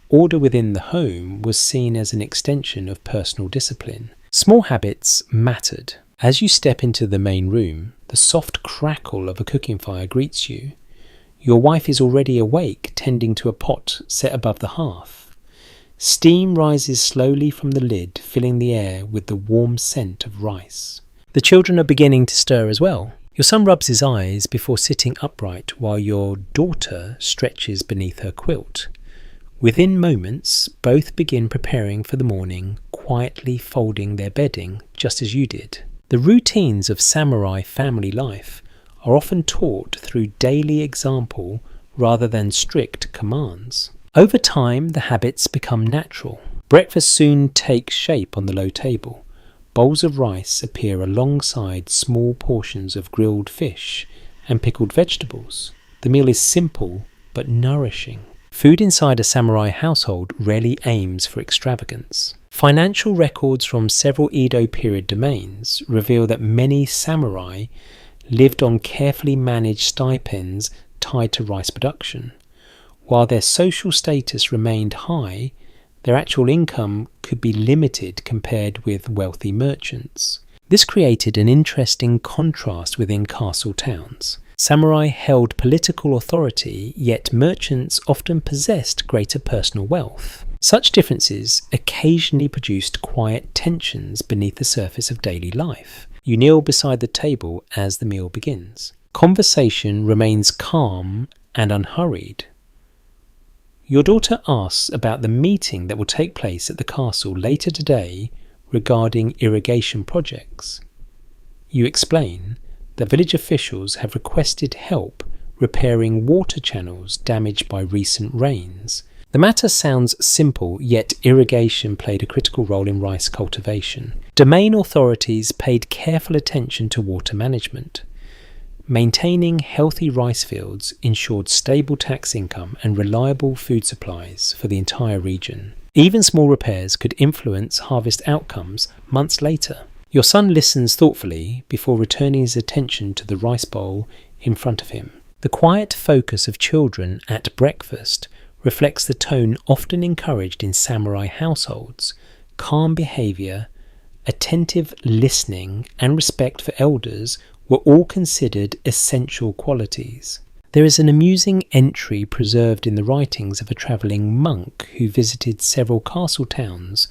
Order within the home was seen as an extension of personal discipline. Small habits mattered. As you step into the main room, the soft crackle of a cooking fire greets you. Your wife is already awake, tending to a pot set above the hearth. Steam rises slowly from the lid, filling the air with the warm scent of rice. The children are beginning to stir as well. Your son rubs his eyes before sitting upright while your daughter stretches beneath her quilt. Within moments, both begin preparing for the morning, quietly folding their bedding, just as you did. The routines of samurai family life are often taught through daily example rather than strict commands. Over time, the habits become natural. Breakfast soon takes shape on the low table. Bowls of rice appear alongside small portions of grilled fish and pickled vegetables. The meal is simple but nourishing. Food inside a samurai household rarely aims for extravagance. Financial records from several Edo period domains reveal that many samurai lived on carefully managed stipends tied to rice production. While their social status remained high, their actual income could be limited compared with wealthy merchants. This created an interesting contrast within castle towns. Samurai held political authority, yet merchants often possessed greater personal wealth. Such differences occasionally produced quiet tensions beneath the surface of daily life. You kneel beside the table as the meal begins. Conversation remains calm and unhurried. Your daughter asks about the meeting that will take place at the castle later today regarding irrigation projects. You explain that village officials have requested help repairing water channels damaged by recent rains. The matter sounds simple, yet irrigation played a critical role in rice cultivation. Domain authorities paid careful attention to water management. Maintaining healthy rice fields ensured stable tax income and reliable food supplies for the entire region. Even small repairs could influence harvest outcomes months later. Your son listens thoughtfully before returning his attention to the rice bowl in front of him. The quiet focus of children at breakfast reflects the tone often encouraged in samurai households. Calm behaviour, attentive listening, and respect for elders were all considered essential qualities. There is an amusing entry preserved in the writings of a travelling monk who visited several castle towns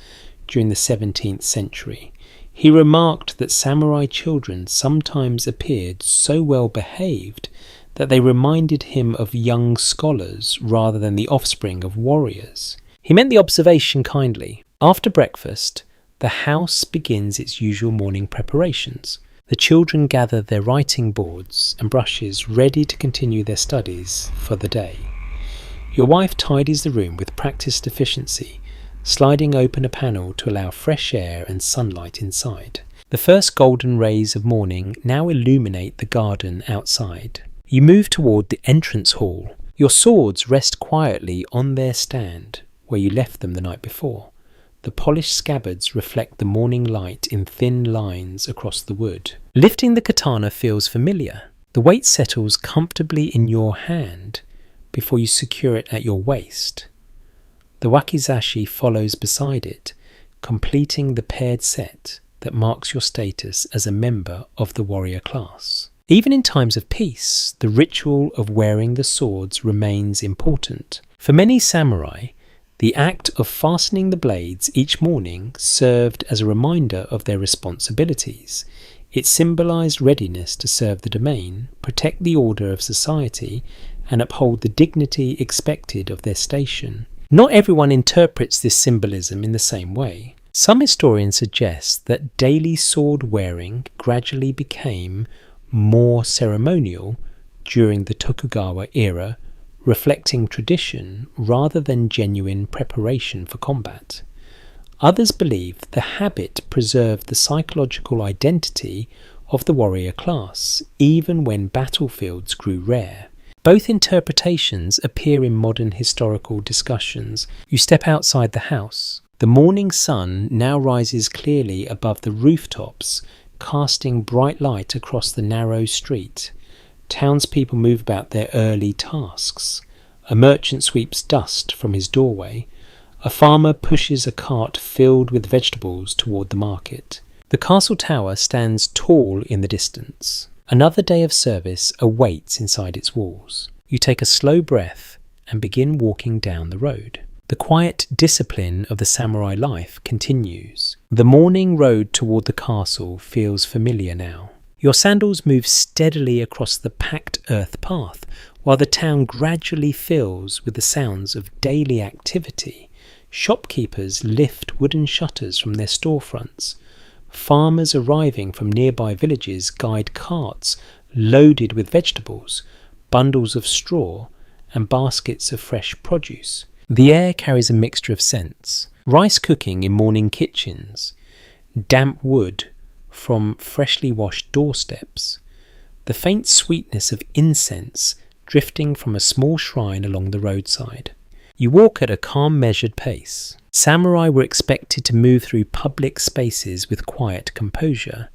during the 17th century. He remarked that samurai children sometimes appeared so well behaved that they reminded him of young scholars rather than the offspring of warriors. He meant the observation kindly. After breakfast, the house begins its usual morning preparations. The children gather their writing boards and brushes ready to continue their studies for the day. Your wife tidies the room with practiced efficiency, sliding open a panel to allow fresh air and sunlight inside. The first golden rays of morning now illuminate the garden outside. You move toward the entrance hall. Your swords rest quietly on their stand, where you left them the night before. The polished scabbards reflect the morning light in thin lines across the wood. Lifting the katana feels familiar. The weight settles comfortably in your hand before you secure it at your waist. The wakizashi follows beside it, completing the paired set that marks your status as a member of the warrior class. Even in times of peace, the ritual of wearing the swords remains important. For many samurai, the act of fastening the blades each morning served as a reminder of their responsibilities. It symbolized readiness to serve the domain, protect the order of society, and uphold the dignity expected of their station. Not everyone interprets this symbolism in the same way. Some historians suggest that daily sword wearing gradually became more ceremonial during the Tokugawa era, reflecting tradition rather than genuine preparation for combat. Others believe the habit preserved the psychological identity of the warrior class, even when battlefields grew rare. Both interpretations appear in modern historical discussions. You step outside the house. The morning sun now rises clearly above the rooftops, casting bright light across the narrow street. Townspeople move about their early tasks. A merchant sweeps dust from his doorway. A farmer pushes a cart filled with vegetables toward the market. The castle tower stands tall in the distance. Another day of service awaits inside its walls. You take a slow breath and begin walking down the road. The quiet discipline of the samurai life continues. The morning road toward the castle feels familiar now. Your sandals move steadily across the packed earth path, while the town gradually fills with the sounds of daily activity. Shopkeepers lift wooden shutters from their storefronts. Farmers arriving from nearby villages guide carts loaded with vegetables, bundles of straw, and baskets of fresh produce. The air carries a mixture of scents: rice cooking in morning kitchens, damp wood from freshly washed doorsteps, the faint sweetness of incense drifting from a small shrine along the roadside. You walk at a calm, measured pace. Samurai were expected to move through public spaces with quiet composure.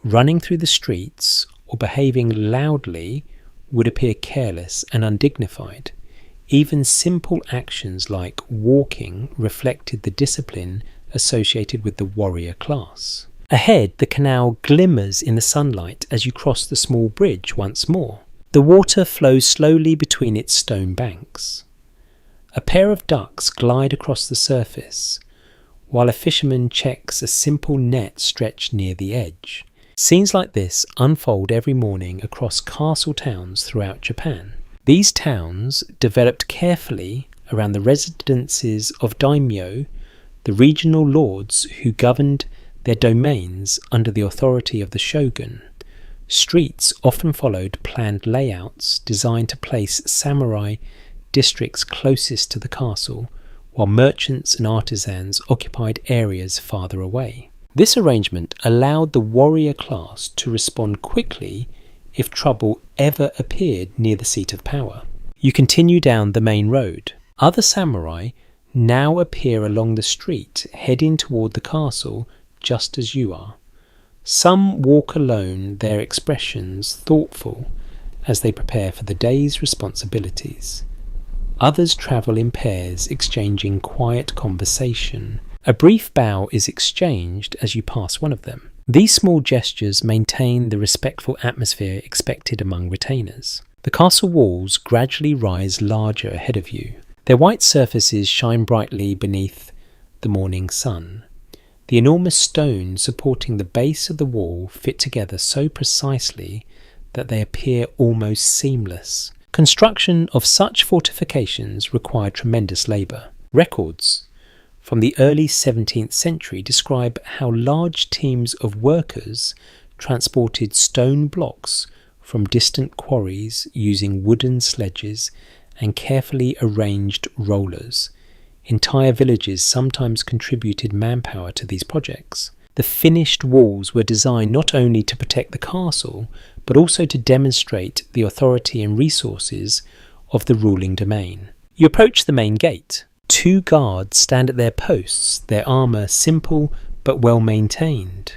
Running through the streets or behaving loudly would appear careless and undignified. Even simple actions like walking reflected the discipline associated with the warrior class. Ahead, the canal glimmers in the sunlight as you cross the small bridge once more. The water flows slowly between its stone banks. A pair of ducks glide across the surface, while a fisherman checks a simple net stretched near the edge. Scenes like this unfold every morning across castle towns throughout Japan. These towns, developed carefully around the residences of daimyo, the regional lords who governed their domains under the authority of the shogun. Streets often followed planned layouts designed to place samurai districts closest to the castle, while merchants and artisans occupied areas farther away. This arrangement allowed the warrior class to respond quickly if trouble ever appeared near the seat of power. You continue down the main road. Other samurai now appear along the street, heading toward the castle just as you are. Some walk alone, their expressions thoughtful as they prepare for the day's responsibilities. Others travel in pairs, exchanging quiet conversation. A brief bow is exchanged as you pass one of them. These small gestures maintain the respectful atmosphere expected among retainers. The castle walls gradually rise larger ahead of you. Their white surfaces shine brightly beneath the morning sun. The enormous stones supporting the base of the wall fit together so precisely that they appear almost seamless. Construction of such fortifications required tremendous labour. Records from the early 17th century describe how large teams of workers transported stone blocks from distant quarries using wooden sledges and carefully arranged rollers. Entire villages sometimes contributed manpower to these projects. The finished walls were designed not only to protect the castle, but also to demonstrate the authority and resources of the ruling domain. You approach the main gate. 2 guards stand at their posts, their armour simple but well maintained.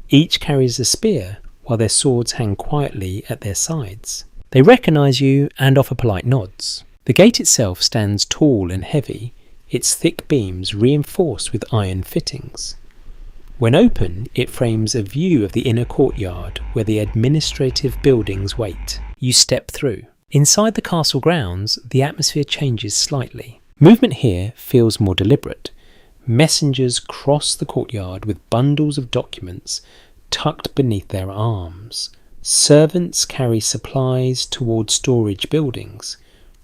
Each carries a spear, while their swords hang quietly at their sides. They recognise you and offer polite nods. The gate itself stands tall and heavy, its thick beams reinforced with iron fittings. When open, it frames a view of the inner courtyard where the administrative buildings wait. You step through. Inside the castle grounds, the atmosphere changes slightly. Movement here feels more deliberate. Messengers cross the courtyard with bundles of documents tucked beneath their arms. Servants carry supplies toward storage buildings.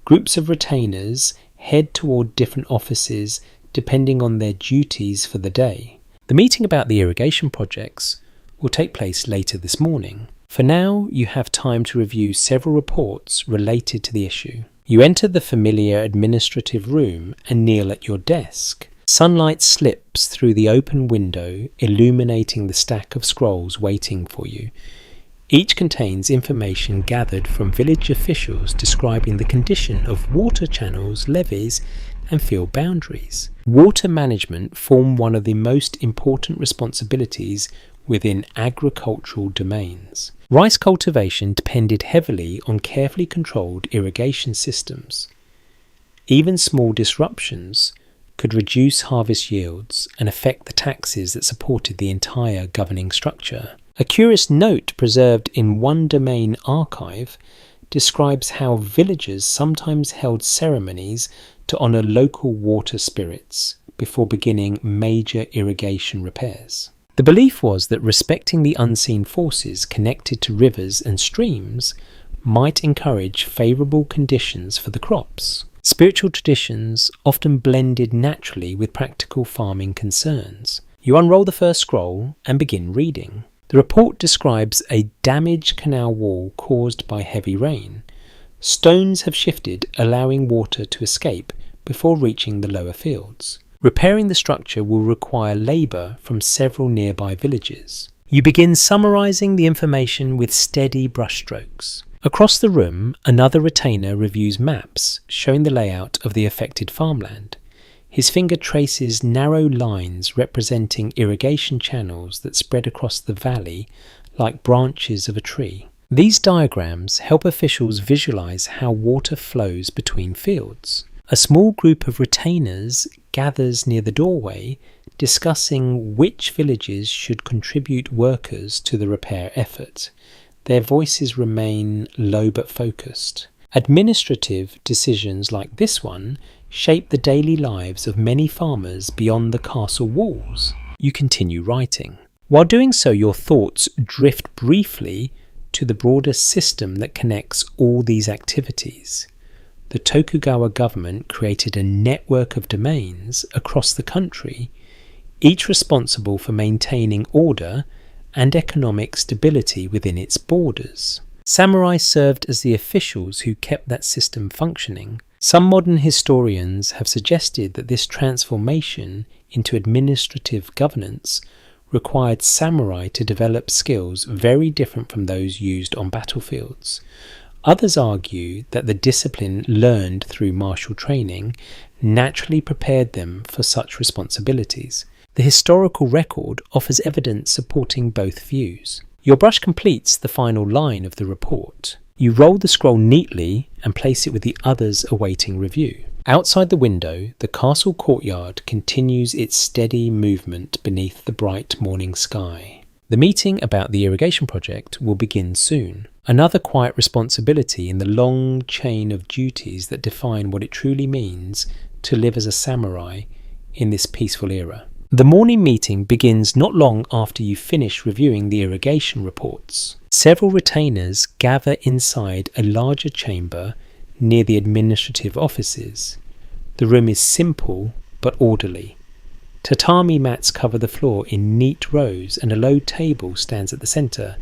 Groups of retainers head toward different offices depending on their duties for the day. The meeting about the irrigation projects will take place later this morning. For now, you have time to review several reports related to the issue. You enter the familiar administrative room and kneel at your desk. Sunlight slips through the open window, illuminating the stack of scrolls waiting for you. Each contains information gathered from village officials describing the condition of water channels, levees, and field boundaries. Water management formed one of the most important responsibilities within agricultural domains. Rice cultivation depended heavily on carefully controlled irrigation systems. Even small disruptions could reduce harvest yields and affect the taxes that supported the entire governing structure. A curious note preserved in one domain archive describes how villagers sometimes held ceremonies to honour local water spirits before beginning major irrigation repairs. The belief was that respecting the unseen forces connected to rivers and streams might encourage favourable conditions for the crops. Spiritual traditions often blended naturally with practical farming concerns. You unroll the first scroll and begin reading. The report describes a damaged canal wall caused by heavy rain. Stones have shifted, allowing water to escape before reaching the lower fields. Repairing the structure will require labour from several nearby villages. You begin summarising the information with steady brushstrokes. Across the room, another retainer reviews maps showing the layout of the affected farmland. His finger traces narrow lines representing irrigation channels that spread across the valley like branches of a tree. These diagrams help officials visualise how water flows between fields. A small group of retainers gathers near the doorway, discussing which villages should contribute workers to the repair effort. Their voices remain low but focused. Administrative decisions like this one shape the daily lives of many farmers beyond the castle walls. You continue writing. While doing so, your thoughts drift briefly to the broader system that connects all these activities. The Tokugawa government created a network of domains across the country, each responsible for maintaining order and economic stability within its borders. Samurai served as the officials who kept that system functioning. Some modern historians have suggested that this transformation into administrative governance required samurai to develop skills very different from those used on battlefields. Others argue that the discipline learned through martial training naturally prepared them for such responsibilities. The historical record offers evidence supporting both views. Your brush completes the final line of the report. You roll the scroll neatly and place it with the others awaiting review. Outside the window, the castle courtyard continues its steady movement beneath the bright morning sky. The meeting about the irrigation project will begin soon. Another quiet responsibility in the long chain of duties that define what it truly means to live as a samurai in this peaceful era. The morning meeting begins not long after you finish reviewing the irrigation reports. Several retainers gather inside a larger chamber near the administrative offices. The room is simple but orderly. Tatami mats cover the floor in neat rows and a low table stands at the centre,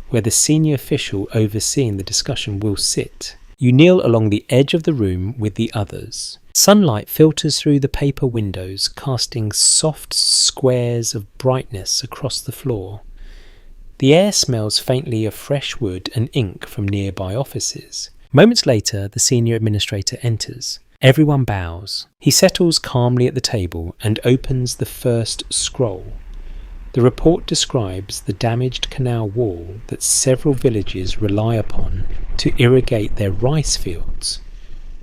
where the senior official overseeing the discussion will sit. You kneel along the edge of the room with the others. Sunlight filters through the paper windows, casting soft squares of brightness across the floor. The air smells faintly of fresh wood and ink from nearby offices. Moments later, the senior administrator enters. Everyone bows. He settles calmly at the table and opens the first scroll. The report describes the damaged canal wall that several villages rely upon to irrigate their rice fields.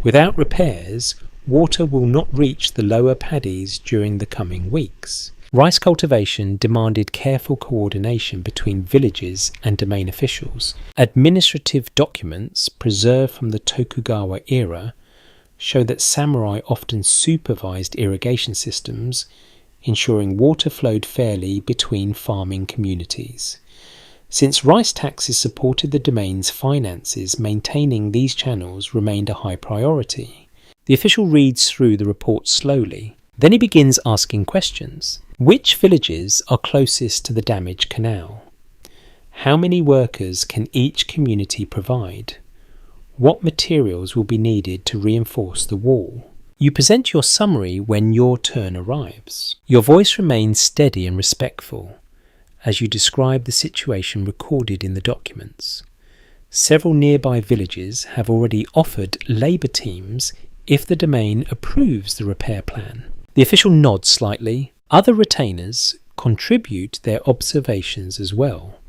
Without repairs, water will not reach the lower paddies during the coming weeks. Rice cultivation demanded careful coordination between villages and domain officials. Administrative documents preserved from the Tokugawa era show that samurai often supervised irrigation systems, ensuring water flowed fairly between farming communities. Since rice taxes supported the domain's finances, maintaining these channels remained a high priority. The official reads through the report slowly. Then he begins asking questions. Which villages are closest to the damaged canal? How many workers can each community provide? What materials will be needed to reinforce the wall? You present your summary when your turn arrives. Your voice remains steady and respectful as you describe the situation recorded in the documents. Several nearby villages have already offered labour teams if the domain approves the repair plan. The official nods slightly. Other retainers contribute their observations as well.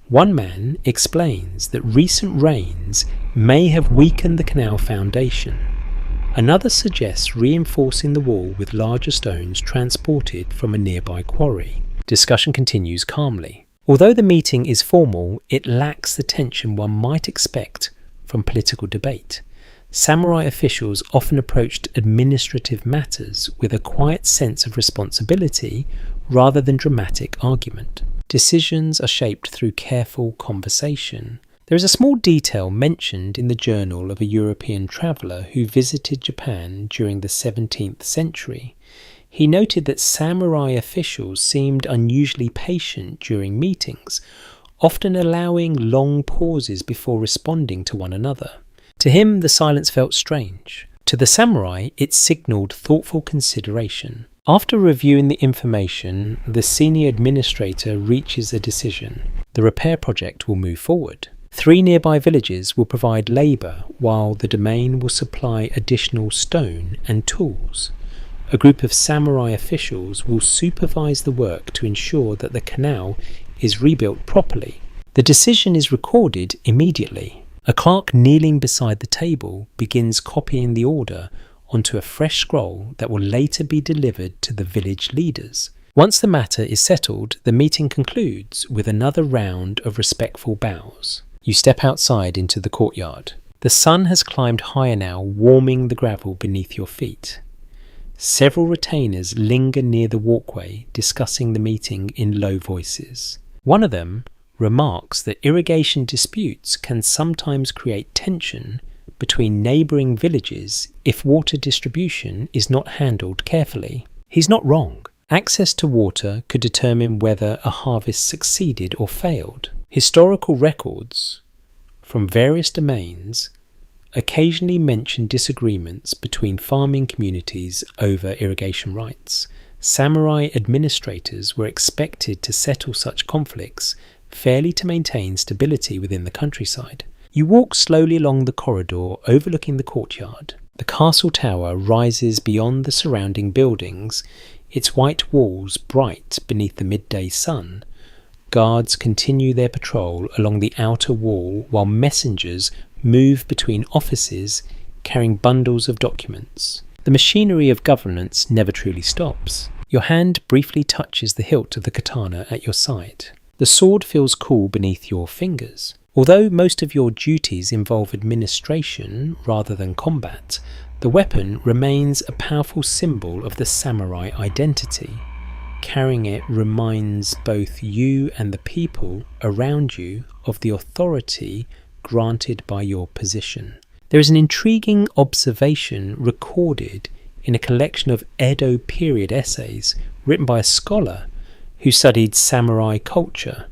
One man explains that recent rains may have weakened the canal foundation. Another suggests reinforcing the wall with larger stones transported from a nearby quarry. Discussion continues calmly. Although the meeting is formal, it lacks the tension one might expect from political debate. Samurai officials often approached administrative matters with a quiet sense of responsibility rather than dramatic argument. Decisions are shaped through careful conversation. There is a small detail mentioned in the journal of a European traveller who visited Japan during the 17th century. He noted that samurai officials seemed unusually patient during meetings, often allowing long pauses before responding to one another. To him, the silence felt strange. To the samurai, it signalled thoughtful consideration. After reviewing the information, the senior administrator reaches a decision. The repair project will move forward. 3 nearby villages will provide labour, while the domain will supply additional stone and tools. A group of samurai officials will supervise the work to ensure that the canal is rebuilt properly. The decision is recorded immediately. A clerk kneeling beside the table begins copying the order onto a fresh scroll that will later be delivered to the village leaders. Once the matter is settled, the meeting concludes with another round of respectful bows. You step outside into the courtyard. The sun has climbed higher now, warming the gravel beneath your feet. Several retainers linger near the walkway, discussing the meeting in low voices. One of them remarks that irrigation disputes can sometimes create tension between neighbouring villages if water distribution is not handled carefully. He's not wrong. Access to water could determine whether a harvest succeeded or failed. Historical records from various domains occasionally mention disagreements between farming communities over irrigation rights. Samurai administrators were expected to settle such conflicts fairly to maintain stability within the countryside. You walk slowly along the corridor overlooking the courtyard. The castle tower rises beyond the surrounding buildings, its white walls bright beneath the midday sun. Guards continue their patrol along the outer wall while messengers move between offices carrying bundles of documents. The machinery of governance never truly stops. Your hand briefly touches the hilt of the katana at your side. The sword feels cool beneath your fingers. Although most of your duties involve administration rather than combat, the weapon remains a powerful symbol of the samurai identity. Carrying it reminds both you and the people around you of the authority granted by your position. There is an intriguing observation recorded in a collection of Edo period essays written by a scholar who studied samurai culture.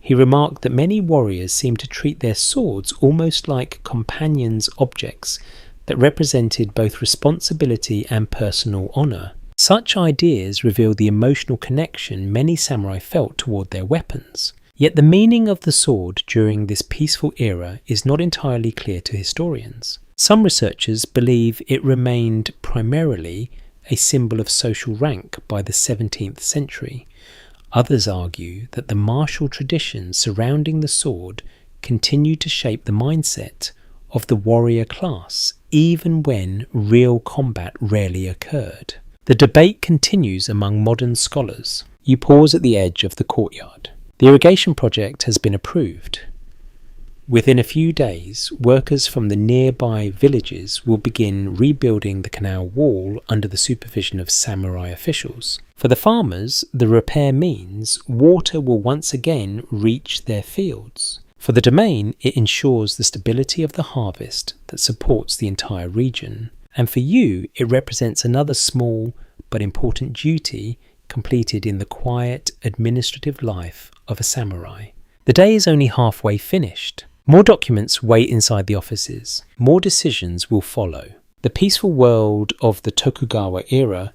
He remarked that many warriors seemed to treat their swords almost like companions' objects that represented both responsibility and personal honour. Such ideas reveal the emotional connection many samurai felt toward their weapons. Yet the meaning of the sword during this peaceful era is not entirely clear to historians. Some researchers believe it remained primarily a symbol of social rank by the 17th century. Others argue that the martial traditions surrounding the sword continued to shape the mindset of the warrior class, even when real combat rarely occurred. The debate continues among modern scholars. You pause at the edge of the courtyard. The irrigation project has been approved. Within a few days, workers from the nearby villages will begin rebuilding the canal wall under the supervision of samurai officials. For the farmers, the repair means water will once again reach their fields. For the domain, it ensures the stability of the harvest that supports the entire region. And for you, it represents another small but important duty completed in the quiet, administrative life of a samurai. The day is only halfway finished. More documents wait inside the offices. More decisions will follow. The peaceful world of the Tokugawa era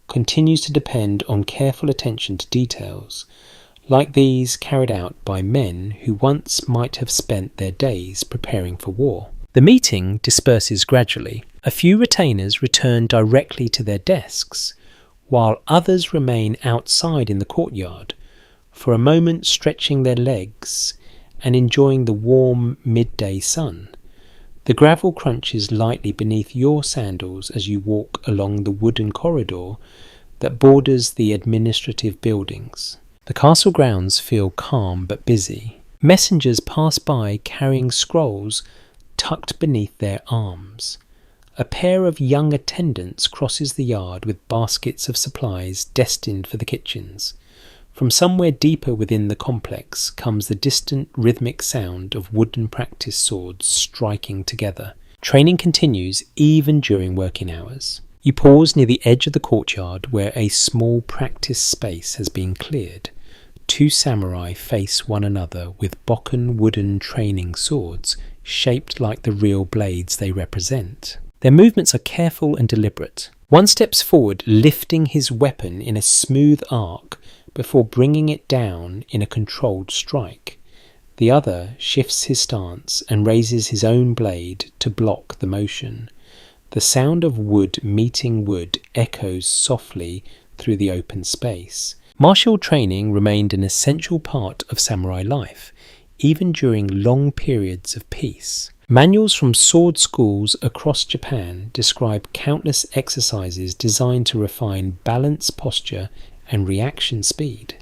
continues to depend on careful attention to details, like these carried out by men who once might have spent their days preparing for war. The meeting disperses gradually. A few retainers return directly to their desks, while others remain outside in the courtyard, for a moment stretching their legs and enjoying the warm midday sun. The gravel crunches lightly beneath your sandals as you walk along the wooden corridor that borders the administrative buildings. The castle grounds feel calm but busy. Messengers pass by carrying scrolls tucked beneath their arms. A pair of young attendants crosses the yard with baskets of supplies destined for the kitchens. From somewhere deeper within the complex comes the distant rhythmic sound of wooden practice swords striking together. Training continues even during working hours. You pause near the edge of the courtyard where a small practice space has been cleared. two samurai face one another with bokken wooden training swords shaped like the real blades they represent. Their movements are careful and deliberate. One steps forward, lifting his weapon in a smooth arc before bringing it down in a controlled strike. The other shifts his stance and raises his own blade to block the motion. The sound of wood meeting wood echoes softly through the open space. Martial training remained an essential part of samurai life, even during long periods of peace. Manuals from sword schools across Japan describe countless exercises designed to refine balance, posture, and reaction speed.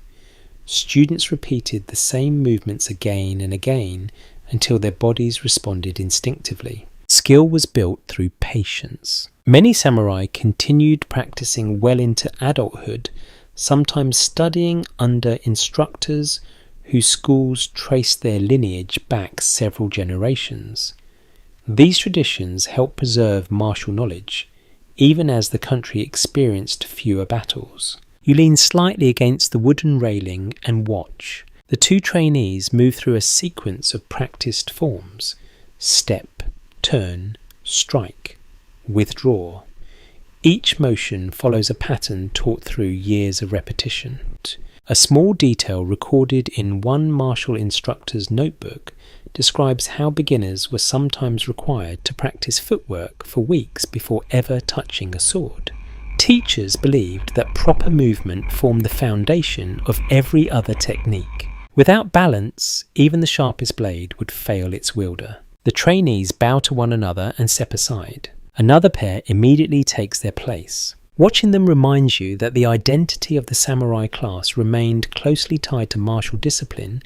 Students repeated the same movements again and again until their bodies responded instinctively. Skill was built through patience. Many samurai continued practicing well into adulthood, sometimes studying under instructors whose schools traced their lineage back several generations. These traditions helped preserve martial knowledge, even as the country experienced fewer battles. You lean slightly against the wooden railing and watch. The two trainees move through a sequence of practiced forms: step, turn, strike, withdraw. Each motion follows a pattern taught through years of repetition. A small detail recorded in one martial instructor's notebook describes how beginners were sometimes required to practice footwork for weeks before ever touching a sword. Teachers believed that proper movement formed the foundation of every other technique. Without balance, even the sharpest blade would fail its wielder. The trainees bow to one another and step aside. Another pair immediately takes their place. Watching them reminds you that the identity of the samurai class remained closely tied to martial discipline,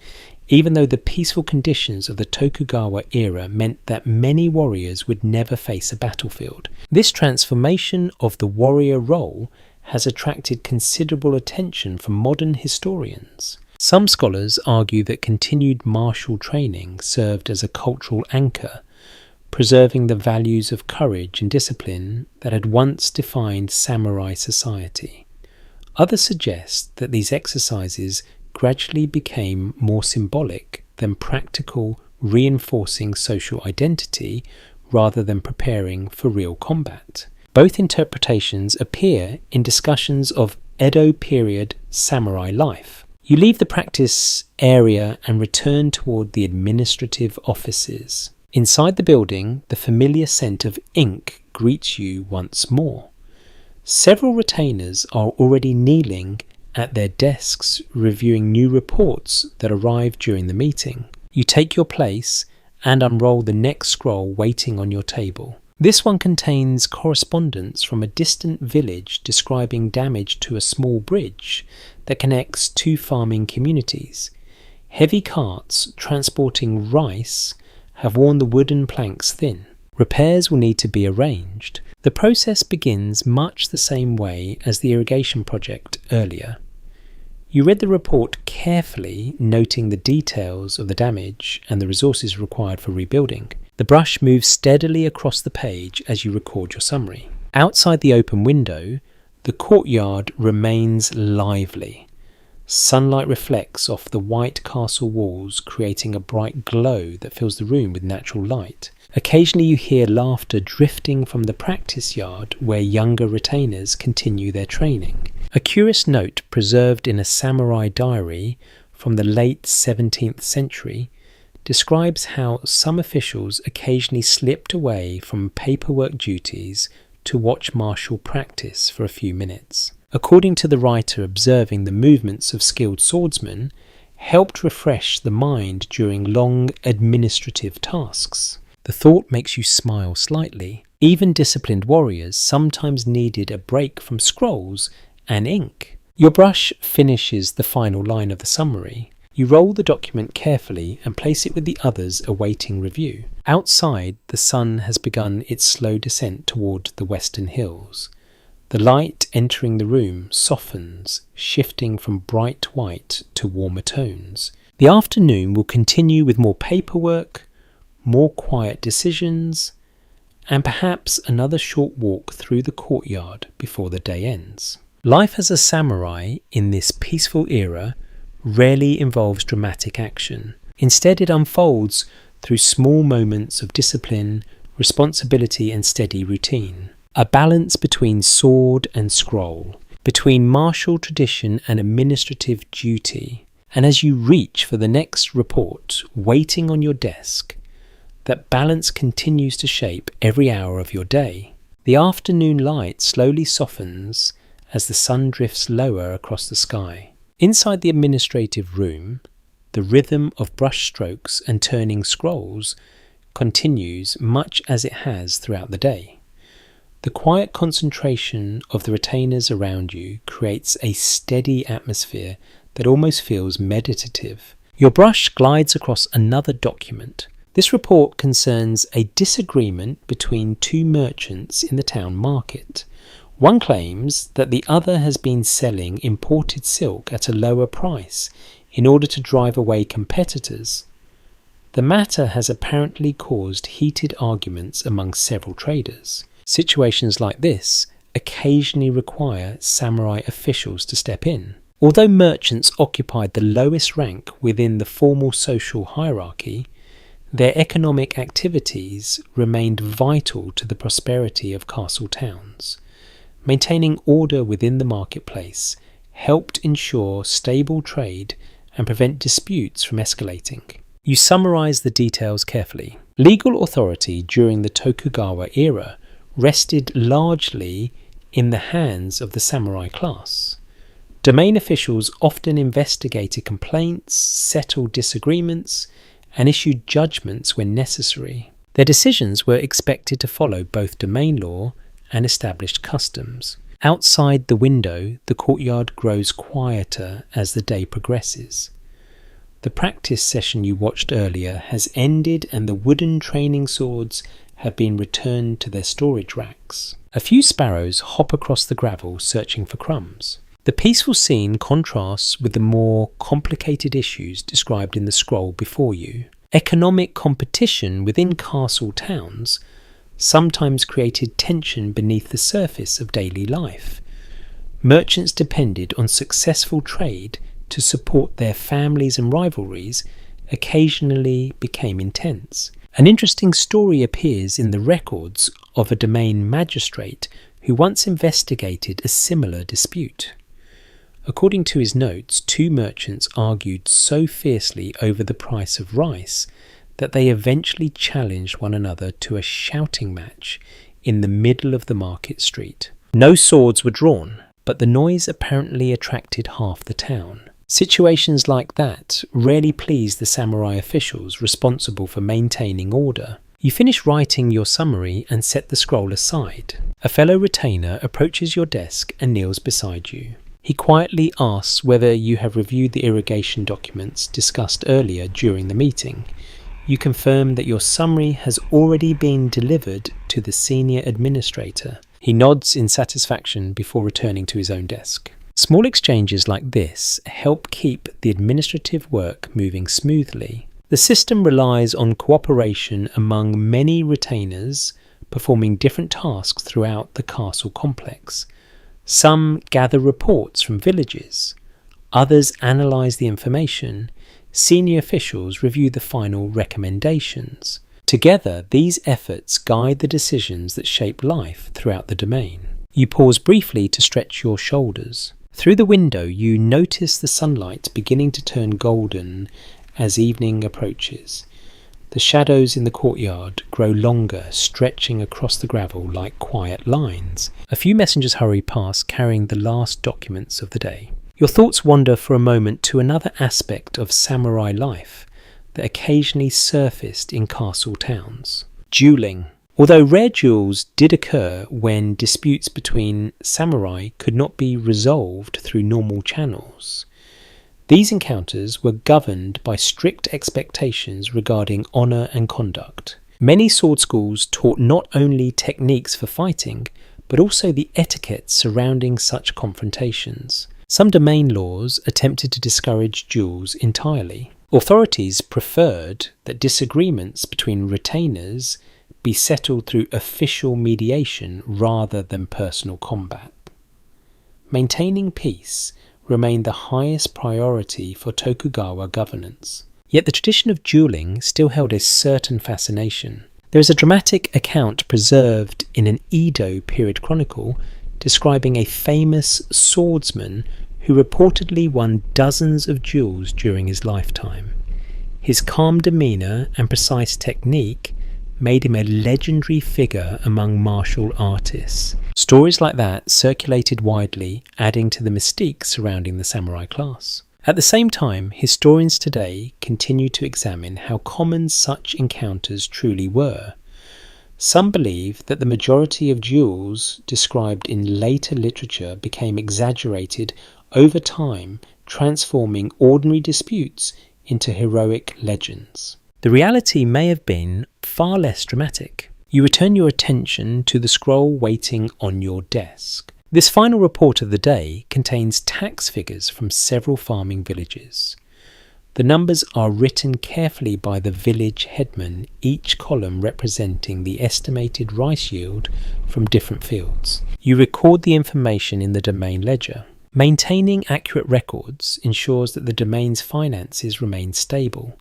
even though the peaceful conditions of the Tokugawa era meant that many warriors would never face a battlefield. This transformation of the warrior role has attracted considerable attention from modern historians. Some scholars argue that continued martial training served as a cultural anchor, preserving the values of courage and discipline that had once defined samurai society. Others suggest that these exercises gradually became more symbolic than practical, reinforcing social identity rather than preparing for real combat. Both interpretations appear in discussions of Edo period samurai life. You leave the practice area and return toward the administrative offices. Inside the building, the familiar scent of ink greets you once more. Several retainers are already kneeling at their desks reviewing new reports that arrive during the meeting. You take your place and unroll the next scroll waiting on your table. This one contains correspondence from a distant village describing damage to a small bridge that connects two farming communities. Heavy carts transporting rice have worn the wooden planks thin. Repairs will need to be arranged. The process begins much the same way as the irrigation project earlier. You read the report carefully, noting the details of the damage and the resources required for rebuilding. The brush moves steadily across the page as you record your summary. Outside the open window, the courtyard remains lively. Sunlight reflects off the white castle walls, creating a bright glow that fills the room with natural light. Occasionally you hear laughter drifting from the practice yard where younger retainers continue their training. A curious note preserved in a samurai diary from the late 17th century describes how some officials occasionally slipped away from paperwork duties to watch martial practice for a few minutes. According to the writer, observing the movements of skilled swordsmen helped refresh the mind during long administrative tasks. The thought makes you smile slightly. Even disciplined warriors sometimes needed a break from scrolls and ink. Your brush finishes the final line of the summary. You roll the document carefully and place it with the others awaiting review. Outside, the sun has begun its slow descent toward the western hills. The light entering the room softens, shifting from bright white to warmer tones. The afternoon will continue with more paperwork, more quiet decisions, and perhaps another short walk through the courtyard before the day ends. Life as a samurai in this peaceful era rarely involves dramatic action. Instead, it unfolds through small moments of discipline, responsibility, and steady routine. A balance between sword and scroll, between martial tradition and administrative duty. And as you reach for the next report, waiting on your desk, that balance continues to shape every hour of your day. The afternoon light slowly softens as the sun drifts lower across the sky. Inside the administrative room, the rhythm of brush strokes and turning scrolls continues much as it has throughout the day. The quiet concentration of the retainers around you creates a steady atmosphere that almost feels meditative. Your brush glides across another document. This report concerns a disagreement between two merchants in the town market. One claims that the other has been selling imported silk at a lower price in order to drive away competitors. The matter has apparently caused heated arguments among several traders. Situations like this occasionally require samurai officials to step in. Although merchants occupied the lowest rank within the formal social hierarchy, their economic activities remained vital to the prosperity of castle towns. Maintaining order within the marketplace helped ensure stable trade and prevent disputes from escalating. You summarize the details carefully. Legal authority during the Tokugawa era rested largely in the hands of the samurai class. Domain officials often investigated complaints, settled disagreements, and issued judgments when necessary. Their decisions were expected to follow both domain law and established customs. Outside the window, the courtyard grows quieter as the day progresses. The practice session you watched earlier has ended and the wooden training swords have been returned to their storage racks. A few sparrows hop across the gravel searching for crumbs. The peaceful scene contrasts with the more complicated issues described in the scroll before you. Economic competition within castle towns sometimes created tension beneath the surface of daily life. Merchants depended on successful trade to support their families, and rivalries occasionally became intense. An interesting story appears in the records of a domain magistrate who once investigated a similar dispute. According to his notes, two merchants argued so fiercely over the price of rice that they eventually challenged one another to a shouting match in the middle of the market street. No swords were drawn, but the noise apparently attracted half the town. Situations like that rarely pleased the samurai officials responsible for maintaining order. You finish writing your summary and set the scroll aside. A fellow retainer approaches your desk and kneels beside you. He quietly asks whether you have reviewed the irrigation documents discussed earlier during the meeting. You confirm that your summary has already been delivered to the senior administrator. He nods in satisfaction before returning to his own desk. Small exchanges like this help keep the administrative work moving smoothly. The system relies on cooperation among many retainers performing different tasks throughout the castle complex. Some gather reports from villages, others analyse the information, senior officials review the final recommendations. Together, these efforts guide the decisions that shape life throughout the domain. You pause briefly to stretch your shoulders. Through the window, you notice the sunlight beginning to turn golden as evening approaches. The shadows in the courtyard grow longer, stretching across the gravel like quiet lines. A few messengers hurry past, carrying the last documents of the day. Your thoughts wander for a moment to another aspect of samurai life that occasionally surfaced in castle towns: dueling. Although rare duels did occur when disputes between samurai could not be resolved through normal channels, these encounters were governed by strict expectations regarding honour and conduct. Many sword schools taught not only techniques for fighting, but also the etiquette surrounding such confrontations. Some domain laws attempted to discourage duels entirely. Authorities preferred that disagreements between retainers be settled through official mediation rather than personal combat. Maintaining peace remained the highest priority for Tokugawa governance. Yet the tradition of dueling still held a certain fascination. There is a dramatic account preserved in an Edo period chronicle describing a famous swordsman who reportedly won dozens of duels during his lifetime. His calm demeanour and precise technique made him a legendary figure among martial artists. Stories like that circulated widely, adding to the mystique surrounding the samurai class. At the same time, historians today continue to examine how common such encounters truly were. Some believe that the majority of duels described in later literature became exaggerated over time, transforming ordinary disputes into heroic legends. The reality may have been far less dramatic. You return your attention to the scroll waiting on your desk. This final report of the day contains tax figures from several farming villages. The numbers are written carefully by the village headman, each column representing the estimated rice yield from different fields. You record the information in the domain ledger. Maintaining accurate records ensures that the domain's finances remain stable.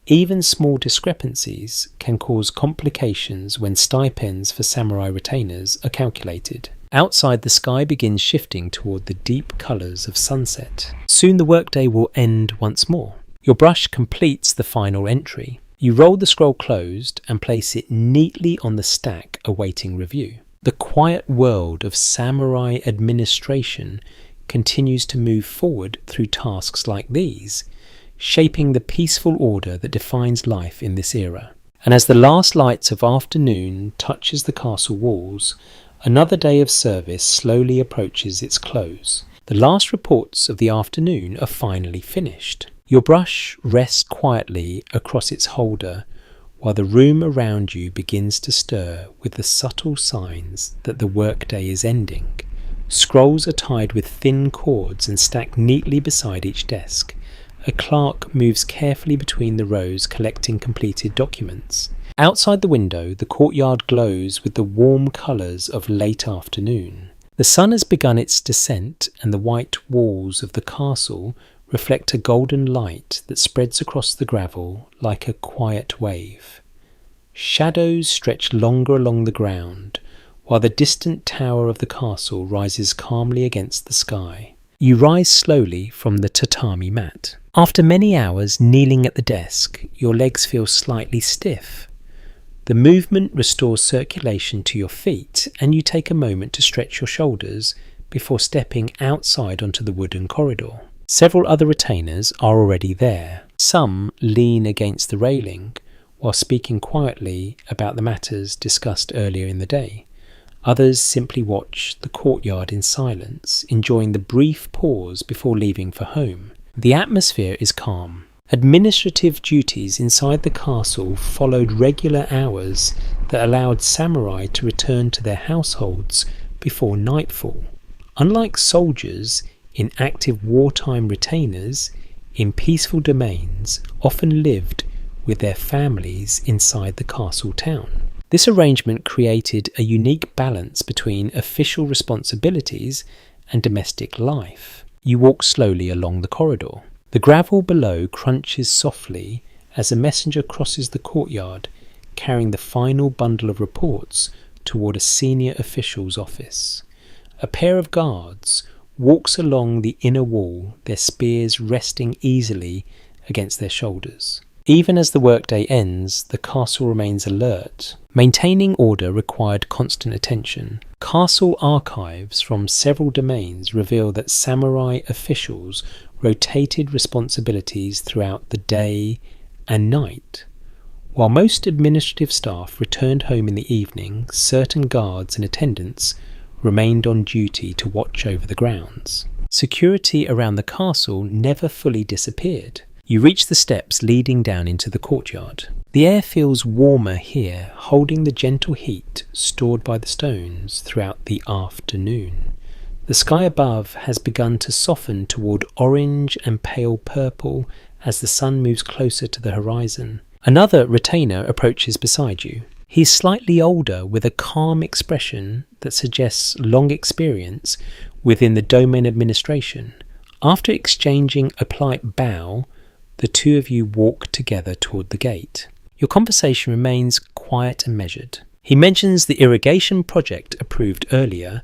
Even small discrepancies can cause complications when stipends for samurai retainers are calculated. Outside, the sky begins shifting toward the deep colours of sunset. Soon the workday will end once more. Your brush completes the final entry. You roll the scroll closed and place it neatly on the stack awaiting review. The quiet world of samurai administration continues to move forward through tasks like these, shaping the peaceful order that defines life in this era. And as the last lights of afternoon touches the castle walls, another day of service slowly approaches its close. The last reports of the afternoon are finally finished. Your brush rests quietly across its holder while the room around you begins to stir with the subtle signs that the workday is ending. Scrolls are tied with thin cords and stacked neatly beside each desk. A clerk moves carefully between the rows collecting completed documents. Outside the window, the courtyard glows with the warm colours of late afternoon. The sun has begun its descent, and the white walls of the castle reflect a golden light that spreads across the gravel like a quiet wave. Shadows stretch longer along the ground, while the distant tower of the castle rises calmly against the sky. You rise slowly from the tatami mat. After many hours kneeling at the desk, your legs feel slightly stiff. The movement restores circulation to your feet, and you take a moment to stretch your shoulders before stepping outside onto the wooden corridor. Several other retainers are already there. Some lean against the railing while speaking quietly about the matters discussed earlier in the day. Others simply watch the courtyard in silence, enjoying the brief pause before leaving for home. The atmosphere is calm. Administrative duties inside the castle followed regular hours that allowed samurai to return to their households before nightfall. Unlike soldiers in active wartime, retainers in peaceful domains often lived with their families inside the castle town. This arrangement created a unique balance between official responsibilities and domestic life. You walk slowly along the corridor. The gravel below crunches softly as a messenger crosses the courtyard, carrying the final bundle of reports toward a senior official's office. A pair of guards walks along the inner wall, their spears resting easily against their shoulders. Even as the workday ends, the castle remains alert. Maintaining order required constant attention. Castle archives from several domains reveal that samurai officials rotated responsibilities throughout the day and night. While most administrative staff returned home in the evening, certain guards and attendants remained on duty to watch over the grounds. Security around the castle never fully disappeared. You reach the steps leading down into the courtyard. The air feels warmer here, holding the gentle heat stored by the stones throughout the afternoon. The sky above has begun to soften toward orange and pale purple as the sun moves closer to the horizon. Another retainer approaches beside you. He's slightly older, with a calm expression that suggests long experience within the domain administration. After exchanging a polite bow, the two of you walk together toward the gate. Your conversation remains quiet and measured. He mentions the irrigation project approved earlier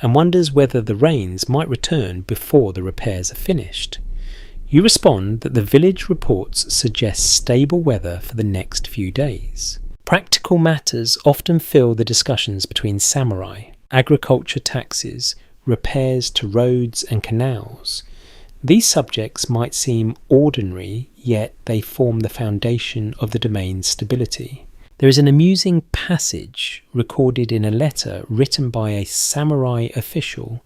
and wonders whether the rains might return before the repairs are finished. You respond that the village reports suggest stable weather for the next few days. Practical matters often fill the discussions between samurai: agriculture taxes, repairs to roads and canals. These subjects might seem ordinary, yet they form the foundation of the domain's stability. There is an amusing passage recorded in a letter written by a samurai official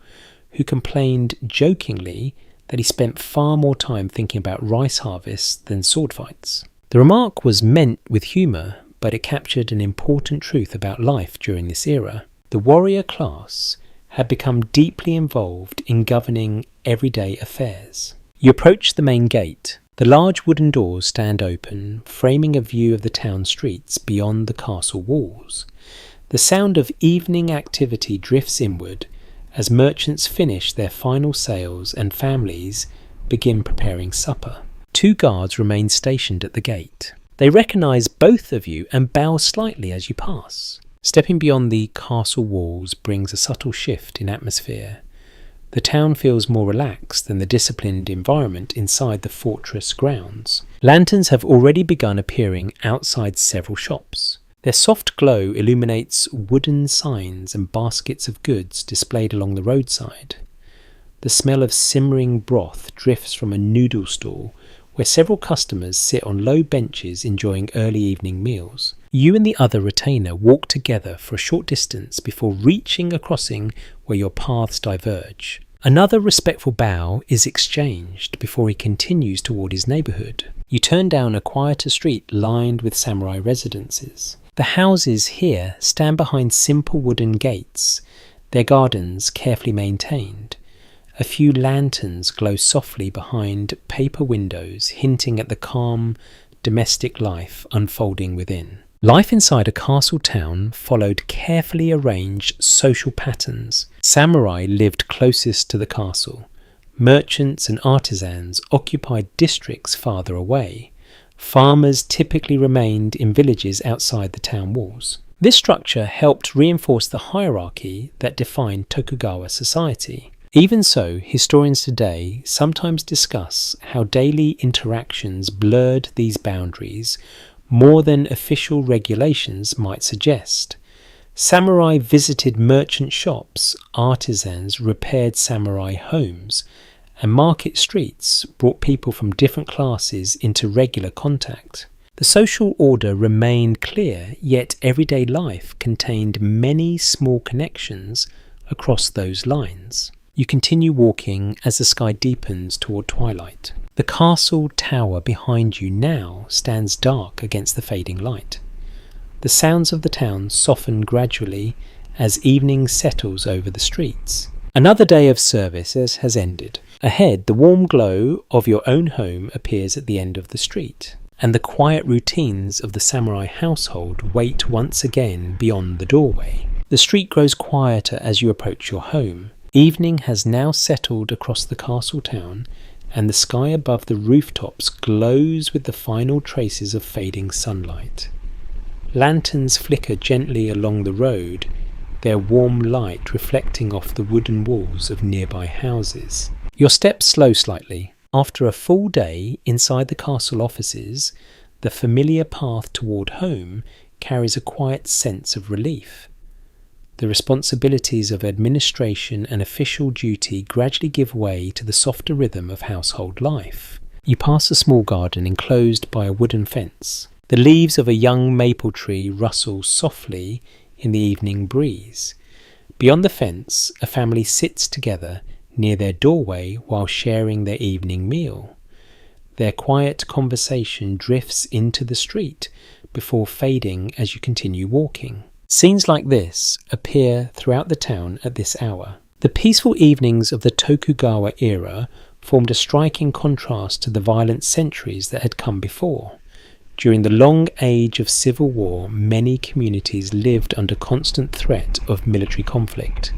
who complained jokingly that he spent far more time thinking about rice harvests than sword fights. The remark was meant with humour, but it captured an important truth about life during this era. The warrior class had become deeply involved in governing everyday affairs. You approach the main gate. The large wooden doors stand open, framing a view of the town streets beyond the castle walls. The sound of evening activity drifts inward as merchants finish their final sales and families begin preparing supper. Two guards remain stationed at the gate. They recognise both of you and bow slightly as you pass. Stepping beyond the castle walls brings a subtle shift in atmosphere. The town feels more relaxed than the disciplined environment inside the fortress grounds. Lanterns have already begun appearing outside several shops. Their soft glow illuminates wooden signs and baskets of goods displayed along the roadside. The smell of simmering broth drifts from a noodle stall where several customers sit on low benches enjoying early evening meals. You and the other retainer walk together for a short distance before reaching a crossing where your paths diverge. Another respectful bow is exchanged before he continues toward his neighbourhood. You turn down a quieter street lined with samurai residences. The houses here stand behind simple wooden gates, their gardens carefully maintained. A few lanterns glow softly behind paper windows, hinting at the calm, domestic life unfolding within. Life inside a castle town followed carefully arranged social patterns. Samurai lived closest to the castle. Merchants and artisans occupied districts farther away. Farmers typically remained in villages outside the town walls. This structure helped reinforce the hierarchy that defined Tokugawa society. Even so, historians today sometimes discuss how daily interactions blurred these boundaries more than official regulations might suggest. Samurai visited merchant shops, artisans repaired samurai homes, and market streets brought people from different classes into regular contact. The social order remained clear, yet everyday life contained many small connections across those lines. You continue walking as the sky deepens toward twilight. The castle tower behind you now stands dark against the fading light. The sounds of the town soften gradually as evening settles over the streets. Another day of service has ended. Ahead, the warm glow of your own home appears at the end of the street, and the quiet routines of the samurai household wait once again beyond the doorway. The street grows quieter as you approach your home. Evening has now settled across the castle town, and the sky above the rooftops glows with the final traces of fading sunlight. Lanterns flicker gently along the road, their warm light reflecting off the wooden walls of nearby houses. Your steps slow slightly. After a full day inside the castle offices, the familiar path toward home carries a quiet sense of relief. The responsibilities of administration and official duty gradually give way to the softer rhythm of household life. You pass a small garden enclosed by a wooden fence. The leaves of a young maple tree rustle softly in the evening breeze. Beyond the fence, a family sits together near their doorway while sharing their evening meal. Their quiet conversation drifts into the street before fading as you continue walking. Scenes like this appear throughout the town at this hour. The peaceful evenings of the Tokugawa era formed a striking contrast to the violent centuries that had come before. During the long age of civil war, many communities lived under constant threat of military conflict.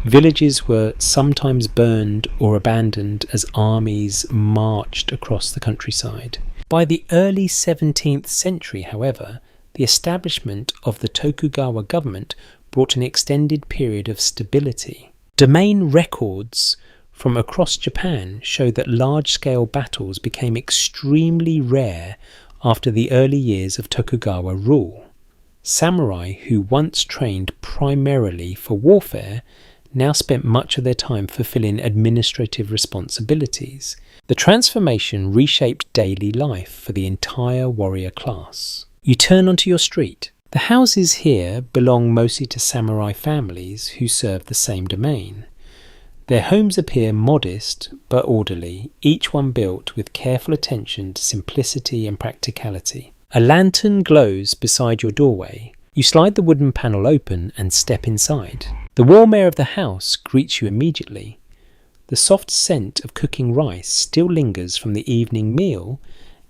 Villages were sometimes burned or abandoned as armies marched across the countryside. By the early 17th century, however, the establishment of the Tokugawa government brought an extended period of stability. Domain records from across Japan show that large-scale battles became extremely rare after the early years of Tokugawa rule. Samurai, who once trained primarily for warfare, now spent much of their time fulfilling administrative responsibilities. The transformation reshaped daily life for the entire warrior class. You turn onto your street. The houses here belong mostly to samurai families who serve the same domain. Their homes appear modest but orderly, each one built with careful attention to simplicity and practicality. A lantern glows beside your doorway. You slide the wooden panel open and step inside. The warm air of the house greets you immediately. The soft scent of cooking rice still lingers from the evening meal,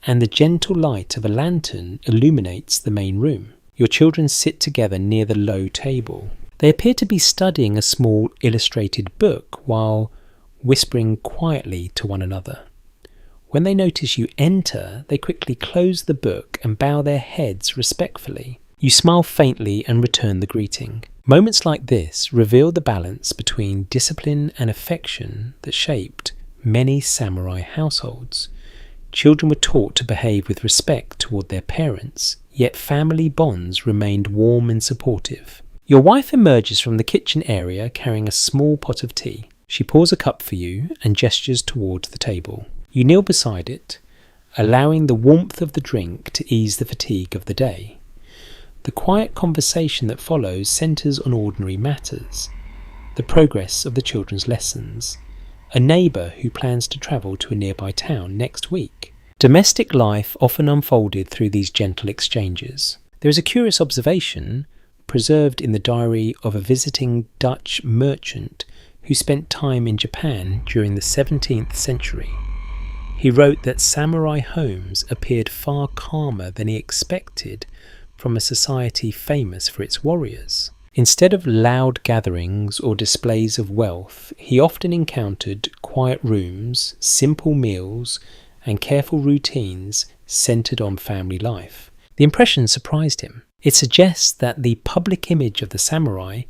and the gentle light of a lantern illuminates the main room. Your children sit together near the low table. They appear to be studying a small illustrated book while whispering quietly to one another. When they notice you enter, they quickly close the book and bow their heads respectfully. You smile faintly and return the greeting. Moments like this reveal the balance between discipline and affection that shaped many samurai households. Children were taught to behave with respect toward their parents, yet family bonds remained warm and supportive. Your wife emerges from the kitchen area carrying a small pot of tea. She pours a cup for you and gestures towards the table. You kneel beside it, allowing the warmth of the drink to ease the fatigue of the day. The quiet conversation that follows centres on ordinary matters, the progress of the children's lessons, a neighbour who plans to travel to a nearby town next week. Domestic life often unfolded through these gentle exchanges. There is a curious observation preserved in the diary of a visiting Dutch merchant who spent time in Japan during the 17th century. He wrote that samurai homes appeared far calmer than he expected from a society famous for its warriors. Instead of loud gatherings or displays of wealth, he often encountered quiet rooms, simple meals, and careful routines centered on family life. The impression surprised him. It suggests that the public image of the samurai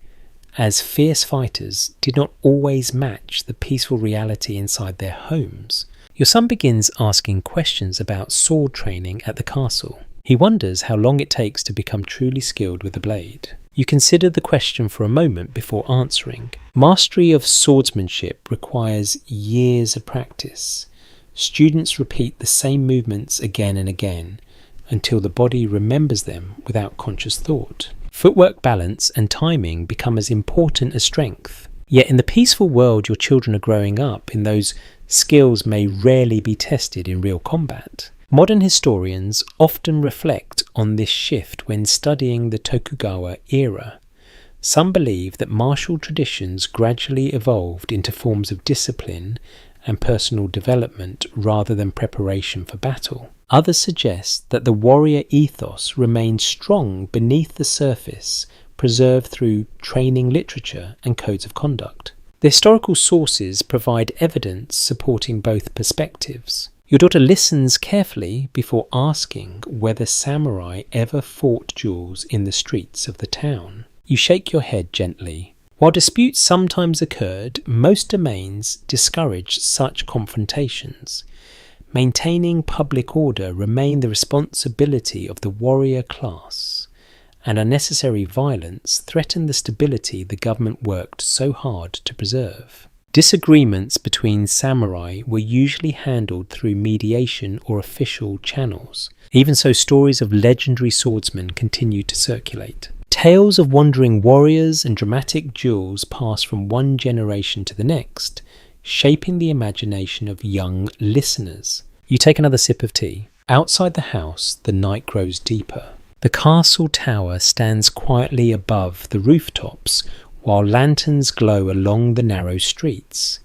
as fierce fighters did not always match the peaceful reality inside their homes. Your son begins asking questions about sword training at the castle. He wonders how long it takes to become truly skilled with the blade. You consider the question for a moment before answering. Mastery of swordsmanship requires years of practice. Students repeat the same movements again and again until the body remembers them without conscious thought. Footwork balance and timing become as important as strength. Yet in the peaceful world your children are growing up in, those skills may rarely be tested in real combat. Modern historians often reflect on this shift when studying the Tokugawa era. Some believe that martial traditions gradually evolved into forms of discipline and personal development rather than preparation for battle. Others suggest that the warrior ethos remained strong beneath the surface, preserved through training literature and codes of conduct. The historical sources provide evidence supporting both perspectives. Your daughter listens carefully before asking whether samurai ever fought duels in the streets of the town. You shake your head gently. While disputes sometimes occurred, most domains discouraged such confrontations. Maintaining public order remained the responsibility of the warrior class, and unnecessary violence threatened the stability the government worked so hard to preserve. Disagreements between samurai were usually handled through mediation or official channels. Even so, stories of legendary swordsmen continued to circulate. Tales of wandering warriors and dramatic duels passed from one generation to the next, shaping the imagination of young listeners. You take another sip of tea. Outside the house, the night grows deeper. The castle tower stands quietly above the rooftops, while lanterns glow along the narrow streets.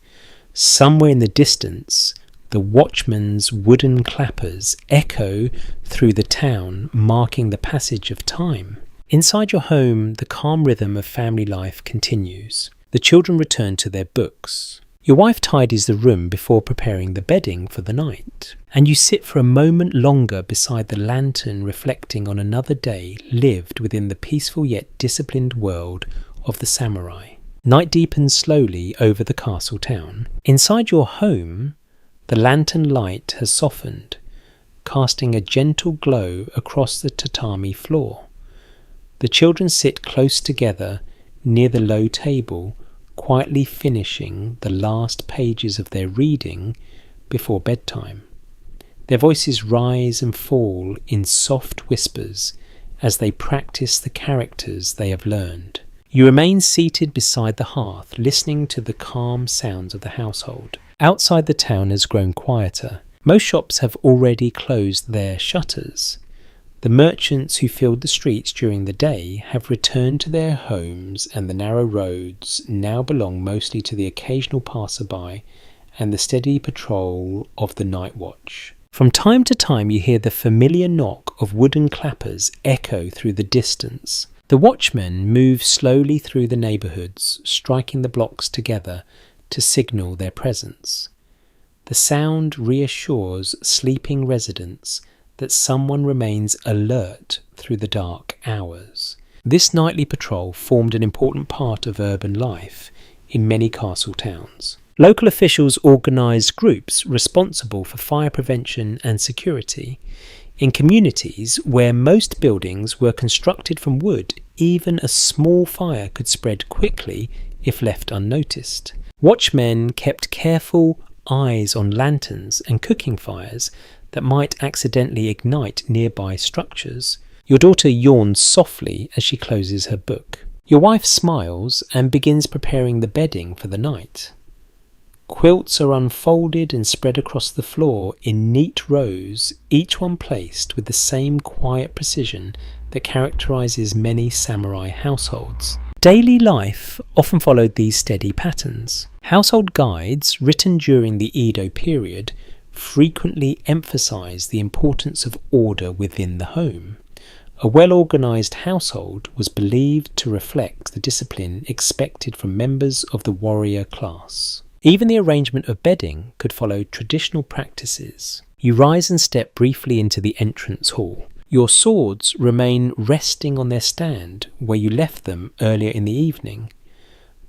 Somewhere in the distance, the watchman's wooden clappers echo through the town, marking the passage of time. Inside your home, the calm rhythm of family life continues. The children return to their books. Your wife tidies the room before preparing the bedding for the night, and you sit for a moment longer beside the lantern, reflecting on another day lived within the peaceful yet disciplined world of the samurai. Night deepens slowly over the castle town. Inside your home, the lantern light has softened, casting a gentle glow across the tatami floor. The children sit close together near the low table, quietly finishing the last pages of their reading before bedtime. Their voices rise and fall in soft whispers as they practice the characters they have learned. You remain seated beside the hearth, listening to the calm sounds of the household. Outside the town has grown quieter. Most shops have already closed their shutters. The merchants who filled the streets during the day have returned to their homes, and the narrow roads now belong mostly to the occasional passerby and the steady patrol of the night watch. From time to time you hear the familiar knock of wooden clappers echo through the distance. The watchmen move slowly through the neighbourhoods, striking the blocks together to signal their presence. The sound reassures sleeping residents that someone remains alert through the dark hours. This nightly patrol formed an important part of urban life in many castle towns. Local officials organised groups responsible for fire prevention and security. In communities where most buildings were constructed from wood, even a small fire could spread quickly if left unnoticed. Watchmen kept careful eyes on lanterns and cooking fires that might accidentally ignite nearby structures. Your daughter yawns softly as she closes her book. Your wife smiles and begins preparing the bedding for the night. Quilts are unfolded and spread across the floor in neat rows, each one placed with the same quiet precision that characterises many samurai households. Daily life often followed these steady patterns. Household guides, written during the Edo period, frequently emphasised the importance of order within the home. A well-organised household was believed to reflect the discipline expected from members of the warrior class. Even the arrangement of bedding could follow traditional practices. You rise and step briefly into the entrance hall. Your swords remain resting on their stand where you left them earlier in the evening.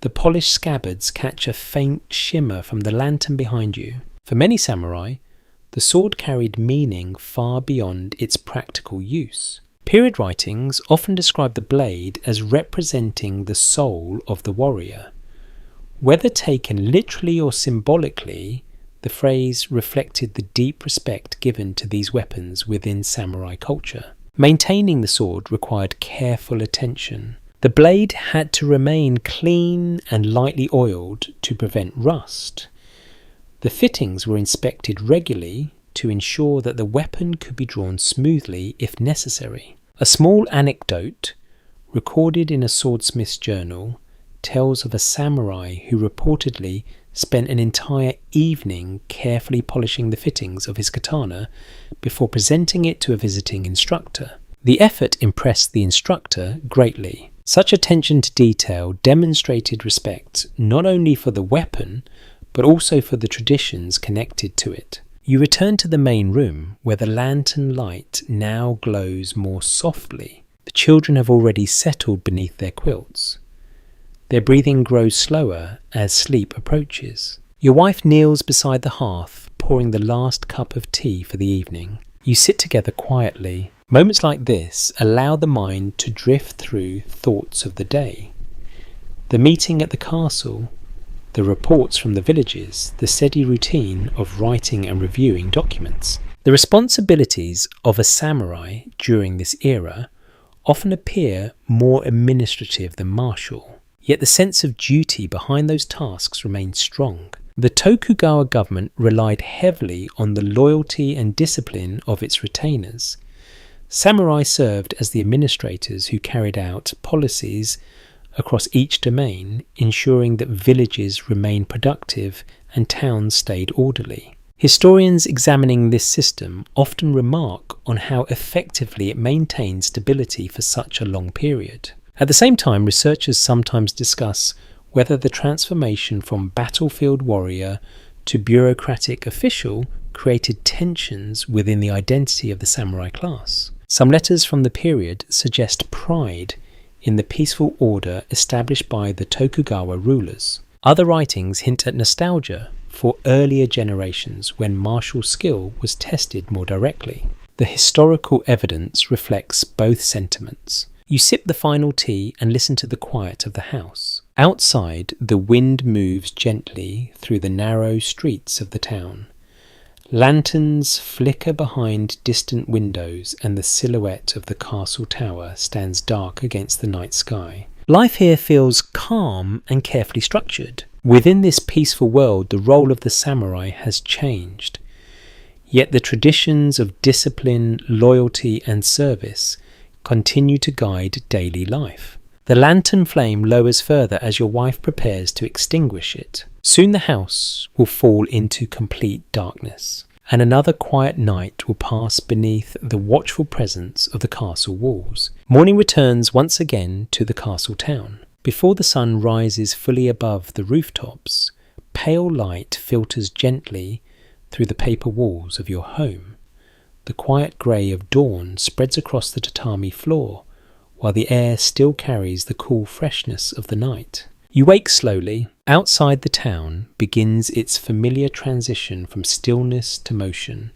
The polished scabbards catch a faint shimmer from the lantern behind you. For many samurai, the sword carried meaning far beyond its practical use. Period writings often describe the blade as representing the soul of the warrior. Whether taken literally or symbolically, the phrase reflected the deep respect given to these weapons within samurai culture. Maintaining the sword required careful attention. The blade had to remain clean and lightly oiled to prevent rust. The fittings were inspected regularly to ensure that the weapon could be drawn smoothly if necessary. A small anecdote, recorded in a swordsmith's journal, tells of a samurai who reportedly spent an entire evening carefully polishing the fittings of his katana before presenting it to a visiting instructor. The effort impressed the instructor greatly. Such attention to detail demonstrated respect not only for the weapon, but also for the traditions connected to it. You return to the main room, where the lantern light now glows more softly. The children have already settled beneath their quilts. Their breathing grows slower as sleep approaches. Your wife kneels beside the hearth, pouring the last cup of tea for the evening. You sit together quietly. Moments like this allow the mind to drift through thoughts of the day. The meeting at the castle, the reports from the villages, the steady routine of writing and reviewing documents. The responsibilities of a samurai during this era often appear more administrative than martial. Yet the sense of duty behind those tasks remained strong. The Tokugawa government relied heavily on the loyalty and discipline of its retainers. Samurai served as the administrators who carried out policies across each domain, ensuring that villages remained productive and towns stayed orderly. Historians examining this system often remark on how effectively it maintained stability for such a long period. At the same time, researchers sometimes discuss whether the transformation from battlefield warrior to bureaucratic official created tensions within the identity of the samurai class. Some letters from the period suggest pride in the peaceful order established by the Tokugawa rulers. Other writings hint at nostalgia for earlier generations when martial skill was tested more directly. The historical evidence reflects both sentiments. You sip the final tea and listen to the quiet of the house. Outside, the wind moves gently through the narrow streets of the town. Lanterns flicker behind distant windows and the silhouette of the castle tower stands dark against the night sky. Life here feels calm and carefully structured. Within this peaceful world, the role of the samurai has changed. Yet the traditions of discipline, loyalty and service continue to guide daily life. The lantern flame lowers further as your wife prepares to extinguish it. Soon the house will fall into complete darkness, and another quiet night will pass beneath the watchful presence of the castle walls. Morning returns once again to the castle town. Before the sun rises fully above the rooftops, pale light filters gently through the paper walls of your home. The quiet grey of dawn spreads across the tatami floor, while the air still carries the cool freshness of the night. You wake slowly. Outside the town begins its familiar transition from stillness to motion.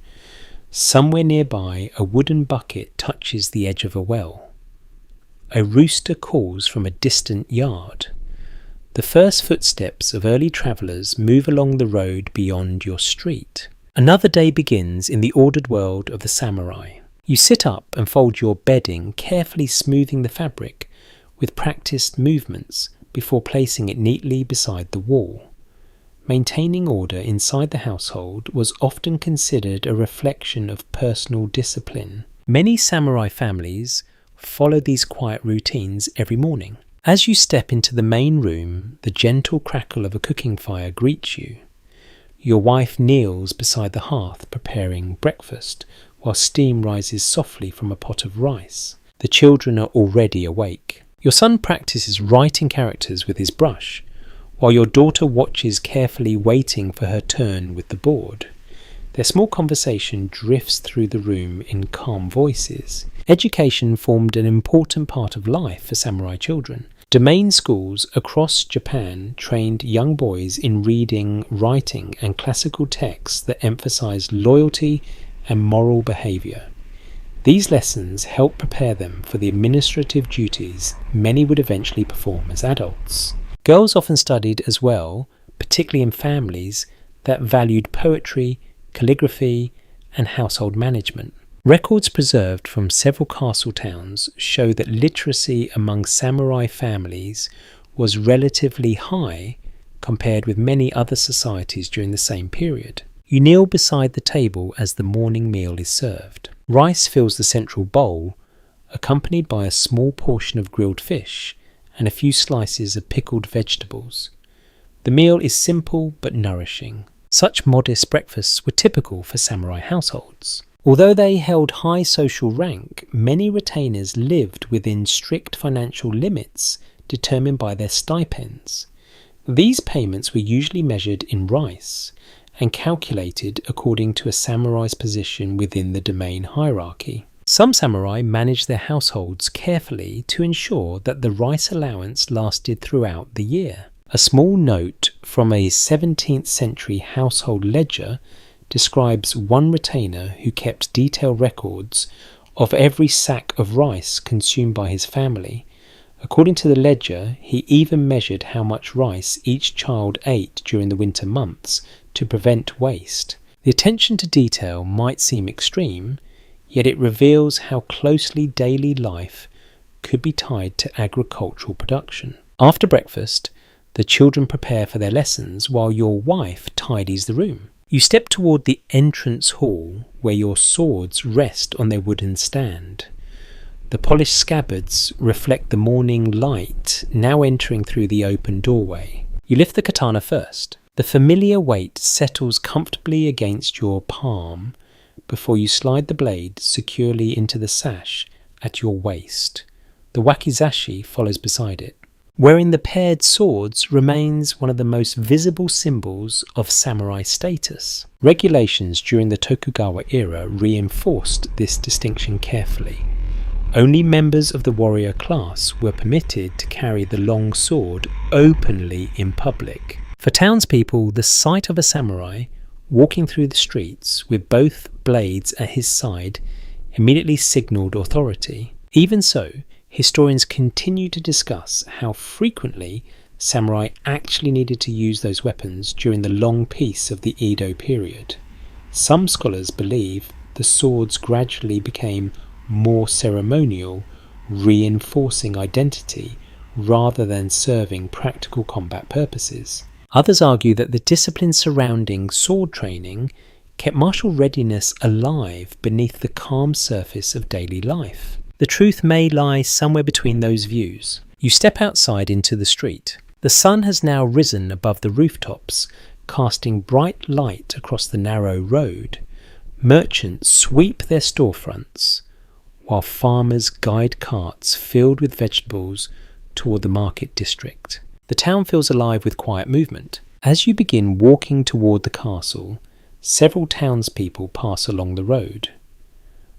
Somewhere nearby, a wooden bucket touches the edge of a well. A rooster calls from a distant yard. The first footsteps of early travellers move along the road beyond your street. Another day begins in the ordered world of the samurai. You sit up and fold your bedding, carefully smoothing the fabric with practiced movements before placing it neatly beside the wall. Maintaining order inside the household was often considered a reflection of personal discipline. Many samurai families follow these quiet routines every morning. As you step into the main room, the gentle crackle of a cooking fire greets you. Your wife kneels beside the hearth preparing breakfast, while steam rises softly from a pot of rice. The children are already awake. Your son practices writing characters with his brush, while your daughter watches carefully, waiting for her turn with the board. Their small conversation drifts through the room in calm voices. Education formed an important part of life for samurai children. Domain schools across Japan trained young boys in reading, writing, and classical texts that emphasized loyalty and moral behaviour. These lessons help prepare them for the administrative duties many would eventually perform as adults. Girls often studied as well, particularly in families that valued poetry, calligraphy, and household management. Records preserved from several castle towns show that literacy among samurai families was relatively high compared with many other societies during the same period. You kneel beside the table as the morning meal is served. Rice fills the central bowl, accompanied by a small portion of grilled fish and a few slices of pickled vegetables. The meal is simple but nourishing. Such modest breakfasts were typical for samurai households. Although they held high social rank, many retainers lived within strict financial limits determined by their stipends. These payments were usually measured in rice and calculated according to a samurai's position within the domain hierarchy. Some samurai managed their households carefully to ensure that the rice allowance lasted throughout the year. A small note from a 17th century household ledger describes one retainer who kept detailed records of every sack of rice consumed by his family. According to the ledger, he even measured how much rice each child ate during the winter months to prevent waste. The attention to detail might seem extreme, yet it reveals how closely daily life could be tied to agricultural production. After breakfast, the children prepare for their lessons while your wife tidies the room. You step toward the entrance hall where your swords rest on their wooden stand. The polished scabbards reflect the morning light now entering through the open doorway. You lift the katana first. The familiar weight settles comfortably against your palm before you slide the blade securely into the sash at your waist. The wakizashi follows beside it. Wearing the paired swords remains one of the most visible symbols of samurai status. Regulations during the Tokugawa era reinforced this distinction carefully. Only members of the warrior class were permitted to carry the long sword openly in public. For townspeople, the sight of a samurai walking through the streets with both blades at his side immediately signalled authority. Even so, historians continue to discuss how frequently samurai actually needed to use those weapons during the long peace of the Edo period. Some scholars believe the swords gradually became more ceremonial, reinforcing identity rather than serving practical combat purposes. Others argue that the discipline surrounding sword training kept martial readiness alive beneath the calm surface of daily life. The truth may lie somewhere between those views. You step outside into the street. The sun has now risen above the rooftops, casting bright light across the narrow road. Merchants sweep their storefronts, while farmers guide carts filled with vegetables toward the market district. The town feels alive with quiet movement. As you begin walking toward the castle, several townspeople pass along the road.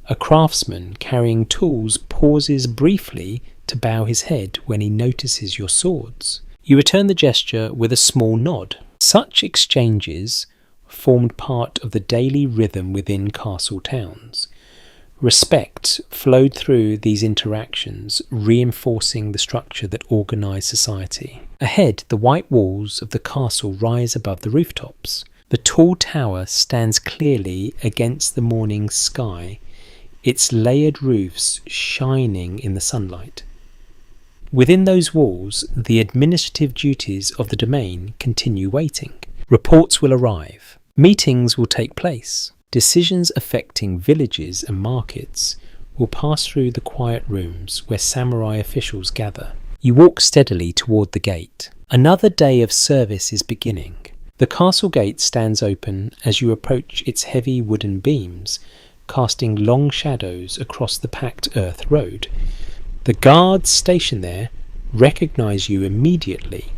A craftsman carrying tools pauses briefly to bow his head when he notices your swords. You return the gesture with a small nod. Such exchanges formed part of the daily rhythm within castle towns. Respect flowed through these interactions, reinforcing the structure that organised society. Ahead, the white walls of the castle rise above the rooftops. The tall tower stands clearly against the morning sky, its layered roofs shining in the sunlight. Within those walls, the administrative duties of the domain continue waiting. Reports will arrive. Meetings will take place. Decisions affecting villages and markets will pass through the quiet rooms where samurai officials gather. You walk steadily toward the gate. Another day of service is beginning. The castle gate stands open as you approach its heavy wooden beams, casting long shadows across the packed earth road. The guards stationed there recognize you immediately.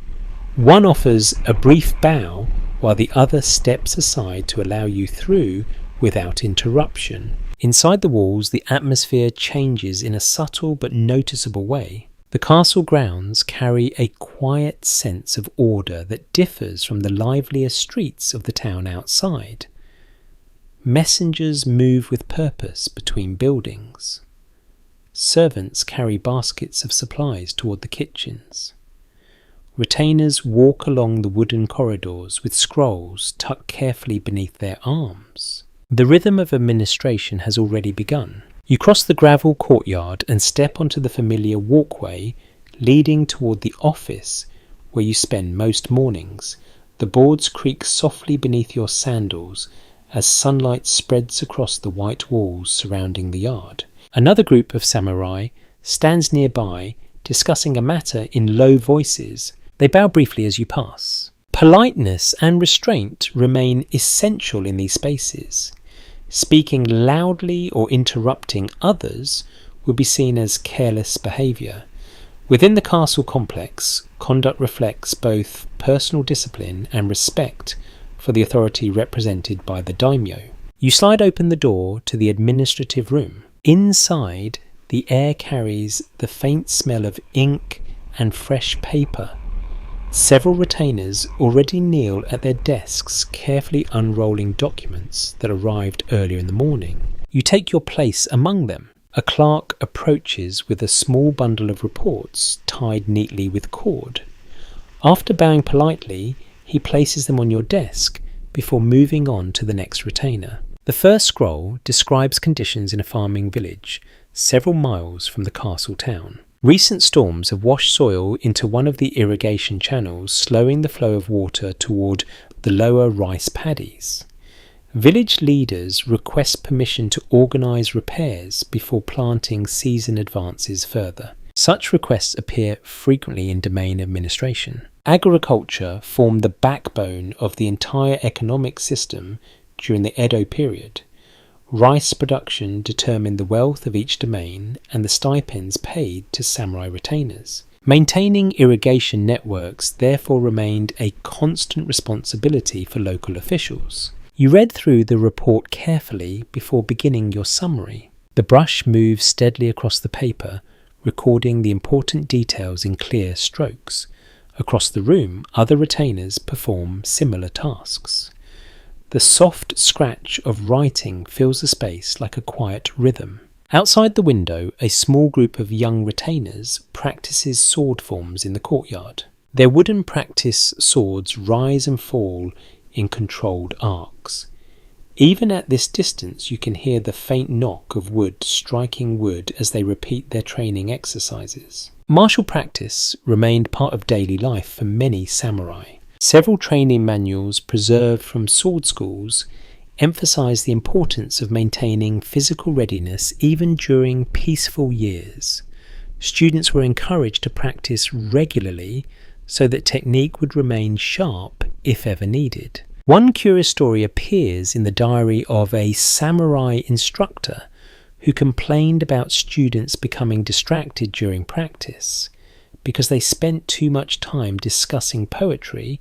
One offers a brief bow while the other steps aside to allow you through without interruption. Inside the walls, the atmosphere changes in a subtle but noticeable way. The castle grounds carry a quiet sense of order that differs from the livelier streets of the town outside. Messengers move with purpose between buildings. Servants carry baskets of supplies toward the kitchens. Retainers walk along the wooden corridors with scrolls tucked carefully beneath their arms. The rhythm of administration has already begun. You cross the gravel courtyard and step onto the familiar walkway leading toward the office where you spend most mornings. The boards creak softly beneath your sandals as sunlight spreads across the white walls surrounding the yard. Another group of samurai stands nearby, discussing a matter in low voices. They bow briefly as you pass. Politeness and restraint remain essential in these spaces. Speaking loudly or interrupting others would be seen as careless behaviour. Within the castle complex, conduct reflects both personal discipline and respect for the authority represented by the daimyo. You slide open the door to the administrative room. Inside, the air carries the faint smell of ink and fresh paper. Several retainers already kneel at their desks, carefully unrolling documents that arrived earlier in the morning. You take your place among them. A clerk approaches with a small bundle of reports tied neatly with cord. After bowing politely, he places them on your desk before moving on to the next retainer. The first scroll describes conditions in a farming village several miles from the castle town. Recent storms have washed soil into one of the irrigation channels, slowing the flow of water toward the lower rice paddies. Village leaders request permission to organise repairs before planting season advances further. Such requests appear frequently in domain administration. Agriculture formed the backbone of the entire economic system during the Edo period. Rice production determined the wealth of each domain and the stipends paid to samurai retainers. Maintaining irrigation networks therefore remained a constant responsibility for local officials. You read through the report carefully before beginning your summary. The brush moves steadily across the paper, recording the important details in clear strokes. Across the room, other retainers perform similar tasks. The soft scratch of writing fills the space like a quiet rhythm. Outside the window, a small group of young retainers practices sword forms in the courtyard. Their wooden practice swords rise and fall in controlled arcs. Even at this distance, you can hear the faint knock of wood striking wood as they repeat their training exercises. Martial practice remained part of daily life for many samurai. Several training manuals preserved from sword schools emphasize the importance of maintaining physical readiness even during peaceful years. Students were encouraged to practice regularly so that technique would remain sharp if ever needed. One curious story appears in the diary of a samurai instructor who complained about students becoming distracted during practice because they spent too much time discussing poetry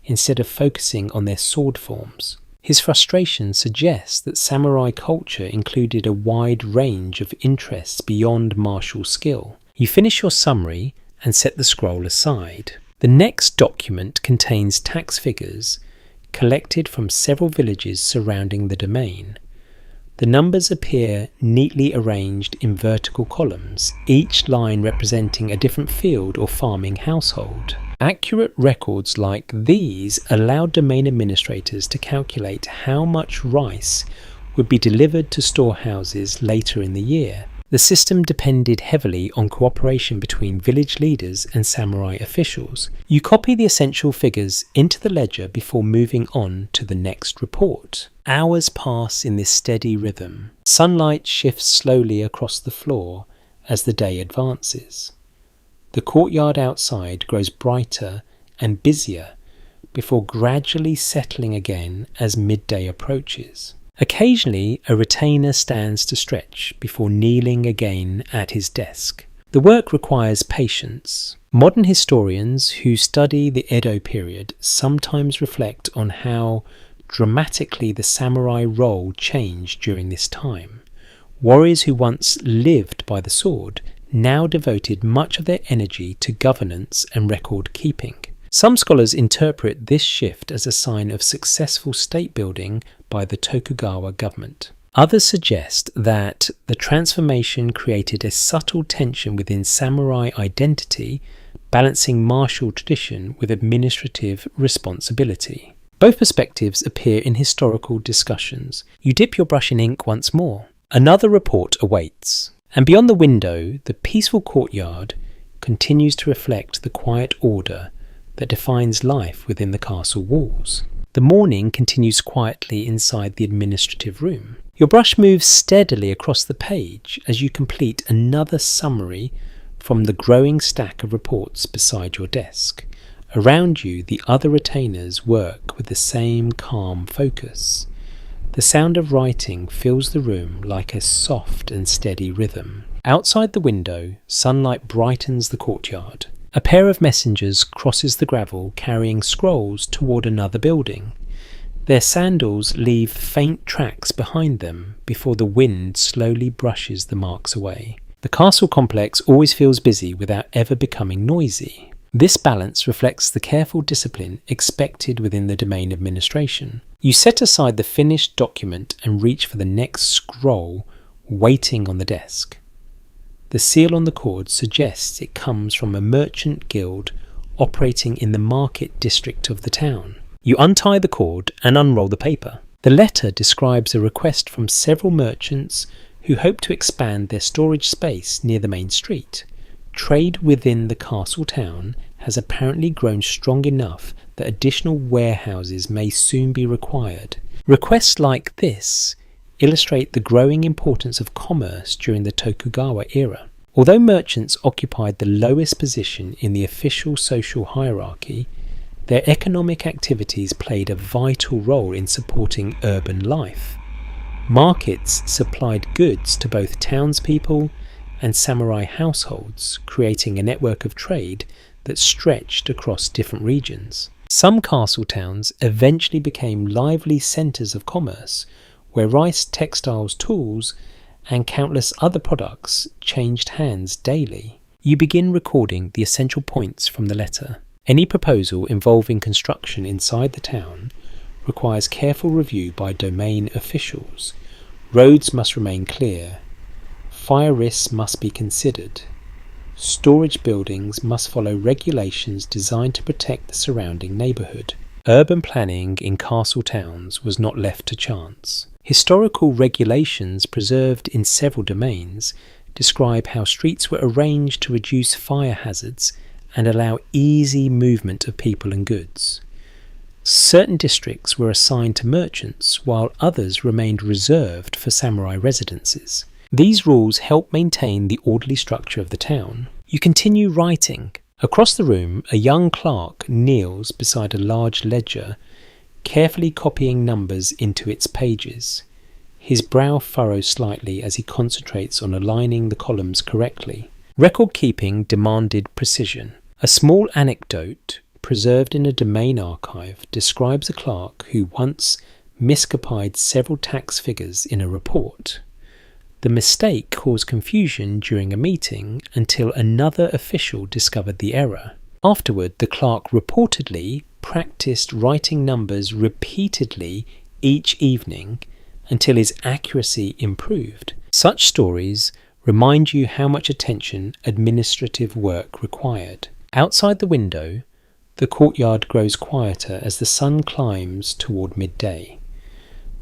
instead of focusing on their sword forms. His frustration suggests that samurai culture included a wide range of interests beyond martial skill. You finish your summary and set the scroll aside. The next document contains tax figures collected from several villages surrounding the domain. The numbers appear neatly arranged in vertical columns, each line representing a different field or farming household. Accurate records like these allow domain administrators to calculate how much rice would be delivered to storehouses later in the year. The system depended heavily on cooperation between village leaders and samurai officials. You copy the essential figures into the ledger before moving on to the next report. Hours pass in this steady rhythm. Sunlight shifts slowly across the floor as the day advances. The courtyard outside grows brighter and busier before gradually settling again as midday approaches. Occasionally, a retainer stands to stretch before kneeling again at his desk. The work requires patience. Modern historians who study the Edo period sometimes reflect on how dramatically the samurai role changed during this time. Warriors who once lived by the sword now devoted much of their energy to governance and record keeping. Some scholars interpret this shift as a sign of successful state building by the Tokugawa government. Others suggest that the transformation created a subtle tension within samurai identity, balancing martial tradition with administrative responsibility. Both perspectives appear in historical discussions. You dip your brush in ink once more. Another report awaits. And beyond the window, the peaceful courtyard continues to reflect the quiet order that defines life within the castle walls. The morning continues quietly inside the administrative room. Your brush moves steadily across the page as you complete another summary from the growing stack of reports beside your desk. Around you, the other retainers work with the same calm focus. The sound of writing fills the room like a soft and steady rhythm. Outside the window, sunlight brightens the courtyard. A pair of messengers crosses the gravel carrying scrolls toward another building. Their sandals leave faint tracks behind them before the wind slowly brushes the marks away. The castle complex always feels busy without ever becoming noisy. This balance reflects the careful discipline expected within the domain administration. You set aside the finished document and reach for the next scroll waiting on the desk. The seal on the cord suggests it comes from a merchant guild operating in the market district of the town. You untie the cord and unroll the paper. The letter describes a request from several merchants who hope to expand their storage space near the main street. Trade within the castle town has apparently grown strong enough that additional warehouses may soon be required. Requests like this illustrate the growing importance of commerce during the Tokugawa era. Although merchants occupied the lowest position in the official social hierarchy, their economic activities played a vital role in supporting urban life. Markets supplied goods to both townspeople and samurai households, creating a network of trade that stretched across different regions. Some castle towns eventually became lively centres of commerce, where rice, textiles, tools, and countless other products changed hands daily. You begin recording the essential points from the letter. Any proposal involving construction inside the town requires careful review by domain officials. Roads must remain clear. Fire risks must be considered. Storage buildings must follow regulations designed to protect the surrounding neighbourhood. Urban planning in castle towns was not left to chance. Historical regulations preserved in several domains describe how streets were arranged to reduce fire hazards and allow easy movement of people and goods. Certain districts were assigned to merchants, while others remained reserved for samurai residences. These rules help maintain the orderly structure of the town. You continue writing. Across the room, a young clerk kneels beside a large ledger, carefully copying numbers into its pages. His brow furrows slightly as he concentrates on aligning the columns correctly. Record keeping demanded precision. A small anecdote preserved in a domain archive describes a clerk who once miscopied several tax figures in a report. The mistake caused confusion during a meeting until another official discovered the error. Afterward, the clerk reportedly practiced writing numbers repeatedly each evening until his accuracy improved. Such stories remind you how much attention administrative work required. Outside the window, the courtyard grows quieter as the sun climbs toward midday.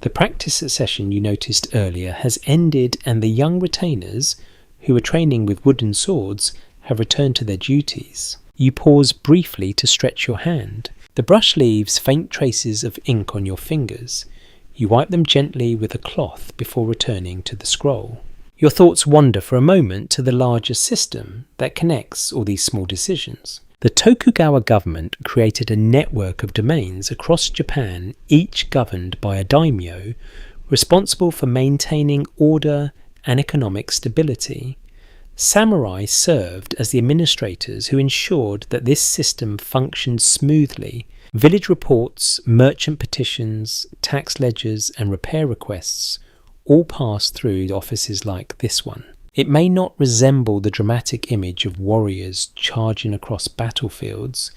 The practice session you noticed earlier has ended, and the young retainers, who were training with wooden swords, have returned to their duties. You pause briefly to stretch your hand. The brush leaves faint traces of ink on your fingers. You wipe them gently with a cloth before returning to the scroll. Your thoughts wander for a moment to the larger system that connects all these small decisions. The Tokugawa government created a network of domains across Japan, each governed by a daimyo, responsible for maintaining order and economic stability. Samurai served as the administrators who ensured that this system functioned smoothly. Village reports, merchant petitions, tax ledgers, and repair requests all passed through offices like this one. It may not resemble the dramatic image of warriors charging across battlefields,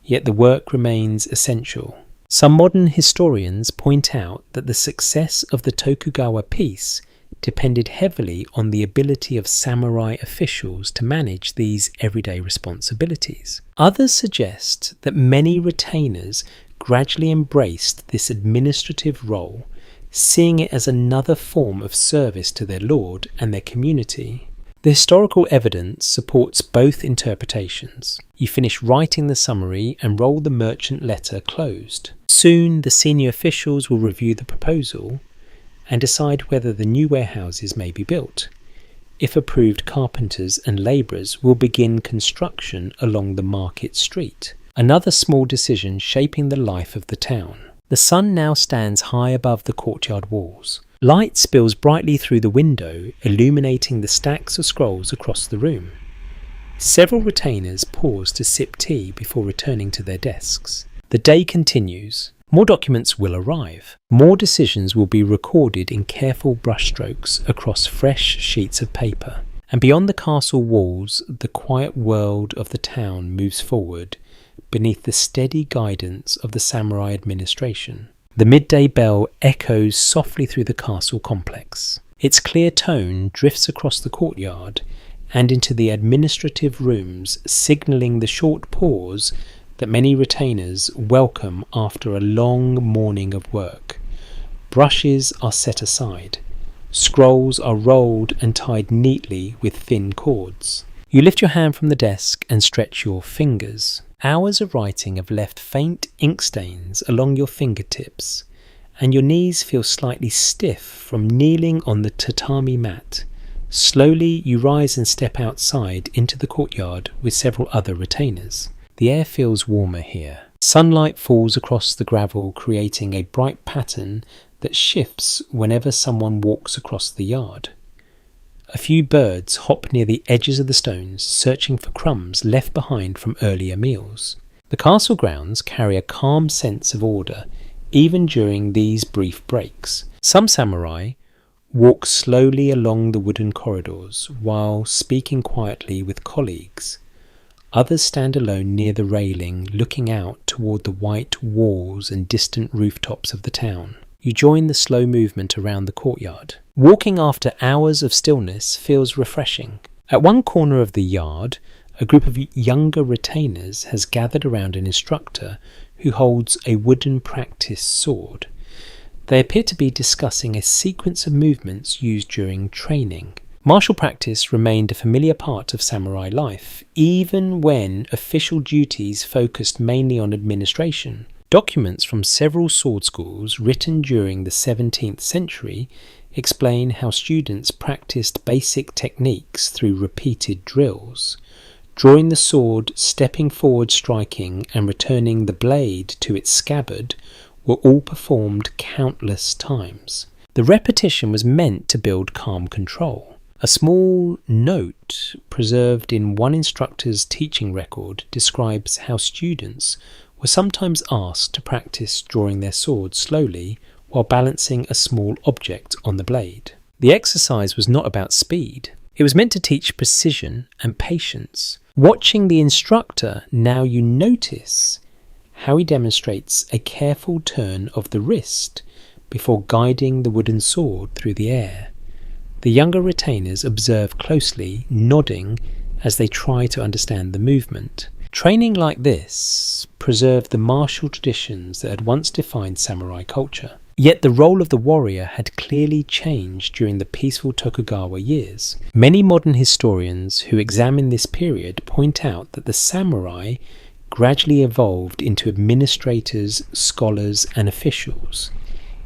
yet the work remains essential. Some modern historians point out that the success of the Tokugawa peace depended heavily on the ability of samurai officials to manage these everyday responsibilities. Others suggest that many retainers gradually embraced this administrative role, seeing it as another form of service to their lord and their community. The historical evidence supports both interpretations. You finish writing the summary and roll the merchant letter closed. Soon the senior officials will review the proposal and decide whether the new warehouses may be built. If approved, carpenters and labourers will begin construction along the market street. Another small decision shaping the life of the town. The sun now stands high above the courtyard walls. Light spills brightly through the window, illuminating the stacks of scrolls across the room. Several retainers pause to sip tea before returning to their desks. The day continues. More documents will arrive. More decisions will be recorded in careful brushstrokes across fresh sheets of paper. And beyond the castle walls, the quiet world of the town moves forward, beneath the steady guidance of the samurai administration. The midday bell echoes softly through the castle complex. Its clear tone drifts across the courtyard and into the administrative rooms, signalling the short pause that many retainers welcome after a long morning of work. Brushes are set aside. Scrolls are rolled and tied neatly with thin cords. You lift your hand from the desk and stretch your fingers. Hours of writing have left faint ink stains along your fingertips, and your knees feel slightly stiff from kneeling on the tatami mat. Slowly you rise and step outside into the courtyard with several other retainers. The air feels warmer here. Sunlight falls across the gravel, creating a bright pattern that shifts whenever someone walks across the yard. A few birds hop near the edges of the stones, searching for crumbs left behind from earlier meals. The castle grounds carry a calm sense of order, even during these brief breaks. Some samurai walk slowly along the wooden corridors while speaking quietly with colleagues. Others stand alone near the railing, looking out toward the white walls and distant rooftops of the town. You join the slow movement around the courtyard. Walking after hours of stillness feels refreshing. At one corner of the yard, a group of younger retainers has gathered around an instructor who holds a wooden practice sword. They appear to be discussing a sequence of movements used during training. Martial practice remained a familiar part of samurai life, even when official duties focused mainly on administration. Documents from several sword schools written during the 17th century explain how students practiced basic techniques through repeated drills. Drawing the sword, stepping forward, striking, and returning the blade to its scabbard were all performed countless times. The repetition was meant to build calm control. A small note preserved in one instructor's teaching record describes how students were sometimes asked to practice drawing their swords slowly while balancing a small object on the blade. The exercise was not about speed. It was meant to teach precision and patience. Watching the instructor, now you notice how he demonstrates a careful turn of the wrist before guiding the wooden sword through the air. The younger retainers observe closely, nodding as they try to understand the movement. Training like this preserved the martial traditions that had once defined samurai culture. Yet the role of the warrior had clearly changed during the peaceful Tokugawa years. Many modern historians who examine this period point out that the samurai gradually evolved into administrators, scholars, and officials.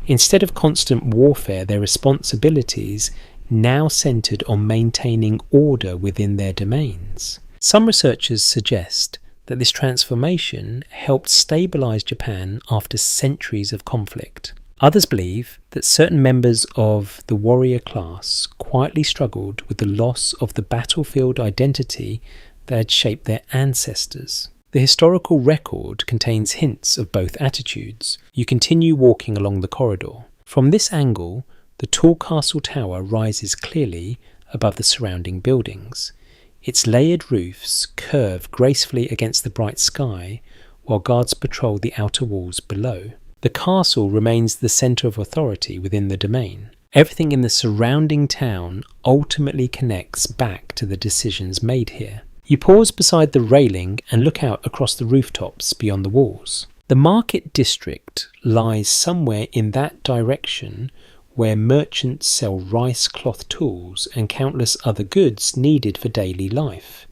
Instead of constant warfare, their responsibilities now centered on maintaining order within their domains. Some researchers suggest that this transformation helped stabilize Japan after centuries of conflict. Others believe that certain members of the warrior class quietly struggled with the loss of the battlefield identity that had shaped their ancestors. The historical record contains hints of both attitudes. You continue walking along the corridor. From this angle, the tall castle tower rises clearly above the surrounding buildings. Its layered roofs curve gracefully against the bright sky, while guards patrol the outer walls below. The castle remains the centre of authority within the domain. Everything in the surrounding town ultimately connects back to the decisions made here. You pause beside the railing and look out across the rooftops beyond the walls. The market district lies somewhere in that direction, where merchants sell rice cloth tools and countless other goods needed for daily life.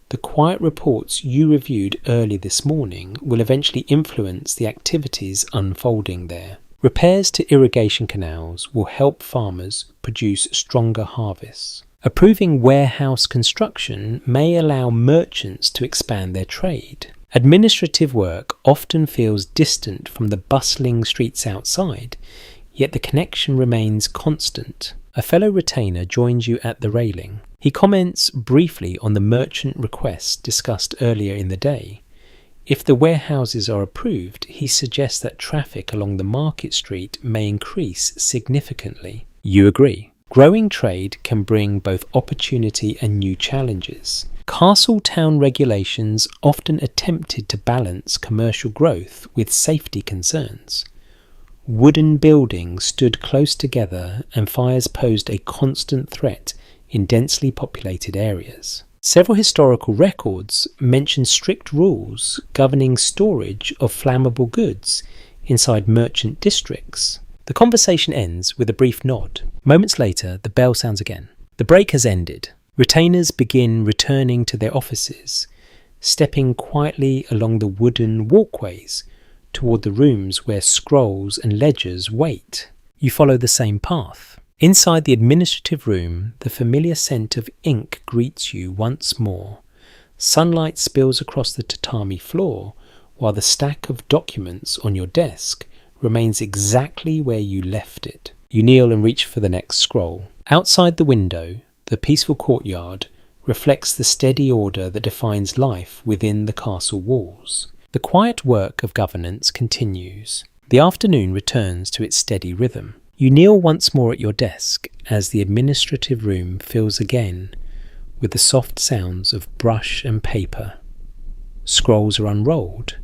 The quiet reports you reviewed early this morning will eventually influence the activities unfolding there. Repairs to irrigation canals will help farmers produce stronger harvests. Approving warehouse construction may allow merchants to expand their trade. Administrative work often feels distant from the bustling streets outside, yet the connection remains constant. A fellow retainer joins you at the railing. He comments briefly on the merchant request discussed earlier in the day. If the warehouses are approved, he suggests that traffic along the market street may increase significantly. You agree. Growing trade can bring both opportunity and new challenges. Castle town regulations often attempted to balance commercial growth with safety concerns. Wooden buildings stood close together and fires posed a constant threat in densely populated areas. Several historical records mention strict rules governing storage of flammable goods inside merchant districts. The conversation ends with a brief nod. Moments later, the bell sounds again. The break has ended. Retainers begin returning to their offices, stepping quietly along the wooden walkways toward the rooms where scrolls and ledgers wait. You follow the same path. Inside the administrative room, the familiar scent of ink greets you once more. Sunlight spills across the tatami floor, while the stack of documents on your desk remains exactly where you left it. You kneel and reach for the next scroll. Outside the window, the peaceful courtyard, reflects the steady order that defines life within the castle walls. The quiet work of governance continues. The afternoon returns to its steady rhythm. You kneel once more at your desk as the administrative room fills again with the soft sounds of brush and paper. Scrolls are unrolled.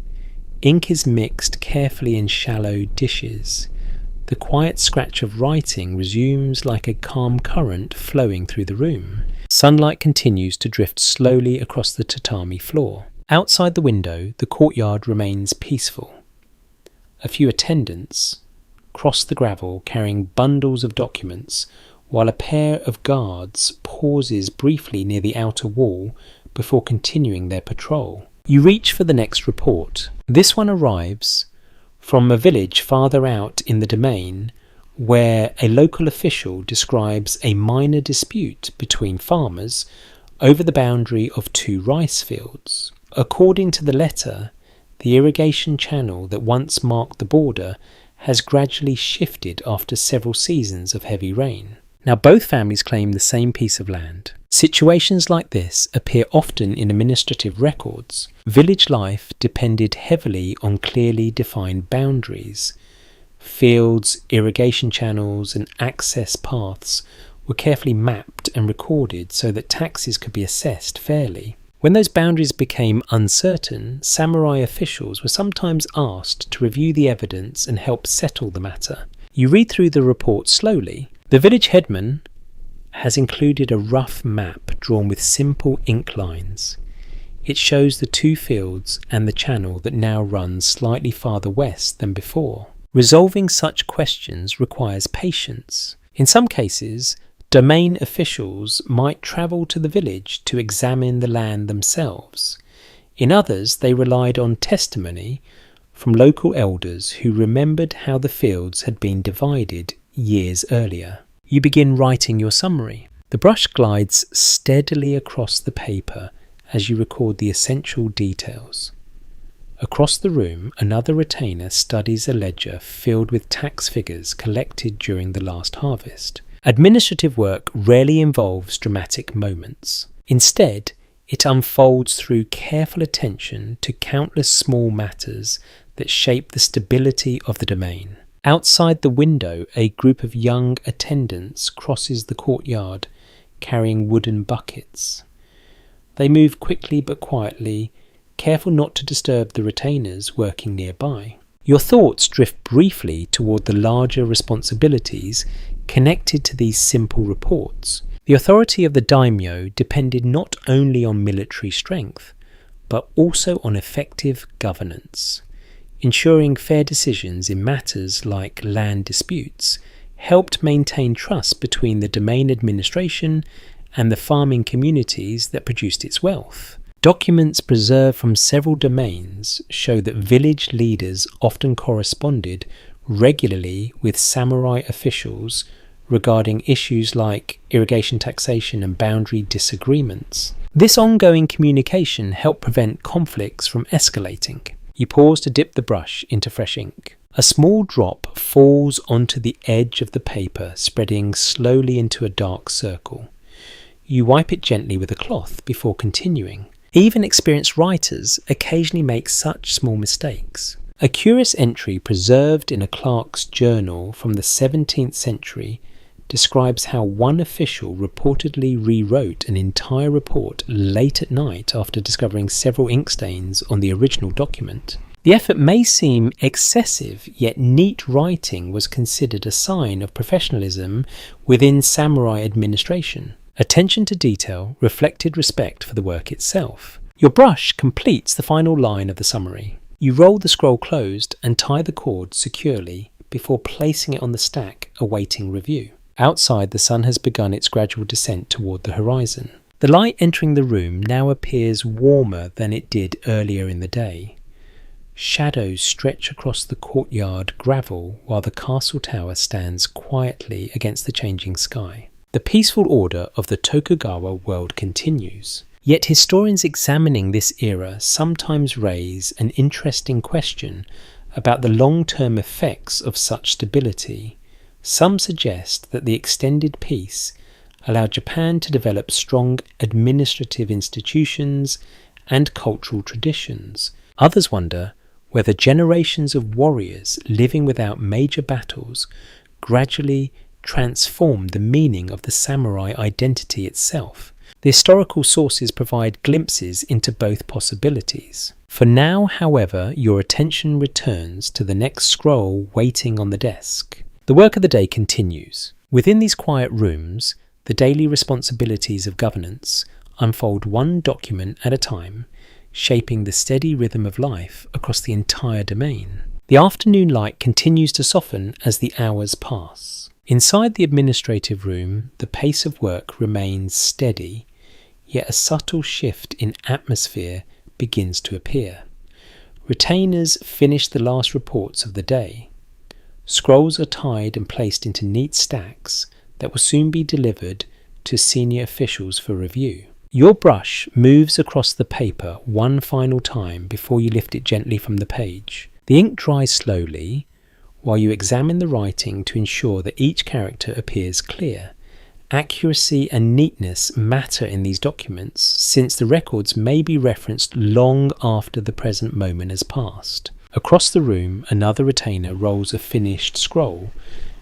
Ink is mixed carefully in shallow dishes. The quiet scratch of writing resumes like a calm current flowing through the room. Sunlight continues to drift slowly across the tatami floor. Outside the window, the courtyard remains peaceful. A few attendants cross the gravel carrying bundles of documents, while a pair of guards pauses briefly near the outer wall before continuing their patrol. You reach for the next report. This one arrives from a village farther out in the domain, where a local official describes a minor dispute between farmers over the boundary of 2 rice fields. According to the letter, the irrigation channel that once marked the border has gradually shifted after several seasons of heavy rain. Now both families claim the same piece of land. Situations like this appear often in administrative records. Village life depended heavily on clearly defined boundaries. Fields, irrigation channels, and access paths were carefully mapped and recorded so that taxes could be assessed fairly. When those boundaries became uncertain, samurai officials were sometimes asked to review the evidence and help settle the matter. You read through the report slowly. The village headman has included a rough map drawn with simple ink lines. It shows the 2 fields and the channel that now runs slightly farther west than before. Resolving such questions requires patience. In some cases, domain officials might travel to the village to examine the land themselves. In others, they relied on testimony from local elders who remembered how the fields had been divided years earlier. You begin writing your summary. The brush glides steadily across the paper as you record the essential details. Across the room, another retainer studies a ledger filled with tax figures collected during the last harvest. Administrative work rarely involves dramatic moments. Instead, it unfolds through careful attention to countless small matters that shape the stability of the domain. Outside the window, a group of young attendants crosses the courtyard carrying wooden buckets. They move quickly but quietly, careful not to disturb the retainers working nearby. Your thoughts drift briefly toward the larger responsibilities connected to these simple reports. The authority of the daimyo depended not only on military strength, but also on effective governance. Ensuring fair decisions in matters like land disputes helped maintain trust between the domain administration and the farming communities that produced its wealth. Documents preserved from several domains show that village leaders often corresponded regularly with samurai officials regarding issues like irrigation taxation and boundary disagreements. This ongoing communication helped prevent conflicts from escalating. You pause to dip the brush into fresh ink. A small drop falls onto the edge of the paper, spreading slowly into a dark circle. You wipe it gently with a cloth before continuing. Even experienced writers occasionally make such small mistakes. A curious entry preserved in a clerk's journal from the 17th century describes how one official reportedly rewrote an entire report late at night after discovering several ink stains on the original document. The effort may seem excessive, yet neat writing was considered a sign of professionalism within samurai administration. Attention to detail reflected respect for the work itself. Your brush completes the final line of the summary. You roll the scroll closed and tie the cord securely before placing it on the stack awaiting review. Outside, the sun has begun its gradual descent toward the horizon. The light entering the room now appears warmer than it did earlier in the day. Shadows stretch across the courtyard gravel while the castle tower stands quietly against the changing sky. The peaceful order of the Tokugawa world continues. Yet historians examining this era sometimes raise an interesting question about the long-term effects of such stability. Some suggest that the extended peace allowed Japan to develop strong administrative institutions and cultural traditions. Others wonder whether generations of warriors living without major battles gradually transformed the meaning of the samurai identity itself. The historical sources provide glimpses into both possibilities. For now, however, your attention returns to the next scroll waiting on the desk. The work of the day continues. Within these quiet rooms, the daily responsibilities of governance unfold one document at a time, shaping the steady rhythm of life across the entire domain. The afternoon light continues to soften as the hours pass. Inside the administrative room, the pace of work remains steady, yet a subtle shift in atmosphere begins to appear. Retainers finish the last reports of the day. Scrolls are tied and placed into neat stacks that will soon be delivered to senior officials for review. Your brush moves across the paper one final time before you lift it gently from the page. The ink dries slowly while you examine the writing to ensure that each character appears clear. Accuracy and neatness matter in these documents, since the records may be referenced long after the present moment has passed. Across the room, another retainer rolls a finished scroll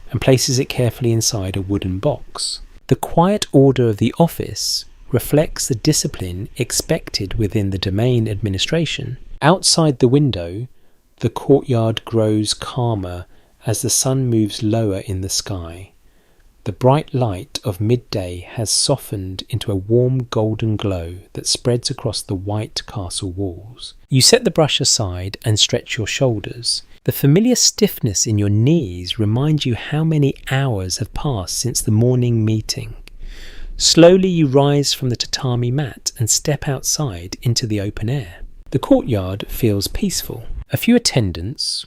and places it carefully inside a wooden box. The quiet order of the office reflects the discipline expected within the domain administration. Outside the window, the courtyard grows calmer as the sun moves lower in the sky. The bright light of midday has softened into a warm golden glow that spreads across the white castle walls. You set the brush aside and stretch your shoulders. The familiar stiffness in your knees reminds you how many hours have passed since the morning meeting. Slowly you rise from the tatami mat and step outside into the open air. The courtyard feels peaceful. A few attendants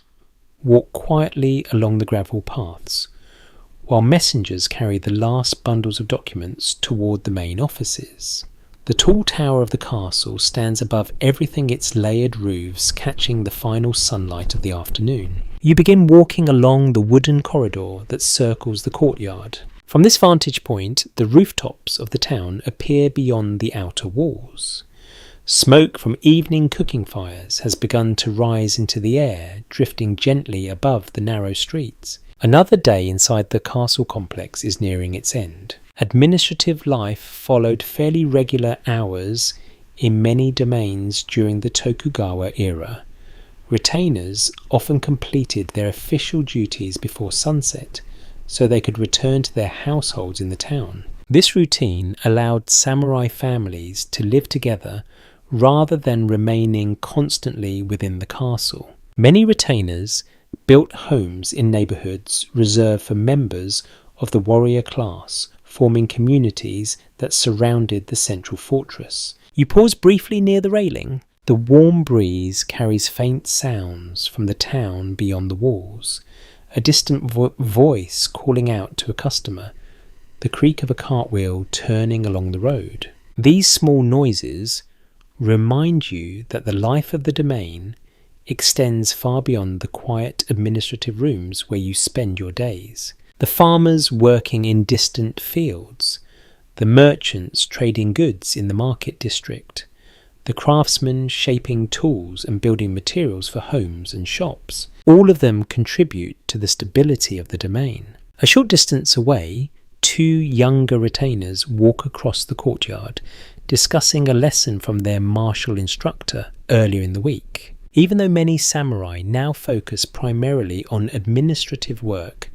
walk quietly along the gravel paths, while messengers carry the last bundles of documents toward the main offices. The tall tower of the castle stands above everything, its layered roofs catching the final sunlight of the afternoon. You begin walking along the wooden corridor that circles the courtyard. From this vantage point, the rooftops of the town appear beyond the outer walls. Smoke from evening cooking fires has begun to rise into the air, drifting gently above the narrow streets. Another day inside the castle complex is nearing its end. Administrative life followed fairly regular hours in many domains during the Tokugawa era. Retainers often completed their official duties before sunset, so they could return to their households in the town. This routine allowed samurai families to live together rather than remaining constantly within the castle. Many retainers built homes in neighbourhoods reserved for members of the warrior class, forming communities that surrounded the central fortress. You pause briefly near the railing. The warm breeze carries faint sounds from the town beyond the walls. A distant voice calling out to a customer, the creak of a cartwheel turning along the road. These small noises remind you that the life of the domain extends far beyond the quiet administrative rooms where you spend your days. The farmers working in distant fields, the merchants trading goods in the market district, the craftsmen shaping tools and building materials for homes and shops. All of them contribute to the stability of the domain. A short distance away, two younger retainers walk across the courtyard, discussing a lesson from their martial instructor earlier in the week. Even though many samurai now focus primarily on administrative work,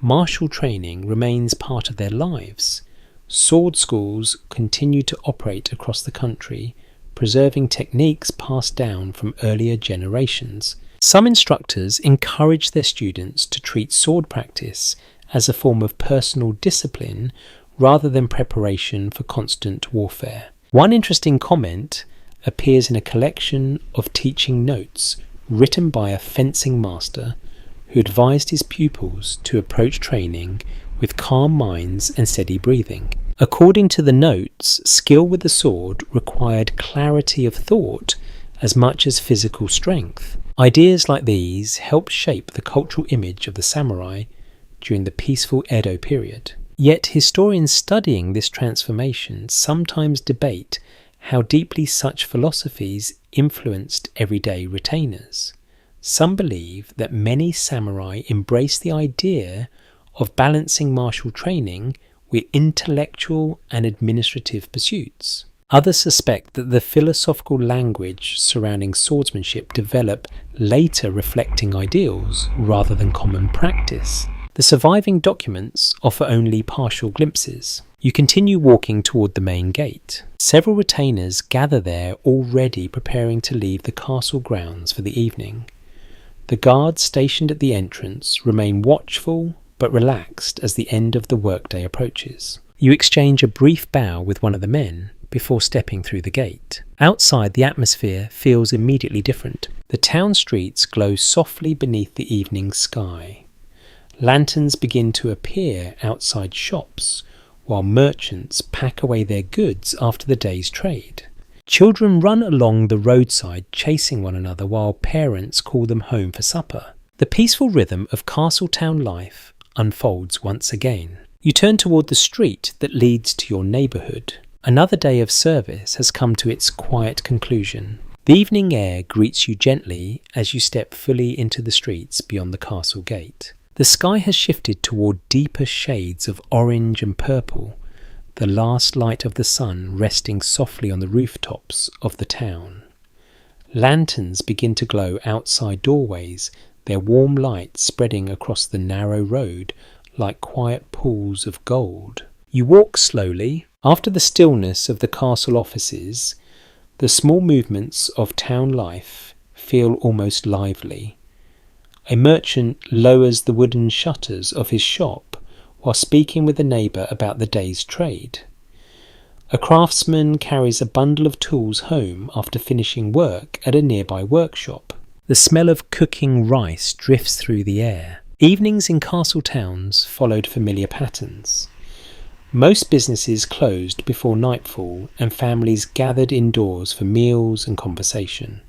martial training remains part of their lives. Sword schools continue to operate across the country, preserving techniques passed down from earlier generations. Some instructors encourage their students to treat sword practice as a form of personal discipline rather than preparation for constant warfare. One interesting comment appears in a collection of teaching notes written by a fencing master who advised his pupils to approach training with calm minds and steady breathing. According to the notes, skill with the sword required clarity of thought as much as physical strength. Ideas like these helped shape the cultural image of the samurai during the peaceful Edo period. Yet historians studying this transformation sometimes debate how deeply such philosophies influenced everyday retainers. Some believe that many samurai embraced the idea of balancing martial training with intellectual and administrative pursuits. Others suspect that the philosophical language surrounding swordsmanship developed later reflecting ideals rather than common practice. The surviving documents offer only partial glimpses. You continue walking toward the main gate. Several retainers gather there already preparing to leave the castle grounds for the evening. The guards stationed at the entrance remain watchful but relaxed as the end of the workday approaches. You exchange a brief bow with one of the men before stepping through the gate. Outside, the atmosphere feels immediately different. The town streets glow softly beneath the evening sky. Lanterns begin to appear outside shops, while merchants pack away their goods after the day's trade. Children run along the roadside chasing one another while parents call them home for supper. The peaceful rhythm of castle-town life unfolds once again. You turn toward the street that leads to your neighbourhood. Another day of service has come to its quiet conclusion. The evening air greets you gently as you step fully into the streets beyond the castle gate. The sky has shifted toward deeper shades of orange and purple, the last light of the sun resting softly on the rooftops of the town. Lanterns begin to glow outside doorways, their warm light spreading across the narrow road like quiet pools of gold. You walk slowly. After the stillness of the castle offices, the small movements of town life feel almost lively. A merchant lowers the wooden shutters of his shop while speaking with a neighbour about the day's trade. A craftsman carries a bundle of tools home after finishing work at a nearby workshop. The smell of cooking rice drifts through the air. Evenings in castle towns followed familiar patterns. Most businesses closed before nightfall and families gathered indoors for meals and conversation.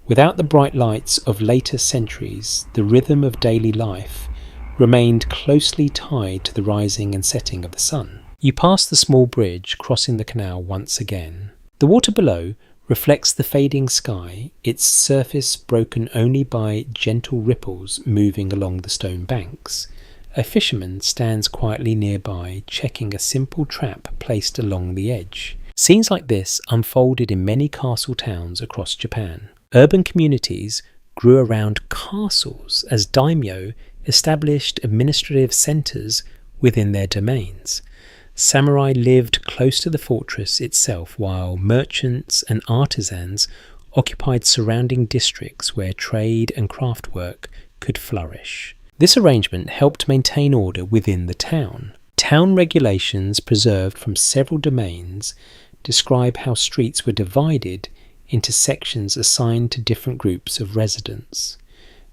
Without the bright lights of later centuries, the rhythm of daily life remained closely tied to the rising and setting of the sun. You pass the small bridge crossing the canal once again. The water below reflects the fading sky, its surface broken only by gentle ripples moving along the stone banks. A fisherman stands quietly nearby, checking a simple trap placed along the edge. Scenes like this unfolded in many castle towns across Japan. Urban communities grew around castles as daimyo established administrative centres within their domains. Samurai lived close to the fortress itself, while merchants and artisans occupied surrounding districts where trade and craft work could flourish. This arrangement helped maintain order within the town. Town regulations preserved from several domains describe how streets were divided into sections assigned to different groups of residents.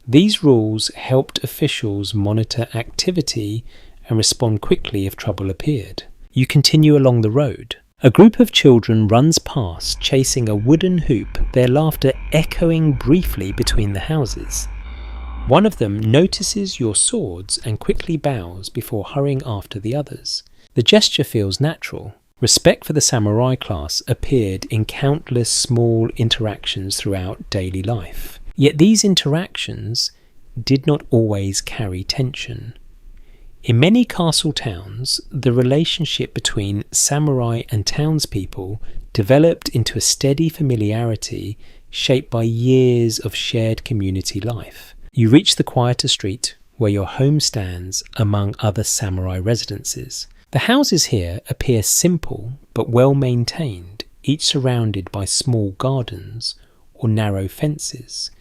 These rules helped officials monitor activity and respond quickly if trouble appeared. You continue along the road. A group of children runs past, chasing a wooden hoop, their laughter echoing briefly between the houses. One of them notices your swords and quickly bows before hurrying after the others. The gesture feels natural. Respect for the samurai class appeared in countless small interactions throughout daily life. Yet these interactions did not always carry tension. In many castle towns, the relationship between samurai and townspeople developed into a steady familiarity shaped by years of shared community life. You reach the quieter street where your home stands among other samurai residences. The houses here appear simple but well maintained, each surrounded by small gardens or narrow fences.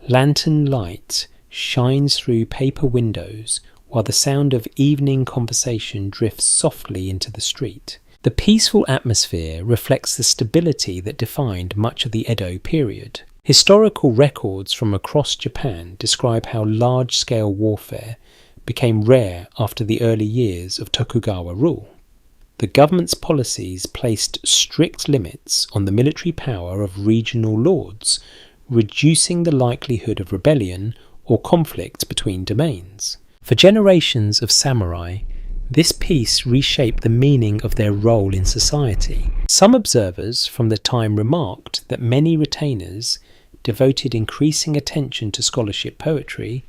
Lantern light shines through paper windows while the sound of evening conversation drifts softly into the street. The peaceful atmosphere reflects the stability that defined much of the Edo period. Historical records from across Japan describe how large-scale warfare became rare after the early years of Tokugawa rule. The government's policies placed strict limits on the military power of regional lords, reducing the likelihood of rebellion or conflict between domains. For generations of samurai, This piece reshaped the meaning of their role in society. Some observers from the time remarked that many retainers devoted increasing attention to scholarship, poetry,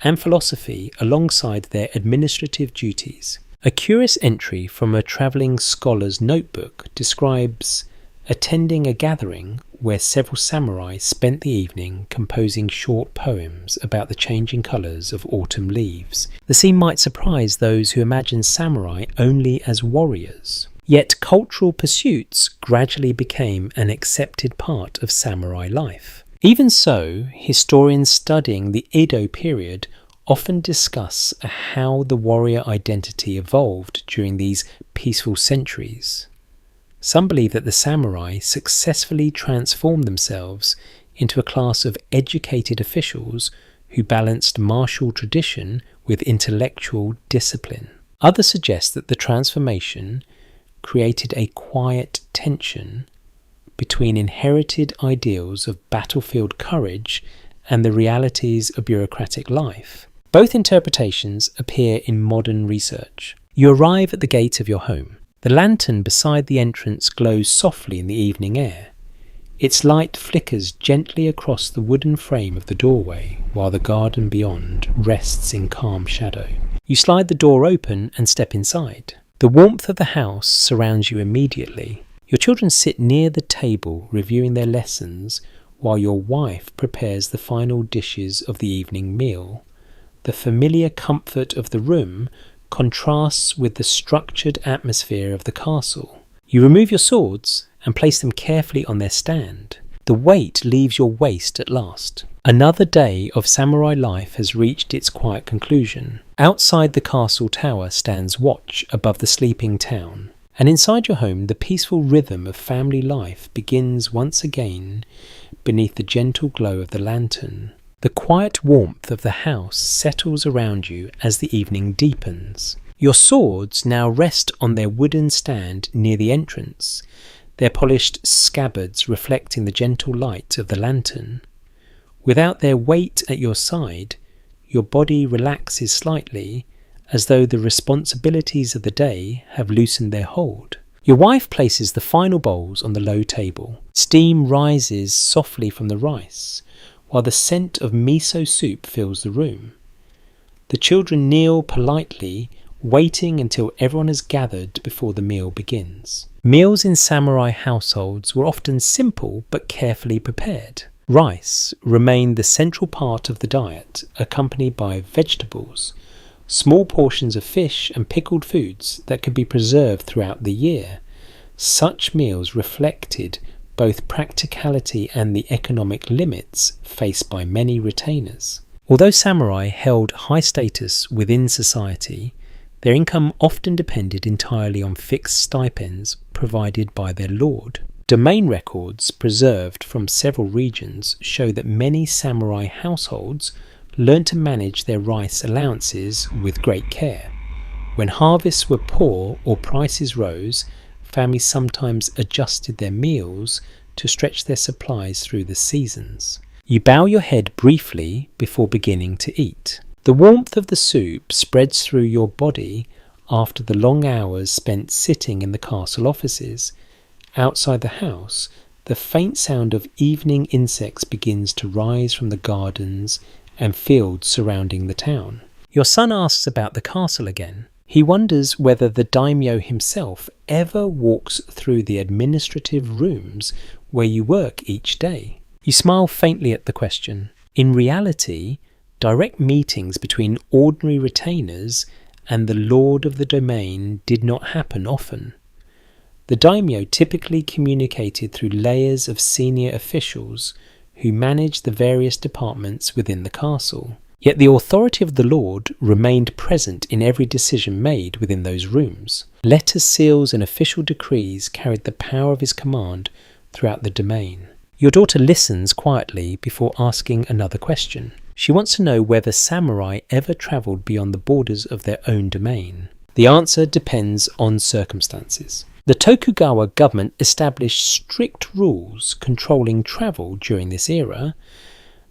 and philosophy alongside their administrative duties. A curious entry from a travelling scholar's notebook describes attending a gathering where several samurai spent the evening composing short poems about the changing colours of autumn leaves. The scene might surprise those who imagine samurai only as warriors. Yet cultural pursuits gradually became an accepted part of samurai life. Even so, historians studying the Edo period often discuss how the warrior identity evolved during these peaceful centuries. Some believe that the samurai successfully transformed themselves into a class of educated officials who balanced martial tradition with intellectual discipline. Others suggest that the transformation created a quiet tension between inherited ideals of battlefield courage and the realities of bureaucratic life. Both interpretations appear in modern research. You arrive at the gate of your home. The lantern beside the entrance glows softly in the evening air. Its light flickers gently across the wooden frame of the doorway, while the garden beyond rests in calm shadow. You slide the door open and step inside. The warmth of the house surrounds you immediately. Your children sit near the table reviewing their lessons while your wife prepares the final dishes of the evening meal. The familiar comfort of the room contrasts with the structured atmosphere of the castle. You remove your swords and place them carefully on their stand. The weight leaves your waist at last. Another day of samurai life has reached its quiet conclusion. Outside the castle tower stands watch above the sleeping town, and inside your home the peaceful rhythm of family life begins once again beneath the gentle glow of the lantern. The quiet warmth of the house settles around you as the evening deepens. Your swords now rest on their wooden stand near the entrance, their polished scabbards reflecting the gentle light of the lantern. Without their weight at your side, your body relaxes slightly, as though the responsibilities of the day have loosened their hold. Your wife places the final bowls on the low table. Steam rises softly from the rice, while the scent of miso soup fills the room. The children kneel politely, waiting until everyone has gathered before the meal begins. Meals in samurai households were often simple but carefully prepared. Rice remained the central part of the diet, accompanied by vegetables, small portions of fish and pickled foods that could be preserved throughout the year. Such meals reflected both practicality and the economic limits faced by many retainers. Although samurai held high status within society, their income often depended entirely on fixed stipends provided by their lord. Domain records preserved from several regions show that many samurai households learned to manage their rice allowances with great care. When harvests were poor or prices rose, families sometimes adjusted their meals to stretch their supplies through the seasons. You bow your head briefly before beginning to eat. The warmth of the soup spreads through your body after the long hours spent sitting in the castle offices. Outside the house, the faint sound of evening insects begins to rise from the gardens and fields surrounding the town. Your son asks about the castle again. He wonders whether the daimyo himself ever walks through the administrative rooms where you work each day. You smile faintly at the question. In reality, direct meetings between ordinary retainers and the lord of the domain did not happen often. The daimyo typically communicated through layers of senior officials who managed the various departments within the castle. Yet the authority of the lord remained present in every decision made within those rooms. Letter seals and official decrees carried the power of his command throughout the domain. Your daughter listens quietly before asking another question. She wants to know whether samurai ever travelled beyond the borders of their own domain. The answer depends on circumstances. The Tokugawa government established strict rules controlling travel during this era.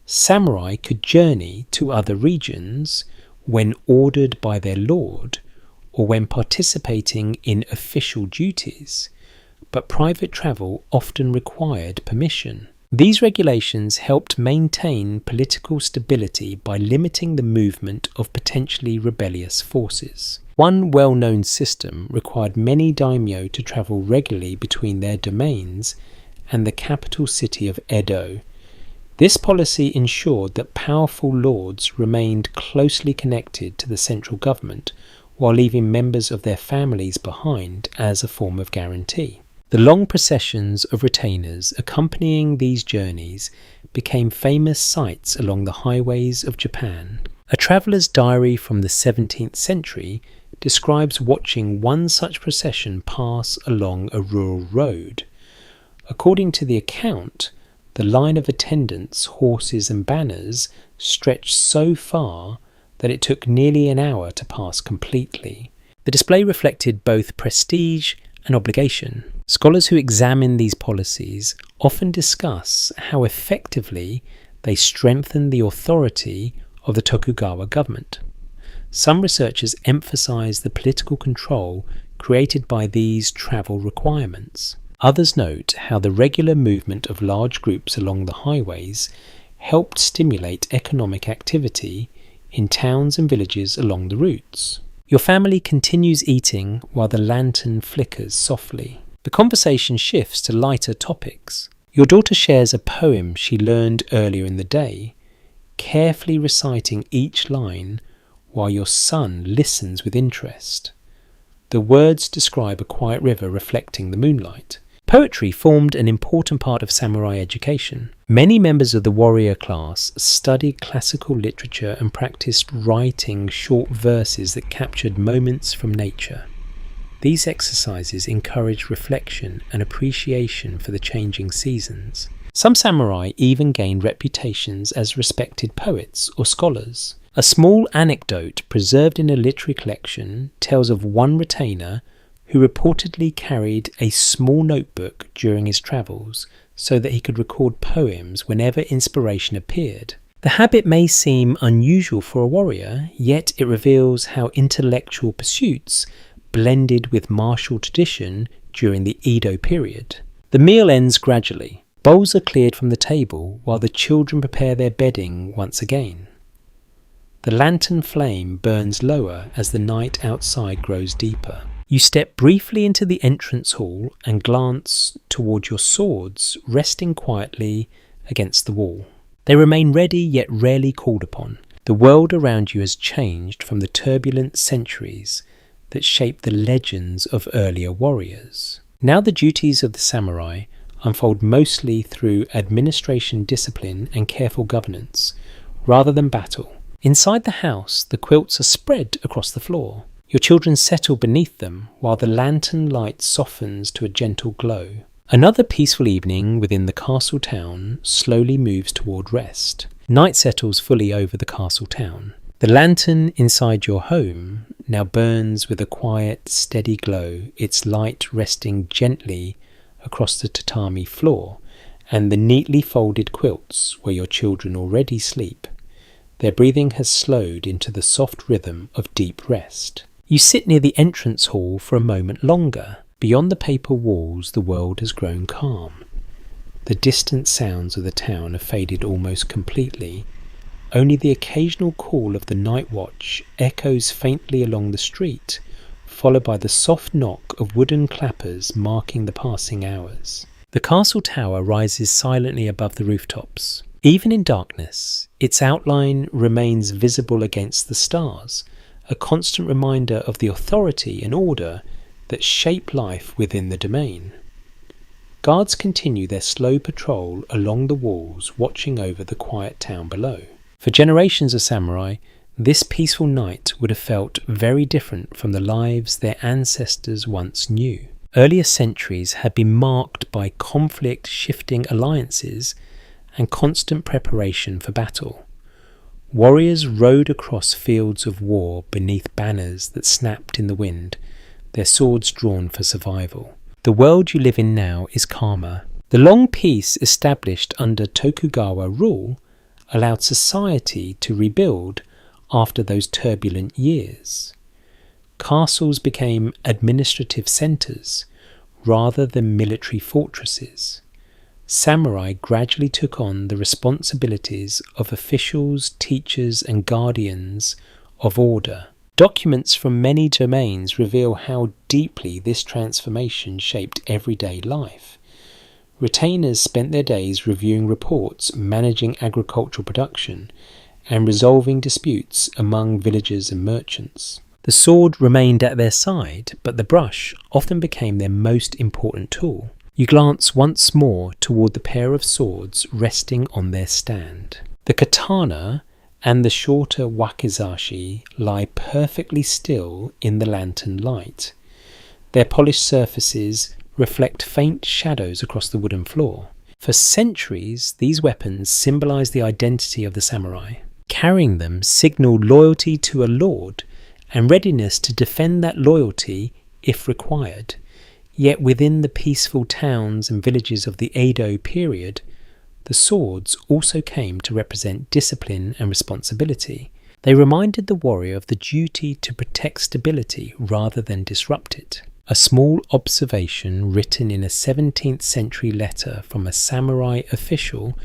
Samurai could journey to other regions when ordered by their lord, or when participating in official duties, but private travel often required permission. These regulations helped maintain political stability by limiting the movement of potentially rebellious forces. One well-known system required many daimyo to travel regularly between their domains and the capital city of Edo. This policy ensured that powerful lords remained closely connected to the central government while leaving members of their families behind as a form of guarantee. The long processions of retainers accompanying these journeys became famous sights along the highways of Japan. A traveller's diary from the 17th century describes watching one such procession pass along a rural road. According to the account, the line of attendants, horses and banners stretched so far that it took nearly an hour to pass completely. The display reflected both prestige and obligation. Scholars who examine these policies often discuss how effectively they strengthen the authority of the Tokugawa government. Some researchers emphasize the political control created by these travel requirements. Others note how the regular movement of large groups along the highways helped stimulate economic activity in towns and villages along the routes. Your family continues eating while the lantern flickers softly. The conversation shifts to lighter topics. Your daughter shares a poem she learned earlier in the day, carefully reciting each line while your son listens with interest. The words describe a quiet river reflecting the moonlight. Poetry formed an important part of samurai education. Many members of the warrior class studied classical literature and practiced writing short verses that captured moments from nature. These exercises encouraged reflection and appreciation for the changing seasons. Some samurai even gained reputations as respected poets or scholars. A small anecdote preserved in a literary collection tells of one retainer who reportedly carried a small notebook during his travels so that he could record poems whenever inspiration appeared. The habit may seem unusual for a warrior, yet it reveals how intellectual pursuits blended with martial tradition during the Edo period. The meal ends gradually. Bowls are cleared from the table while the children prepare their bedding once again. The lantern flame burns lower as the night outside grows deeper. You step briefly into the entrance hall and glance toward your swords resting quietly against the wall. They remain ready yet rarely called upon. The world around you has changed from the turbulent centuries that shaped the legends of earlier warriors. Now the duties of the samurai unfold mostly through administration, discipline and careful governance, rather than battle. Inside the house, the quilts are spread across the floor. Your children settle beneath them while the lantern light softens to a gentle glow. Another peaceful evening within the castle town slowly moves toward rest. Night settles fully over the castle town. The lantern inside your home now burns with a quiet, steady glow, its light resting gently across the tatami floor and the neatly folded quilts where your children already sleep. Their breathing has slowed into the soft rhythm of deep rest. You sit near the entrance hall for a moment longer. Beyond the paper walls, the world has grown calm. The distant sounds of the town have faded almost completely. Only the occasional call of the night watch echoes faintly along the street, followed by the soft knock of wooden clappers marking the passing hours. The castle tower rises silently above the rooftops. Even in darkness, its outline remains visible against the stars, a constant reminder of the authority and order that shape life within the domain. Guards continue their slow patrol along the walls, watching over the quiet town below. For generations of samurai, this peaceful night would have felt very different from the lives their ancestors once knew. Earlier centuries had been marked by conflict, shifting alliances, and constant preparation for battle. Warriors rode across fields of war beneath banners that snapped in the wind, their swords drawn for survival. The world you live in now is calmer. The long peace established under Tokugawa rule allowed society to rebuild after those turbulent years. Castles became administrative centres rather than military fortresses. Samurai gradually took on the responsibilities of officials, teachers, and guardians of order. Documents from many domains reveal how deeply this transformation shaped everyday life. Retainers spent their days reviewing reports, managing agricultural production, and resolving disputes among villagers and merchants. The sword remained at their side, but the brush often became their most important tool. You glance once more toward the pair of swords resting on their stand. The katana and the shorter wakizashi lie perfectly still in the lantern light. Their polished surfaces reflect faint shadows across the wooden floor. For centuries, these weapons symbolized the identity of the samurai. Carrying them signaled loyalty to a lord and readiness to defend that loyalty if required. Yet within the peaceful towns and villages of the Edo period, the swords also came to represent discipline and responsibility. They reminded the warrior of the duty to protect stability rather than disrupt it. A small observation written in a 17th century letter from a samurai official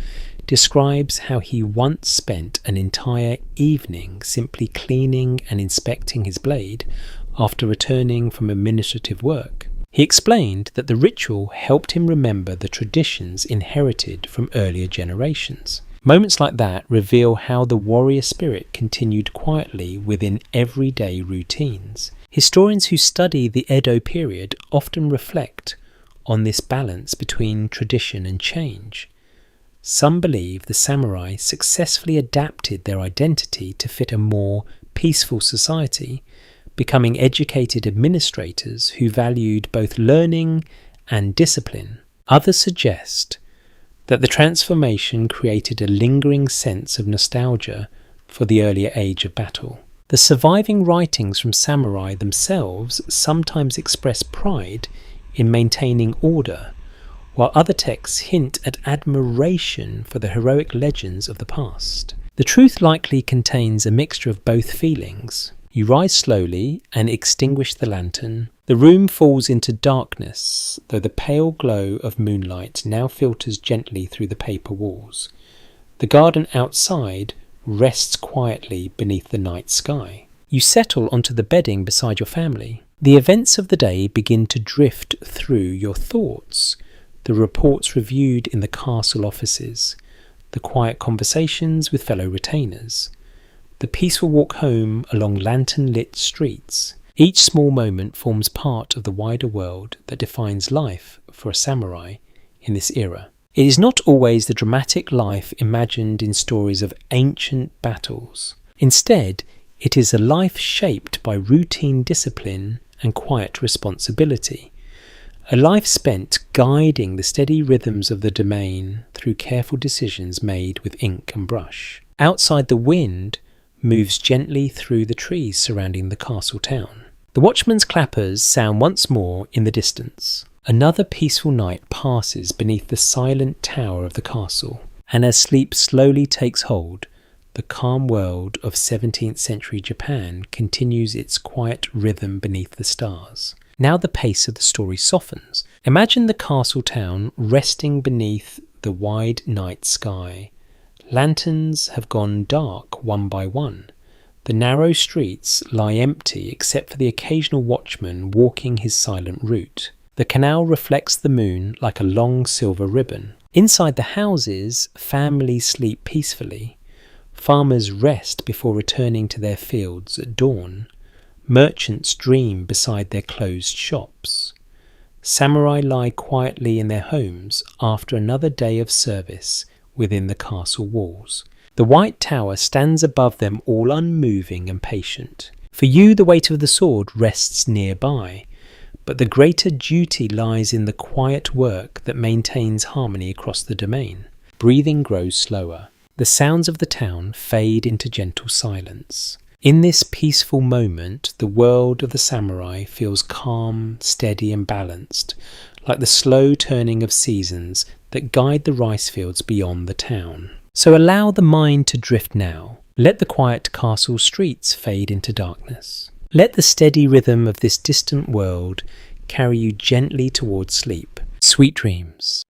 describes how he once spent an entire evening simply cleaning and inspecting his blade after returning from administrative work. He explained that the ritual helped him remember the traditions inherited from earlier generations. Moments like that reveal how the warrior spirit continued quietly within everyday routines. Historians who study the Edo period often reflect on this balance between tradition and change. Some believe the samurai successfully adapted their identity to fit a more peaceful society, becoming educated administrators who valued both learning and discipline. Others suggest that the transformation created a lingering sense of nostalgia for the earlier age of battle. The surviving writings from samurai themselves sometimes express pride in maintaining order, while other texts hint at admiration for the heroic legends of the past. The truth likely contains a mixture of both feelings. You rise slowly and extinguish the lantern. The room falls into darkness, though the pale glow of moonlight now filters gently through the paper walls. The garden outside rests quietly beneath the night sky. You settle onto the bedding beside your family. The events of the day begin to drift through your thoughts. The reports reviewed in the castle offices, the quiet conversations with fellow retainers, the peaceful walk home along lantern-lit streets. Each small moment forms part of the wider world that defines life for a samurai in this era. It is not always the dramatic life imagined in stories of ancient battles. Instead, it is a life shaped by routine discipline and quiet responsibility. A life spent guiding the steady rhythms of the domain through careful decisions made with ink and brush. Outside, the wind moves gently through the trees surrounding the castle town. The watchman's clappers sound once more in the distance. Another peaceful night passes beneath the silent tower of the castle, and as sleep slowly takes hold, the calm world of 17th century Japan continues its quiet rhythm beneath the stars. Now the pace of the story softens. Imagine the castle town resting beneath the wide night sky. Lanterns have gone dark one by one. The narrow streets lie empty except for the occasional watchman walking his silent route. The canal reflects the moon like a long silver ribbon. Inside the houses, families sleep peacefully. Farmers rest before returning to their fields at dawn. Merchants dream beside their closed shops. Samurai lie quietly in their homes after another day of service within the castle walls. The white tower stands above them all unmoving and patient. For you, the weight of the sword rests nearby, but the greater duty lies in the quiet work that maintains harmony across the domain. Breathing grows slower. The sounds of the town fade into gentle silence. In this peaceful moment, the world of the samurai feels calm, steady and balanced, like the slow turning of seasons that guide the rice fields beyond the town. So allow the mind to drift now. Let the quiet castle streets fade into darkness. Let the steady rhythm of this distant world carry you gently towards sleep. Sweet dreams.